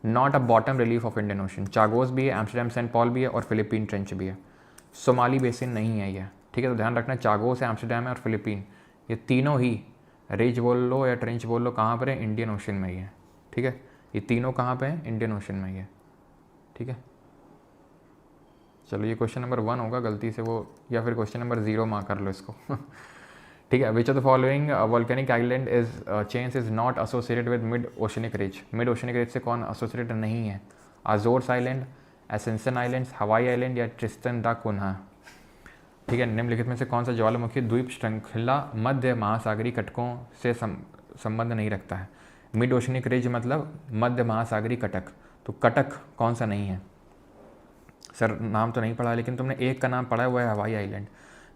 Not a bottom relief of Indian Ocean. Chagos भी है, एम्स्टर्डम सेंट पॉल भी है और फिलीपीन ट्रेंच भी है। सोमाली बेसिन नहीं है ये, ठीक है। तो ध्यान रखना, चागोस है, एम्स्टर्डम है और फिलीपीन, ये तीनों ही, रिज बोल लो या ट्रेंच बोल लो, कहाँ पर है? इंडियन ओशन में ही है, ठीक है। ये तीनों कहाँ पे हैं? इंडियन ओशन में ही है, ठीक है। चलो ये क्वेश्चन नंबर 1 होगा गलती से वो, या फिर क्वेश्चन नंबर 0 मार्क कर लो इसको ठीक है। विच of the following volcanic island is chains is not associated with mid oceanic ridge. Mid oceanic ridge से कौन एसोसिएटेड नहीं है? Azores island, एसेंसन islands, Hawaii island या ट्रिस्टन दा कुन्हा, ठीक है। निम्नलिखित में से कौन सा ज्वालामुखी द्वीप श्रृंखला मध्य महासागरीय कटकों से संबंध नहीं रखता है? मिड ओशनिक रिज मतलब मध्य महासागरीय कटक, तो कटक कौन सा नहीं है? सर नाम तो नहीं पढ़ा, लेकिन तुमने एक का नाम पढ़ा हुआ है, हवाई आइलैंड।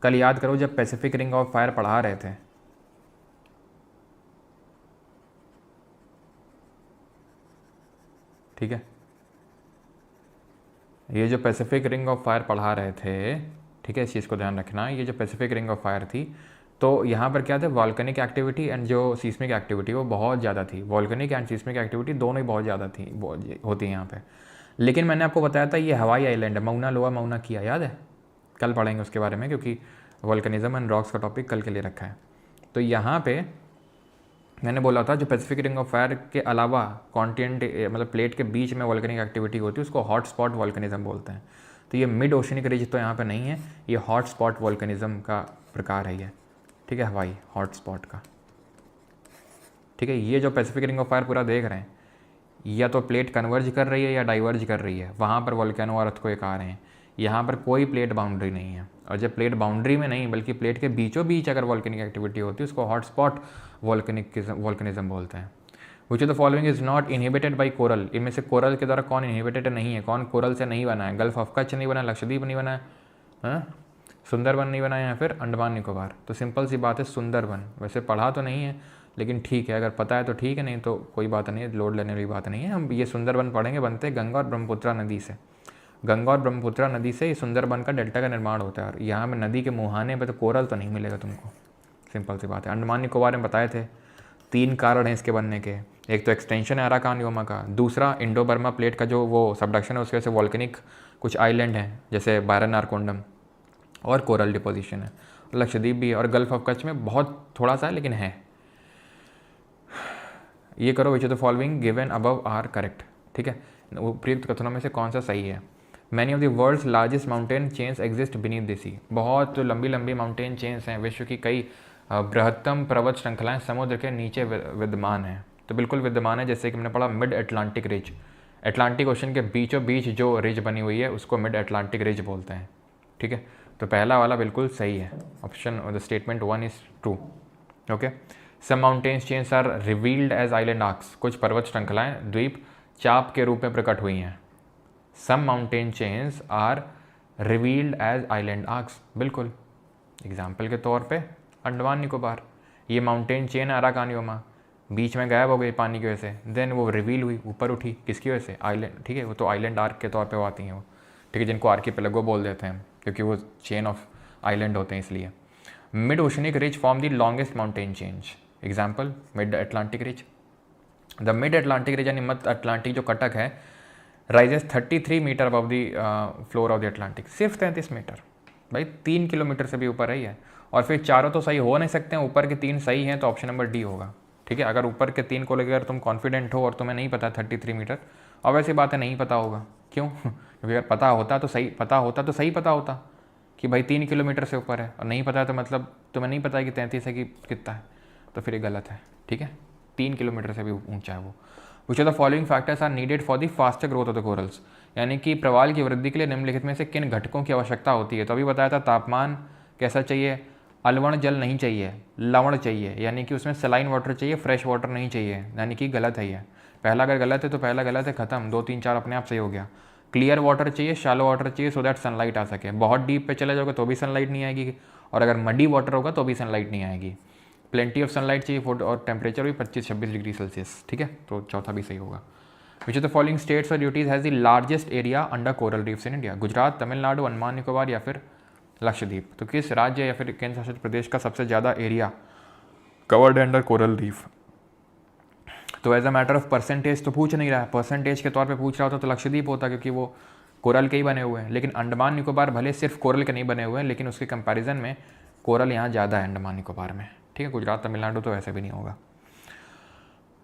कल याद करो जब पैसिफिक रिंग ऑफ फायर पढ़ा रहे थे, ठीक है, ये जो पैसिफिक रिंग ऑफ फायर पढ़ा रहे थे, ठीक है, इस चीज़ को ध्यान रखना। ये जो पैसिफिक रिंग ऑफ फायर थी, तो यहाँ पर क्या था, वॉल्केनिक एक्टिविटी एंड जो सीस्मिक एक्टिविटी वो बहुत ज़्यादा थी। वॉल्केनिक एंड सीस्मिक एक्टिविटी दोनों ही बहुत ज़्यादा थी, होती है यहाँ पे। लेकिन मैंने आपको बताया था ये हवाई आइलैंड है, मऊना लोआ मऊना किया, याद है? कल पढ़ेंगे उसके बारे में, क्योंकि वॉल्केनिज्म एंड रॉक्स का टॉपिक कल के लिए रखा है। तो यहाँ पे मैंने बोला था जो पैसिफिक रिंग ऑफ फायर के अलावा कॉन्टिनेंट मतलब प्लेट के बीच में वॉल्केनिक एक्टिविटी होती है उसको हॉट स्पॉट वॉल्केनिज्म बोलते हैं। तो ये मिड ओशनिक रिज तो यहाँ पे नहीं है, ये हॉट स्पॉट वॉल्केनिज्म का प्रकार है ये, ठीक है, हवाई हॉट स्पॉट का, ठीक है। ये जो पैसिफिक रिंग ऑफ फायर पूरा देख रहे हैं, या तो प्लेट कन्वर्ज कर रही है या डाइवर्ज कर रही है, वहाँ पर वॉल्केनो और अर्थक्वेक आ रहे हैं। यहाँ पर कोई प्लेट बाउंड्री नहीं है, और जब प्लेट बाउंड्री में नहीं बल्कि प्लेट के बीचों बीच अगर वॉल्केनिक एक्टिविटी होती है उसको हॉट स्पॉट वॉल्केनिज्म बोलते हैं। विच of the following is not inhibited by coral. इनमें से कोरल के द्वारा कौन इनहिबिटेड नहीं है, कौन कोरल से नहीं बना है? गल्फ ऑफ कच्छ नहीं बना, लक्षद्वीप नहीं बना है, सुंदरबन नहीं बना है, या फिर अंडमान निकोबार। तो सिंपल सी बात है सुंदरबन। वैसे पढ़ा तो नहीं है, लेकिन ठीक है, अगर पता है तो ठीक है, नहीं तो कोई बात नहीं है, लोड लेने वाली बात नहीं है। हम ये सुंदरबन पढ़ेंगे, बनते गंगा और ब्रह्मपुत्रा नदी से। गंगा और ब्रह्मपुत्रा नदी से ये सुंदरबन का डेल्टा का निर्माण होता है, और यहाँ में नदी के मुहाने पे तो कोरल तो नहीं मिलेगा तुमको, सिंपल सी बात है। अंडमान निकोबार में बताए थे 3 कारण हैं इसके बनने के, एक तो एक्सटेंशन है अराकान योमा का, दूसरा इंडो बर्मा प्लेट का जो वो सबडक्शन है उसकी वजह से वॉल्केनिक कुछ आइलैंड हैं जैसे बायरन आरकोंडम, और कोरल डिपोजिशन है। लक्षद्वीप भी है, और गल्फ ऑफ कच्छ में बहुत थोड़ा सा है लेकिन है। ये करो, which of the following given above are correct, ठीक है। उपयुक्त कथनों में से कौन सा सही है? Many of the world's largest mountain chains exist beneath the sea. बहुत लंबी लंबी माउंटेन चेन्स हैं, विश्व की कई बृहत्तम पर्वत श्रृंखलाएं समुद्र के नीचे विद्यमान हैं। तो बिल्कुल विद्यमान है, जैसे कि हमने पढ़ा mid Atlantic ridge, Atlantic ocean के बीचों बीच जो रिज बनी हुई है उसको मिड अटलांटिक रिज बोलते हैं, ठीक है। तो पहला वाला बिल्कुल सही है, option the statement 1 is true, okay. Some mountains chains are revealed as island arcs. कुछ पर्वत श्रृंखलाएं द्वीप चाप के रूप में प्रकट हुई हैं। Some mountain chains are revealed as island arcs, बिल्कुल। एग्जाम्पल के तौर पे अंडमान निकोबार, ये माउंटेन चेन अराकान योमा बीच में गायब हो गई पानी की वजह से, देन वो रिवील हुई, ऊपर उठी, किसकी वजह से? आइलैंड, ठीक है। वो तो आइलैंड आर्क के तौर पे वो आती हैं वो, ठीक है, जिनको आर्कीपेलागो बोल देते हैं क्योंकि वो चेन ऑफ आइलैंड होते हैं इसलिए। Mid oceanic ridge form the longest mountain chain, example mid Atlantic ridge. The mid Atlantic ridge यानी मध्य अटलांटिक जो कटक है, rises 33 metre above the floor of the Atlantic, सिर्फ 33 मीटर, भाई 3 किलोमीटर से भी ऊपर है। और फिर चारों तो सही हो नहीं सकते हैं, ऊपर के 3 सही हैं तो ऑप्शन नंबर डी होगा, ठीक है। अगर ऊपर के 3 को लेकर तुम कॉन्फिडेंट हो और तुम्हें नहीं पता 33 मीटर, और वैसी बात है नहीं पता होगा, क्यों? क्योंकि अगर पता होता तो सही पता होता कि भाई 3 किलोमीटर से ऊपर है, और नहीं पता है तो मतलब तुम्हें नहीं पता है कि 33 है कि कितना है, तो फिर ये गलत है, ठीक है। 3 किलोमीटर से भी ऊंचा है वो। Which of the following factors are needed for the faster growth of the corals. यानी कि प्रवाल की वृद्धि के लिए निम्नलिखित में से किन घटकों की आवश्यकता होती है? तो अभी बताया था तापमान कैसा चाहिए, अलवण जल नहीं चाहिए, लवण चाहिए, यानी कि उसमें सलाइन वाटर चाहिए, फ्रेश वाटर नहीं चाहिए, यानी कि गलत है ये। पहला अगर गलत है तो पहला गलत है, ख़त्म, 2 3 4 अपने आप सही हो गया। क्लियर वाटर चाहिए, शैलो वाटर चाहिए, सो दैट सनलाइट आ सके। बहुत डीप पे चले जाओगे तो भी सनलाइट नहीं आएगी, और अगर मडी वाटर होगा तो भी सनलाइट नहीं आएगी। प्लेंटी ऑफ सनलाइट चाहिए, और टेम्परेचर भी 25-26 डिग्री सेल्सियस, ठीक है, तो चौथा भी सही होगा। Which of the following states और UTs has the largest area under coral reefs in India? Gujarat, Tamil Nadu, Andaman Nicobar या फिर लक्षद्वीप? तो किस राज्य या फिर केंद्र शासित प्रदेश का सबसे ज़्यादा area covered under coral reef? तो as a matter of percentage तो पूछ नहीं रहा है, परसेंटेज के तौर पे पूछ रहा होता तो लक्षद्वीप होता, क्योंकि वो कोरल के ही बने हुए हैं। लेकिन अंडमान निकोबार भले सिर्फ कोरल के नहीं बने हुए हैं, लेकिन उसके कंपैरिजन में कोरल यहाँ ज़्यादा है अंडमान निकोबार में, ठीक है। गुजरात, तमिलनाडु तो ऐसे भी नहीं होगा।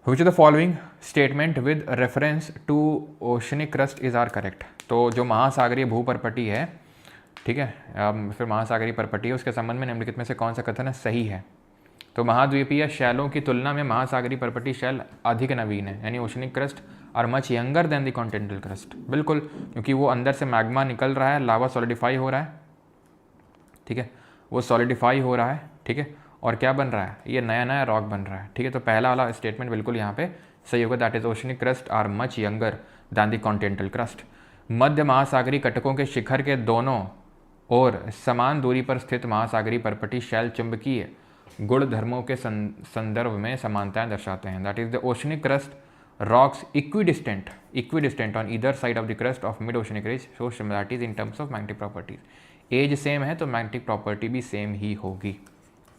Which of the following statement with reference to oceanic crust is are correct? तो जो महासागरीय भूपरपटी है, ठीक है, फिर महासागरीय परपटी है, उसके संबंध में निम्नलिखित में से कौन सा कथन है सही है? तो महाद्वीपीय शैलों की तुलना में महासागरीय परपटी शैल अधिक नवीन है, यानी oceanic crust are much younger than the continental crust. बिल्कुल, क्योंकि वो अंदर से मैग्मा निकल रहा है, लावा सॉलिडिफाई हो रहा है, ठीक है, वो सॉलिडिफाई हो रहा है, ठीक है, और क्या बन रहा है, ये नया नया रॉक बन रहा है, ठीक है। तो पहला वाला स्टेटमेंट बिल्कुल यहाँ पे सही होगा, that is oceanic crust are much younger than the continental crust. मध्य महासागरीय कटकों के शिखर के दोनों और समान दूरी पर स्थित महासागरीय परपटी शैल चुंबकीय गुण धर्मों के संदर्भ में समानताएं दर्शाते हैं। That is the oceanic crust rocks equidistant on either side of the crust of mid oceanic ridge, show similarities in terms of magnetic properties. As same है तो मैग्नेटिक प्रॉपर्टी भी सेम ही होगी,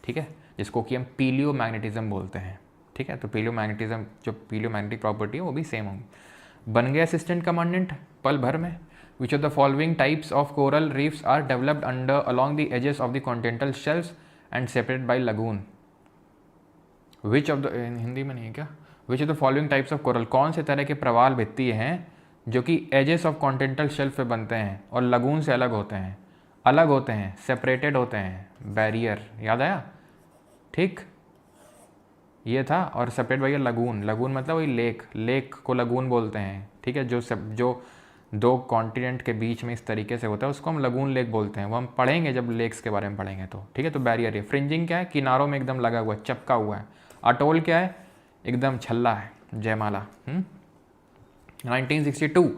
ठीक है, जिसको कि हम पीलियो मैग्नेटिज्म बोलते हैं, ठीक है। तो पीलियो मैग्नेटिज्म, जो पीलियो मैग्नेटिक प्रॉपर्टी है वो भी सेम होगी। बन गए असिस्टेंट कमांडेंट पल भर में। Which of the following types of coral reefs are developed under along the edges of the continental shelves and separated by lagoon? Which of the Hindi में नहीं है क्या? Which of the following types of coral, कौन से तरह के प्रवाल भित्ति हैं जो कि edges of continental shelf पे बनते हैं और लगून से अलग होते हैं, सेपरेटेड होते हैं, बैरियर, याद आया, ठीक, ये था। और सेपरेट बाई लगून, लगून मतलब वही लेक को लगून बोलते हैं, ठीक है, जो 2 कॉन्टिनेंट के बीच में इस तरीके से होता है उसको हम लगून लेक बोलते हैं। वो हम पढ़ेंगे जब लेक्स के बारे में पढ़ेंगे तो, ठीक है। तो बैरियर है। फ्रिंजिंग क्या है? किनारों में एकदम लगा हुआ है, चपका हुआ है। अटोल क्या है? एकदम छल्ला है, जयमाला। 1962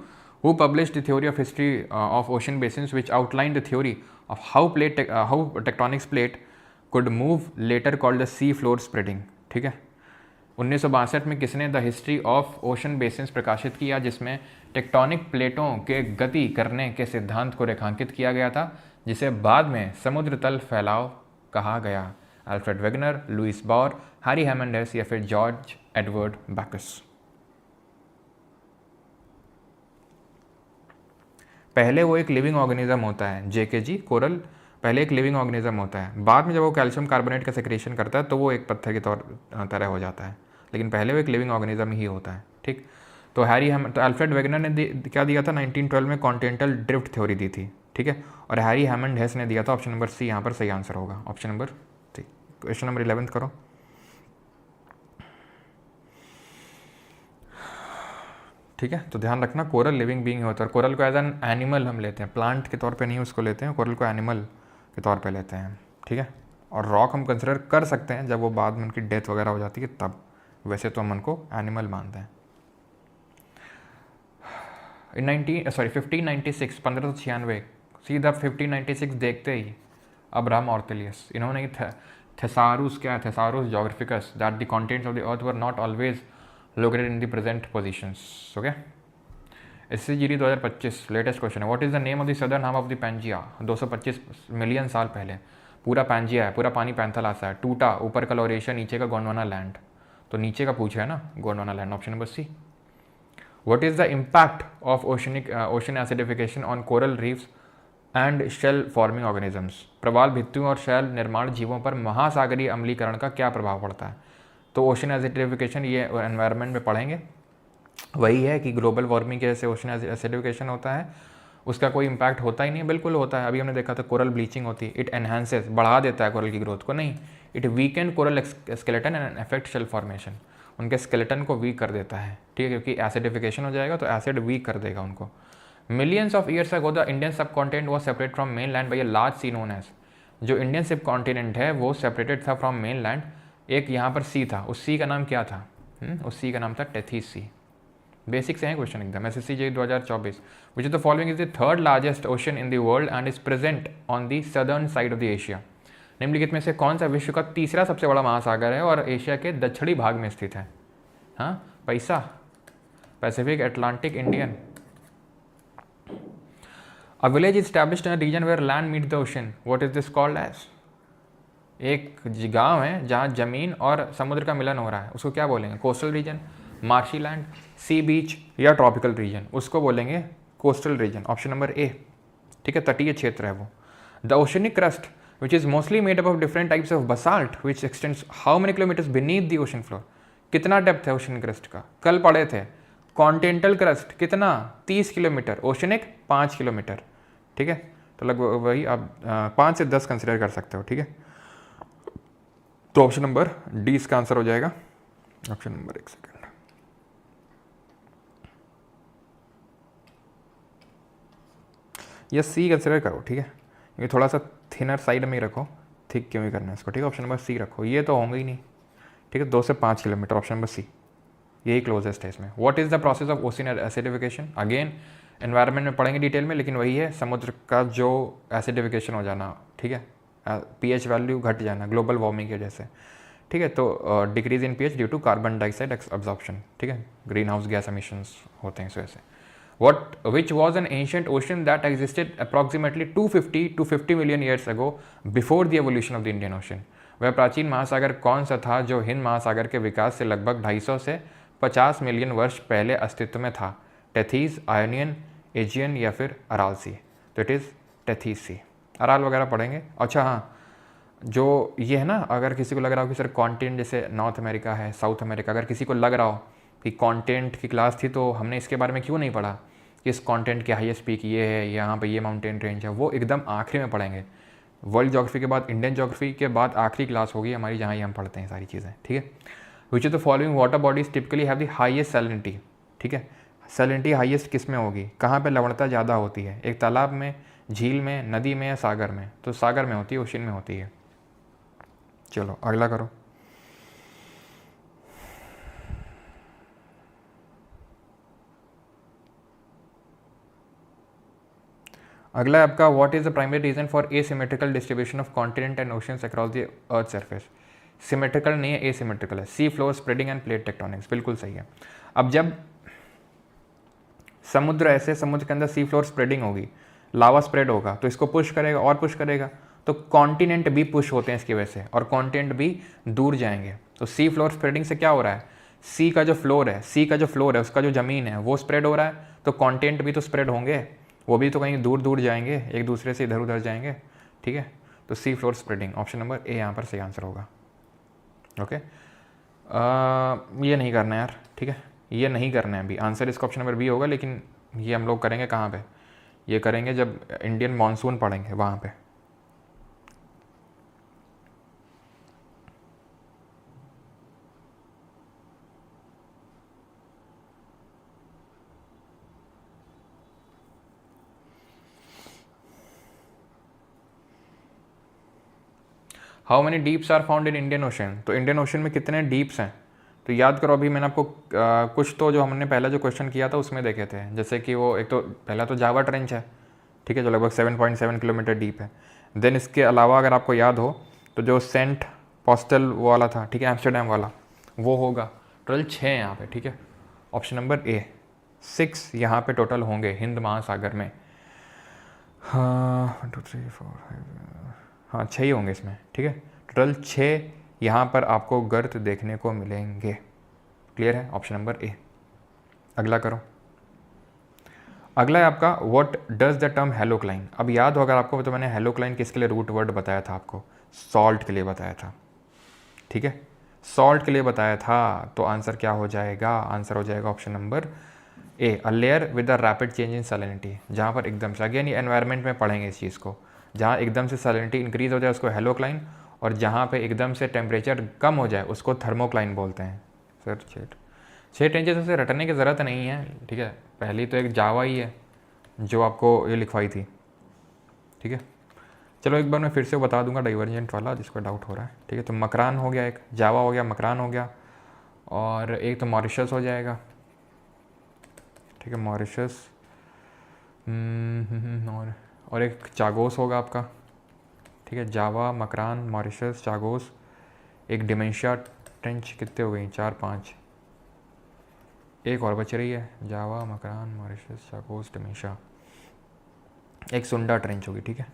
who published the theory of history of ocean basins which outlined the theory of how tectonic plate could move, later called the sea floor spreading, ठीक है। 1962 में किसने the history of ocean basins प्रकाशित किया, जिसमें टेक्टोनिक प्लेटों के गति करने के सिद्धांत को रेखांकित किया गया था, जिसे बाद में समुद्र तल फैलाव कहा गया? अल्फ्रेड वेगनर, लुइस बॉर, हैरी हैमंडेस या फिर जॉर्ज एडवर्ड बैकस? पहले वो एक लिविंग ऑर्गेनिज्म होता है, जेकेजी कोरल पहले एक लिविंग ऑर्गेनिज्म होता है, बाद में जब वो कैल्शियम कार्बोनेट का सेक्रेशन करता है तो वो एक पत्थर की तरह हो जाता है, लेकिन पहले वो एक लिविंग ऑर्गेनिज्म ही होता है, ठीक। तो अल्फ्रेड वेगनर ने क्या दिया था? 1912 में कॉन्टिनेंटल ड्रिफ्ट थ्योरी दी थी, ठीक है। और हैरी हैमंड हेस ने दिया था। ऑप्शन नंबर सी यहाँ पर सही आंसर होगा, option number C. Question number 11 करो। ठीक है, तो ध्यान रखना कोरल लिविंग बीइंग होता है। कोरल को एज एन एनिमल हम लेते हैं, प्लांट के तौर पे नहीं उसको लेते हैं, कोरल को एनिमल के तौर पे लेते हैं, ठीक है। और रॉक हम कंसिडर कर सकते हैं जब वो बाद में उनकी डेथ वगैरह हो जाती है तब, वैसे तो हम उनको एनिमल मानते हैं। इन 1596 1596 सीधा 1596 देखते ही अब्राहम ऑर्थेलियस, इन्होंने थेसारुस क्या है, thesaurus geographicus, that the contents of the earth were not always located in the present positions, okay. SCGD 2025 latest question है, what is the name of the southern arm of the Pangaea? 225 million साल पहले पूरा Pangaea है, पूरा पानी Panthalassa है, टूटा, ऊपर का लोरेशिया, नीचे का गोंडवाना लैंड। तो नीचे का पूछा है ना, Gondwana land, option number C. What is the impact of ocean acidification on coral reefs and shell forming organisms? प्रवाल भित्तियों और शैल निर्माण जीवों पर महासागरीय अम्लीकरण का क्या प्रभाव पड़ता है? तो ओशन एसिडिफिकेशन ये एनवायरनमेंट में पढ़ेंगे, वही है कि ग्लोबल वार्मिंग के जैसे ओशन एसिडिफिकेशन होता है, उसका कोई इम्पैक्ट होता ही नहीं, बिल्कुल होता है। अभी हमने देखा था कोरल ब्लीचिंग होती है, इट एनहांसेस, बढ़ा देता है कोरल की ग्रोथ को, नहीं, it weaken coral skeleton and affect shell formation, उनके स्केलेटन को वीक कर देता है, ठीक है, क्योंकि एसिडिफिकेशन हो जाएगा तो एसिड वीक कर देगा उनको। Millions of years ago the Indian subcontinent was separate from mainland by a large sea known as, जो इंडियन सब कॉन्टिनेंट है वो सेपरेटेड था फ्रॉम मेन लैंड, एक यहाँ पर सी था, उस सी का नाम क्या था? उस सी का नाम था टेथीस सी। बेसिक से है क्वेश्चन एकदम, SSC JEE 2024। Which is the following is the third largest ocean in the world and is present on the southern side of the Asia. निम्नलिखित में से कौन सा विश्व का तीसरा सबसे बड़ा महासागर है और एशिया के दक्षिणी भाग में स्थित है? हाँ, पैसा, Pacific, Atlantic, Indian. A village is established in a region where land meet the ocean, what is this called as? एक गांव है जहाँ जमीन और समुद्र का मिलन हो रहा है, उसको क्या बोलेंगे? कोस्टल रीजन, मार्शी लैंड, सी बीच या ट्रॉपिकल रीजन, उसको बोलेंगे coastal region. Option number A, ठीक है, तटीय क्षेत्र है वो। The oceanic crust which is mostly made up of different types of basalt which x tends how many kilometres beneath the ocean floor. कितना डेप्थ है ओशन क्रस्ट का? कल पढ़े थे। कॉन्टिनेंटल क्रस्ट कितना? 30 किलोमीटर, ओशनिक 5 किलोमीटर, ठीक है। तो लगभग वही आप 5 से 10 कंसिडर कर सकते हो, ठीक है। तो ऑप्शन नंबर डी इसका आंसर हो जाएगा। ऑप्शन नंबर, एक सेकेंड, ये सी कंसिडर करो, ठीक है। ये थोड़ा सा थिनर साइड में ही रखो, थिक क्यों ही करना है इसको, ठीक है। ऑप्शन नंबर सी रखो, ये तो होंगे ही नहीं, ठीक है। 2 से 5 किलोमीटर, ऑप्शन नंबर सी, यही क्लोजेस्ट है इसमें। What is the process of ocean acidification? Again environment में पढ़ेंगे डिटेल में, लेकिन वही है, समुद्र का जो एसिडिफिकेशन हो जाना, ठीक है, पीएच वैल्यू घट जाना ग्लोबल वार्मिंग की वजह से, ठीक है। तो decrease in pH due to carbon dioxide absorption, ठीक है, ग्रीन हाउस गैस एमिशंस होते हैं इस वजह से। Which was an ancient ocean that existed approximately 250 to 50 million years ago before the evolution of the Indian Ocean? वह प्राचीन महासागर कौन सा था जो हिंद महासागर के विकास से लगभग 250 से 50 मिलियन वर्ष पहले अस्तित्व में था? टेथीस, आयोनियन, एजियन या फिर अराल सी? तो इट इज़ टेथीस सी। अराल वगैरह पढ़ेंगे। अच्छा हाँ, जो ये है ना, अगर किसी को लग रहा हो कि सर कॉन्टिनेंट जैसे नॉर्थ अमेरिका है, साउथ अमेरिका, अगर किसी को लग रहा हो कि कॉन्टिनेंट की क्लास थी तो हमने इसके बारे में क्यों नहीं पढ़ा कि इस कॉन्टिनेंट के हाईएस्ट पीक ये है, यहाँ पे ये माउंटेन रेंज है, वो एकदम आखिरी में पढ़ेंगे। वर्ल्ड ज्योग्राफी के बाद, इंडियन ज्योग्राफी के बाद आखिरी क्लास होगी हमारी जहाँ ये हम पढ़ते हैं सारी चीज़ें, ठीक है। विच of the following water bodies typically have the highest salinity, ठीक है। सैलिनिटी हाईएस्ट किस में होगी? कहाँ पे लवणता ज़्यादा होती है? एक तालाब में, झील में, नदी में या सागर में? तो सागर में होती है, ओशन में होती है। चलो अगला करो। अगला है आपका, what is the primary reason for asymmetrical distribution of continent and oceans across the earth surface? Symmetrical नहीं है, एसिमेट्रिकल है। Sea floor spreading and plate tectonics, बिल्कुल सही है। अब जब समुद्र ऐसे, समुद्र के अंदर सी फ्लोर स्प्रेडिंग होगी, लावा स्प्रेड होगा, तो इसको पुश करेगा और पुश करेगा, तो कॉन्टिनेंट भी पुश होते हैं इसकी वजह से, और कॉन्टिनेंट भी दूर जाएंगे। तो सी फ्लोर स्प्रेडिंग से क्या हो रहा है? सी का जो फ्लोर है, उसका जो ज़मीन है वो स्प्रेड हो रहा है, तो कॉन्टिनेंट भी तो स्प्रेड होंगे, वो भी तो कहीं दूर दूर जाएंगे, एक दूसरे से इधर उधर जाएंगे, ठीक है। तो सी floor spreading, option number A यहाँ पर सही आंसर होगा। ओके, ये नहीं करना है यार, ठीक है, ये नहीं करना है अभी। आंसर इसका ऑप्शन नंबर बी होगा, लेकिन ये हम लोग करेंगे कहाँ पे? ये करेंगे जब इंडियन मानसून पढ़ेंगे वहाँ पे। How many deeps are found in Indian Ocean? तो इंडियन ओशन में कितने डीप्स हैं? तो याद करो, अभी मैंने आपको कुछ तो जो हमने पहला जो क्वेश्चन किया था उसमें देखे थे, जैसे कि वो एक तो पहला तो जावा ट्रेंच है, ठीक है, जो लगभग 7.7 किलोमीटर डीप है। देन इसके अलावा अगर आपको याद हो तो जो सेंट पॉस्टल वो वाला था, ठीक है, एम्स्टरडेम वाला, वो होगा। टोटल 6 यहाँ पे, ठीक है। ऑप्शन नंबर ए 6 यहाँ पे टोटल होंगे हिंद महासागर में। हाँ 1 2 3 4 5, हाँ 6 ही होंगे इसमें, ठीक है। टोटल 6 यहाँ पर आपको गर्त देखने को मिलेंगे। क्लियर है? Option number A. अगला करो। अगला है आपका, व्हाट डज द टर्म हेलोक्लाइन? अब याद हो अगर आपको, तो मैंने हेलोक्लाइन किसके लिए रूट वर्ड बताया था आपको? सॉल्ट के लिए बताया था, ठीक है, सॉल्ट के लिए बताया था। तो आंसर क्या हो जाएगा? आंसर हो जाएगा option number A, a layer with a rapid change in salinity. जहाँ पर एकदम से, अगेन ये एनवायरनमेंट में पढ़ेंगे इस चीज़ को, जहाँ एकदम से सैलिनिटी इंक्रीज हो जाए उसको हेलोक्लाइन, और जहाँ पे एकदम से टेम्परेचर कम हो जाए उसको थर्मोक्लाइन बोलते हैं। सर 6 टेंजेस से रटने की ज़रूरत नहीं है, ठीक है। पहली तो एक जावा ही है जो आपको ये लिखवाई थी, ठीक है। चलो एक बार मैं फिर से बता दूंगा डाइवर्जेंट वाला जिसको डाउट हो रहा है, ठीक है। तो मकरान हो गया, एक जावा हो गया, मकरान हो गया, और एक तो मॉरिशस हो जाएगा, ठीक है, मॉरिशस। और एक चागोस होगा आपका, ठीक है, जावा, मकरान, मॉरिशस, चागोस, एक डिमेंशिया ट्रेंच। कितने हो गई? 4 5, एक और बच रही है, जावा, मकरान, मॉरिशस, चागोस, डिमेंशिया, एक सुंडा ट्रेंच होगी, ठीक है,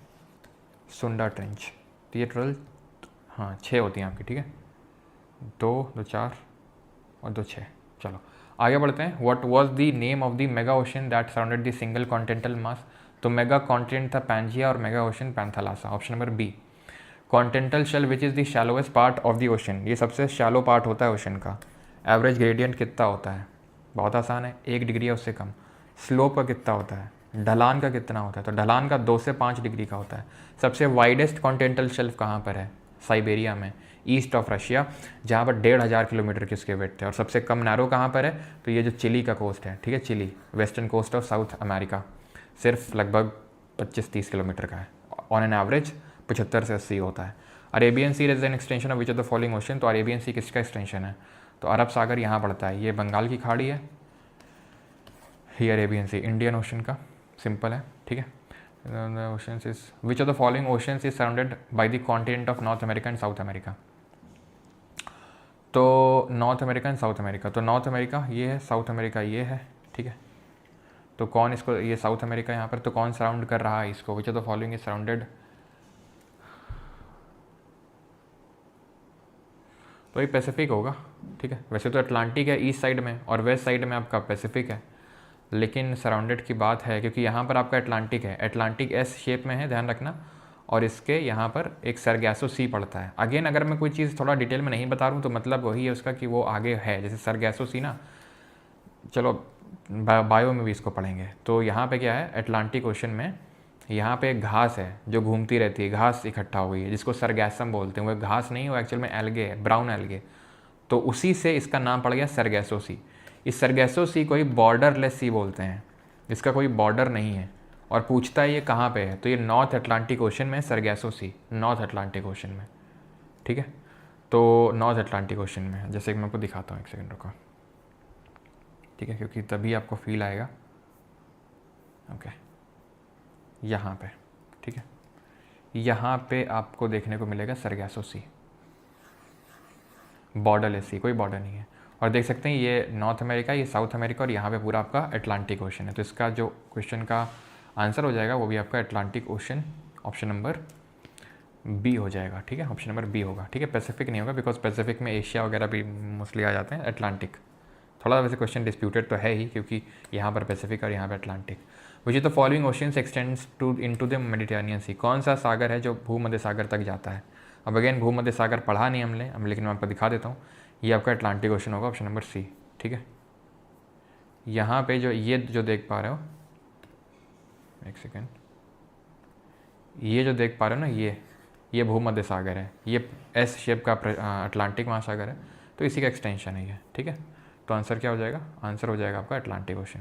सुंडा ट्रेंच। तो ये टोटल हाँ 6 होती हैं आपकी, ठीक है, 2 2 4 और 2 6। चलो आगे बढ़ते हैं। What was the name of the mega ocean that surrounded the single continental mass? तो मेगा कॉन्टिनेंट था पैंजिया और mega ocean Panthalassa. Option number B. Continental shelf which is the shallowest part of the ocean, ये सबसे shallow part होता है ocean का। Average gradient कितना होता है? बहुत आसान है, 1 डिग्री या उससे कम। स्लोप का कितना होता है? ढलान का कितना होता है? तो ढलान का 2 से 5 डिग्री का होता है। सबसे वाइडेस्ट कॉन्टिनेंटल शेल्फ कहाँ पर है? साइबेरिया में, ईस्ट ऑफ रशिया, जहाँ पर 1500 किलोमीटर की उसके वेट थे। और सबसे कम नैरो कहाँ पर है? तो ये जो चिली का कोस्ट है, ठीक है, Chile, western coast of South America, सिर्फ लगभग 25-30 किलोमीटर का है। ऑन एन एवरेज 75 से 80 होता है। Arabian Sea is an extension of which of the following ocean? तो अरेबियन सी किसका एक्सटेंशन है? तो अरब सागर यहाँ पड़ता है, ये बंगाल की खाड़ी है, ये अरेबियन सी इंडियन ओशन का, सिंपल है, ठीक है। Oceans is which of the following oceans is surrounded by the continent of North America and South America? तो North America and South America, तो नॉर्थ अमेरिका ये है, साउथ अमेरिका ये है, ठीक है। तो कौन इसको, ये साउथ अमेरिका यहाँ पर, तो कौन सराउंड कर रहा है इसको? विच of the following is surrounded? तो ये पैसिफिक होगा, ठीक है। वैसे तो अटलांटिक है ईस्ट साइड में और वेस्ट साइड में आपका पैसिफिक है, लेकिन सराउंडेड की बात है क्योंकि यहाँ पर आपका अटलांटिक है, अटलांटिक एस शेप में है, ध्यान रखना। और इसके यहाँ पर एक सरगैसो सी पड़ता है। अगेन अगर मैं कोई चीज़ थोड़ा डिटेल में नहीं बता रहा हूँ तो मतलब वही है उसका कि वो आगे है, जैसे सरगैसो सी ना, चलो बायो में भी इसको पढ़ेंगे। तो यहाँ पे क्या है, अटलांटिक ओशन में यहाँ पे एक घास है जो घूमती रहती है, घास इकट्ठा हो गई है जिसको सरगैसम बोलते हैं। वो घास नहीं, वो एक्चुअल में एल्गे है, ब्राउन एल्गे। तो उसी से इसका नाम पड़ गया सरगैसो सी। इस सरगैसो सी को ही बॉर्डरलेस सी बोलते हैं, इसका कोई बॉर्डर नहीं है। और पूछता है ये कहाँ पे है, तो ये नॉर्थ अटलांटिक ओशन में सरगैसो सी, नॉर्थ अटलांटिक ओशन में, ठीक है। तो नॉर्थ अटलांटिक ओशन में, जैसे कि मैं आपको दिखाता हूँ, एक सेकंड रुको, ठीक है, क्योंकि तभी आपको फील आएगा। ओके, यहाँ पे, ठीक है, यहाँ पे आपको देखने को मिलेगा सरगैसो सी, बॉर्डरलेस सी, कोई बॉर्डर नहीं है। और देख सकते हैं ये नॉर्थ अमेरिका, ये साउथ अमेरिका, और यहाँ पे पूरा आपका अटलांटिक ओशन है। तो इसका जो क्वेश्चन का आंसर हो जाएगा वो भी आपका Atlantic Ocean, option number B हो जाएगा, ठीक है, ऑप्शन नंबर बी होगा, ठीक है। पैसिफिक नहीं होगा बिकॉज पैसिफिक में एशिया वगैरह भी मोस्टली आ जाते हैं, अटलांटिक थोड़ा वैसे क्वेश्चन डिस्प्यूटेड तो है ही क्योंकि यहाँ पर पैसिफिक और यहाँ पर Atlantic. Which is the following oceans extends to into the Mediterranean Sea? कौन सा सागर है जो भूमध्य सागर तक जाता है? अब अगेन भूमध्य सागर पढ़ा नहीं हमने, लेकिन मैं आपको दिखा देता हूँ। ये आपका अटलांटिक ओशन होगा, ऑप्शन नंबर सी, ठीक है। यहाँ पे जो ये जो देख पा रहे हो, एक सेकेंड, ये जो देख पा रहे हो ना, ये भूमध्य सागर है, ये एस शेप का अटलांटिक महासागर है, तो इसी का एक्सटेंशन है ये, ठीक है। तो आंसर क्या हो जाएगा? आंसर हो जाएगा आपका Atlantic Ocean.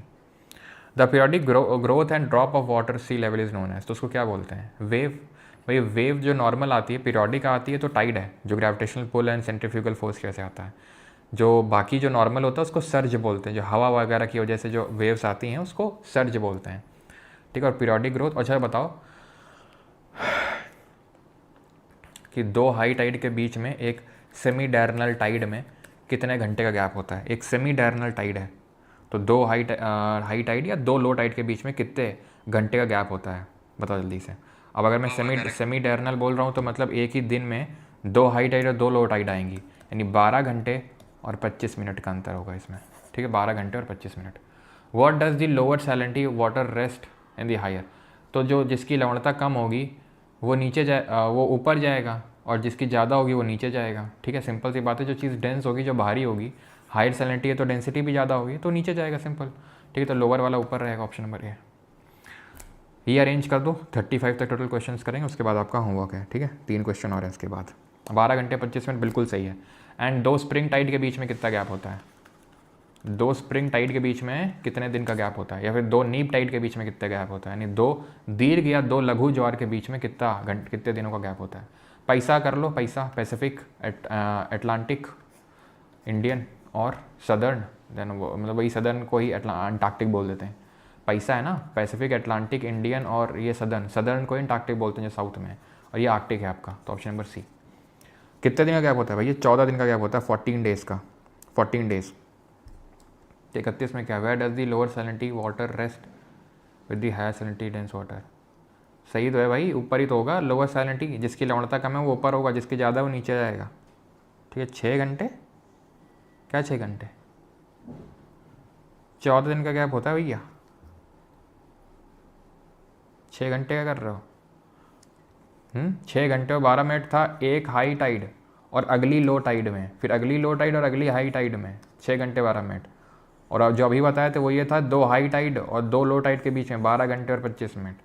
The periodic growth and drop of water sea level is known as, तो उसको क्या बोलते हैं? वेव। भाई वेव जो नॉर्मल आती है, पीरियोडिक आती है तो टाइड है, जो gravitational pull and centrifugal force की वजह से आता है। जो बाकी जो नॉर्मल होता है उसको सर्ज बोलते हैं, जो हवा वगैरह की वजह से जो वेव्स आती हैं उसको सर्ज बोलते हैं, ठीक है। और पीरियोडिक ग्रोथ, अच्छा बताओ कि 2 हाई टाइड के बीच में एक सेमी डायरनल टाइड में कितने घंटे का गैप होता है? एक सेमी डायरनल टाइड है तो 2 हाई टाइड या 2 लो टाइड के बीच में कितने घंटे का गैप होता है? बताओ जल्दी से। अब अगर मैं सेमी डायरनल बोल रहा हूँ तो मतलब एक ही दिन में 2 हाई टाइड और 2 लो टाइड आएंगी, यानी 12 घंटे और 25 मिनट का अंतर होगा इसमें, ठीक है, 12 घंटे और 25 minute. What does the lower salinity water rest in the higher? तो जो जिसकी लवणता कम होगी वो नीचे वो ऊपर जाएगा, और जिसकी ज़्यादा होगी वो नीचे जाएगा, ठीक है। सिंपल सी बात है, जो चीज़ डेंस होगी, जो भारी होगी, हायर सैलिनिटी है तो डेंसिटी भी ज़्यादा होगी तो नीचे जाएगा, सिंपल, ठीक है। तो लोअर वाला ऊपर रहेगा, ऑप्शन नंबर ए। ये अरेंज कर दो, 35 तक टोटल क्वेश्चन करेंगे, उसके बाद आपका होमवर्क है, ठीक है। 3 क्वेश्चन और है इसके बाद। 12 घंटे 25 मिनट बिल्कुल सही है। एंड 2 स्प्रिंग टाइड के बीच में कितना गैप होता है? दो स्प्रिंग टाइड के बीच में कितने दिन का गैप होता है, या फिर दो नीप टाइड के बीच में कितने गैप होता है, यानी दो दीर्घ या दो लघु ज्वार के बीच में कितने दिनों का गैप होता है। पैसा कर लो, पैसा पैसिफिक, एटलांटिक, इंडियन और सदर्न, देन वो मतलब वही सदर्न को ही अंटार्कटिक बोल देते हैं। पैसा है ना, पैसिफिक, एटलांटिक, इंडियन और ये सदर्न को अंटार्कटिक बोलते हैं जो साउथ में है, और ये आर्कटिक है आपका। तो ऑप्शन नंबर सी। कितने दिन का गैप होता है भैया? 14 दिन का गैप होता है, 14 डेज का, 14 डेज। 31 में क्या, where does the lower salinity water rest with the higher salinity dense water? सही तो है भाई, ऊपर ही तो होगा। लोअर सैलिनिटी, जिसकी लवणता कम है वो ऊपर होगा, जिसकी ज़्यादा वो नीचे जाएगा। ठीक है, 6 घंटे, क्या 6 घंटे? 14 दिन का गैप होता है भैया, 6 घंटे का कर रहे हो? 6 घंटे और 12 मिनट था एक हाई टाइड और अगली लो टाइड में, फिर अगली लो टाइड और अगली हाई टाइड में 6 घंटे 12 मिनट। और अब जो अभी बताया था वो ये था 2 हाई टाइड और 2 लो टाइड के बीच में 12 घंटे और 25 मिनट।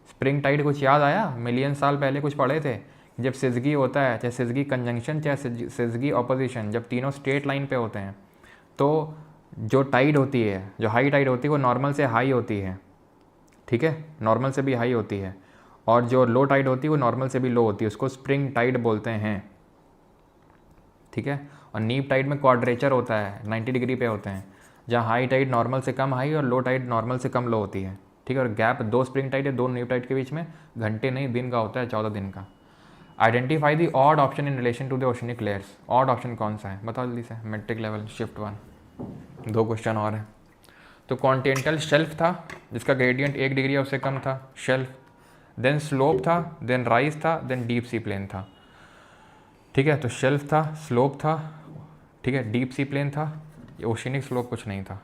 स्प्रिंग टाइड कुछ याद आया? मिलियन साल पहले कुछ पढ़े थे, जब सिजगी होता है, चाहे सिजगी कंजंक्शन चाहे सिजगी ऑपोजिशन, जब तीनों स्ट्रेट लाइन पे होते हैं तो जो टाइड होती है, जो हाई टाइड होती है वो नॉर्मल से हाई होती है। ठीक है, नॉर्मल से भी हाई होती है, और जो लो टाइड होती है वो नॉर्मल से भी लो होती है, उसको स्प्रिंग टाइड बोलते हैं। ठीक है, और नीप टाइड में क्वाड्रेचर होता है, 90 डिग्री पे होते हैं, जहाँ हाई टाइड नॉर्मल से कम हाई और लो टाइड नॉर्मल से कम लो होती है। ठीक है, और गैप 2 स्प्रिंग टाइड या 2 नीप टाइड के बीच में घंटे नहीं दिन का होता है, 14 दिन का। Identify the odd option in relation to the oceanic layers. Odd option कौन सा है बताओ जल्दी से। मेट्रिक लेवल शिफ्ट 1, 2 क्वेश्चन और हैं। तो कॉन्टिनेंटल शेल्फ था जिसका ग्रेडियंट 1 डिग्री या उससे कम था, शेल्फ। देन स्लोप था, देन राइज था, देन डीप सी प्लेन था। ठीक है, तो शेल्फ था, स्लोप था, ठीक है, डीप सी प्लेन था, ओशिनिक स्लोप कुछ नहीं था।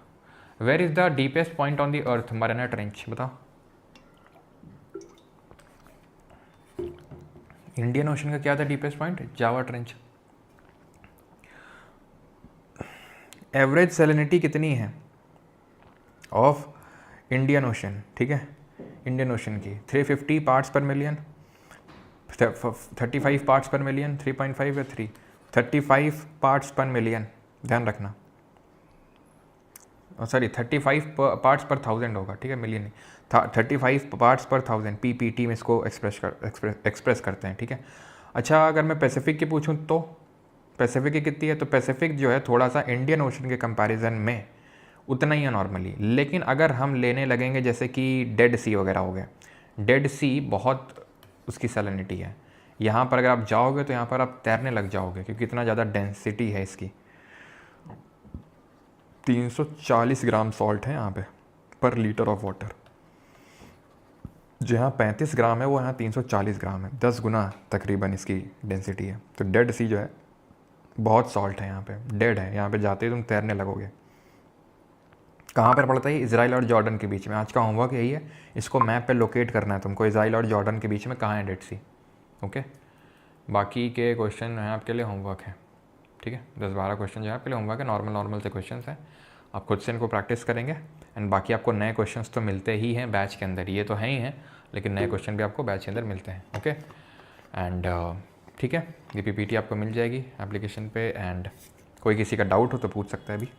Where is the deepest point on the earth? Mariana trench, बताओ। इंडियन ओशन का क्या था deepest point? Java trench. Average salinity कितनी है ऑफ इंडियन ओशन? ठीक है, इंडियन ओशन की 350 पार्ट्स पर मिलियन, 35 पार्ट्स पर मिलियन, 3.5 या 3, 35 पार्ट्स पर मिलियन, ध्यान रखना। सॉरी 35 पार्ट्स पर 1000 होगा, ठीक है, मिलियन नहीं, 35 पार्ट्स पर 1000, पीपीटी में इसको एक्सप्रेस करते हैं। ठीक है, अच्छा अगर मैं पैसिफिक की पूछूं तो पैसिफिक की कितनी है? तो पैसिफिक जो है थोड़ा सा इंडियन ओशन के कंपैरिजन में उतना ही है नॉर्मली, लेकिन अगर हम लेने लगेंगे जैसे कि डेड सी वगैरह हो गया, डेड सी बहुत उसकी सैलिनिटी है, यहाँ पर अगर आप जाओगे तो यहाँ पर आप तैरने लग जाओगे क्योंकि इतना ज़्यादा डेंसिटी है इसकी। 340 ग्राम सॉल्ट है यहाँ पे पर लीटर ऑफ वाटर, जहाँ 35 ग्राम है वो यहाँ 340 ग्राम है, 10 गुना तकरीबन इसकी डेंसिटी है। तो डेड सी जो है बहुत सॉल्ट है यहाँ पे, डेड है, यहाँ पे जाते ही तुम तैरने लगोगे। कहाँ पर पड़ता है? इजराइल और जॉर्डन के बीच में। आज का होमवर्क यही है, इसको मैप पे लोकेट करना है तुमको, इजराइल और जॉर्डन के बीच में कहाँ है डेड सी। ओके, बाकी के क्वेश्चन हैं आपके लिए होमवर्क है। ठीक है, 10-12 क्वेश्चन जो है आपके लिए होमवर्क है, नॉर्मल से क्वेश्चन हैं, आप खुद से इनको प्रैक्टिस करेंगे। एंड बाकी आपको नए क्वेश्चन तो मिलते ही हैं बैच के अंदर, ये तो हैं ही हैं, लेकिन नए क्वेश्चन भी आपको बैच के अंदर मिलते हैं। ओके, एंड ठीक है, ये पीपीटी आपको मिल जाएगी एप्लीकेशन पे, एंड कोई किसी का डाउट हो तो पूछ सकता है अभी।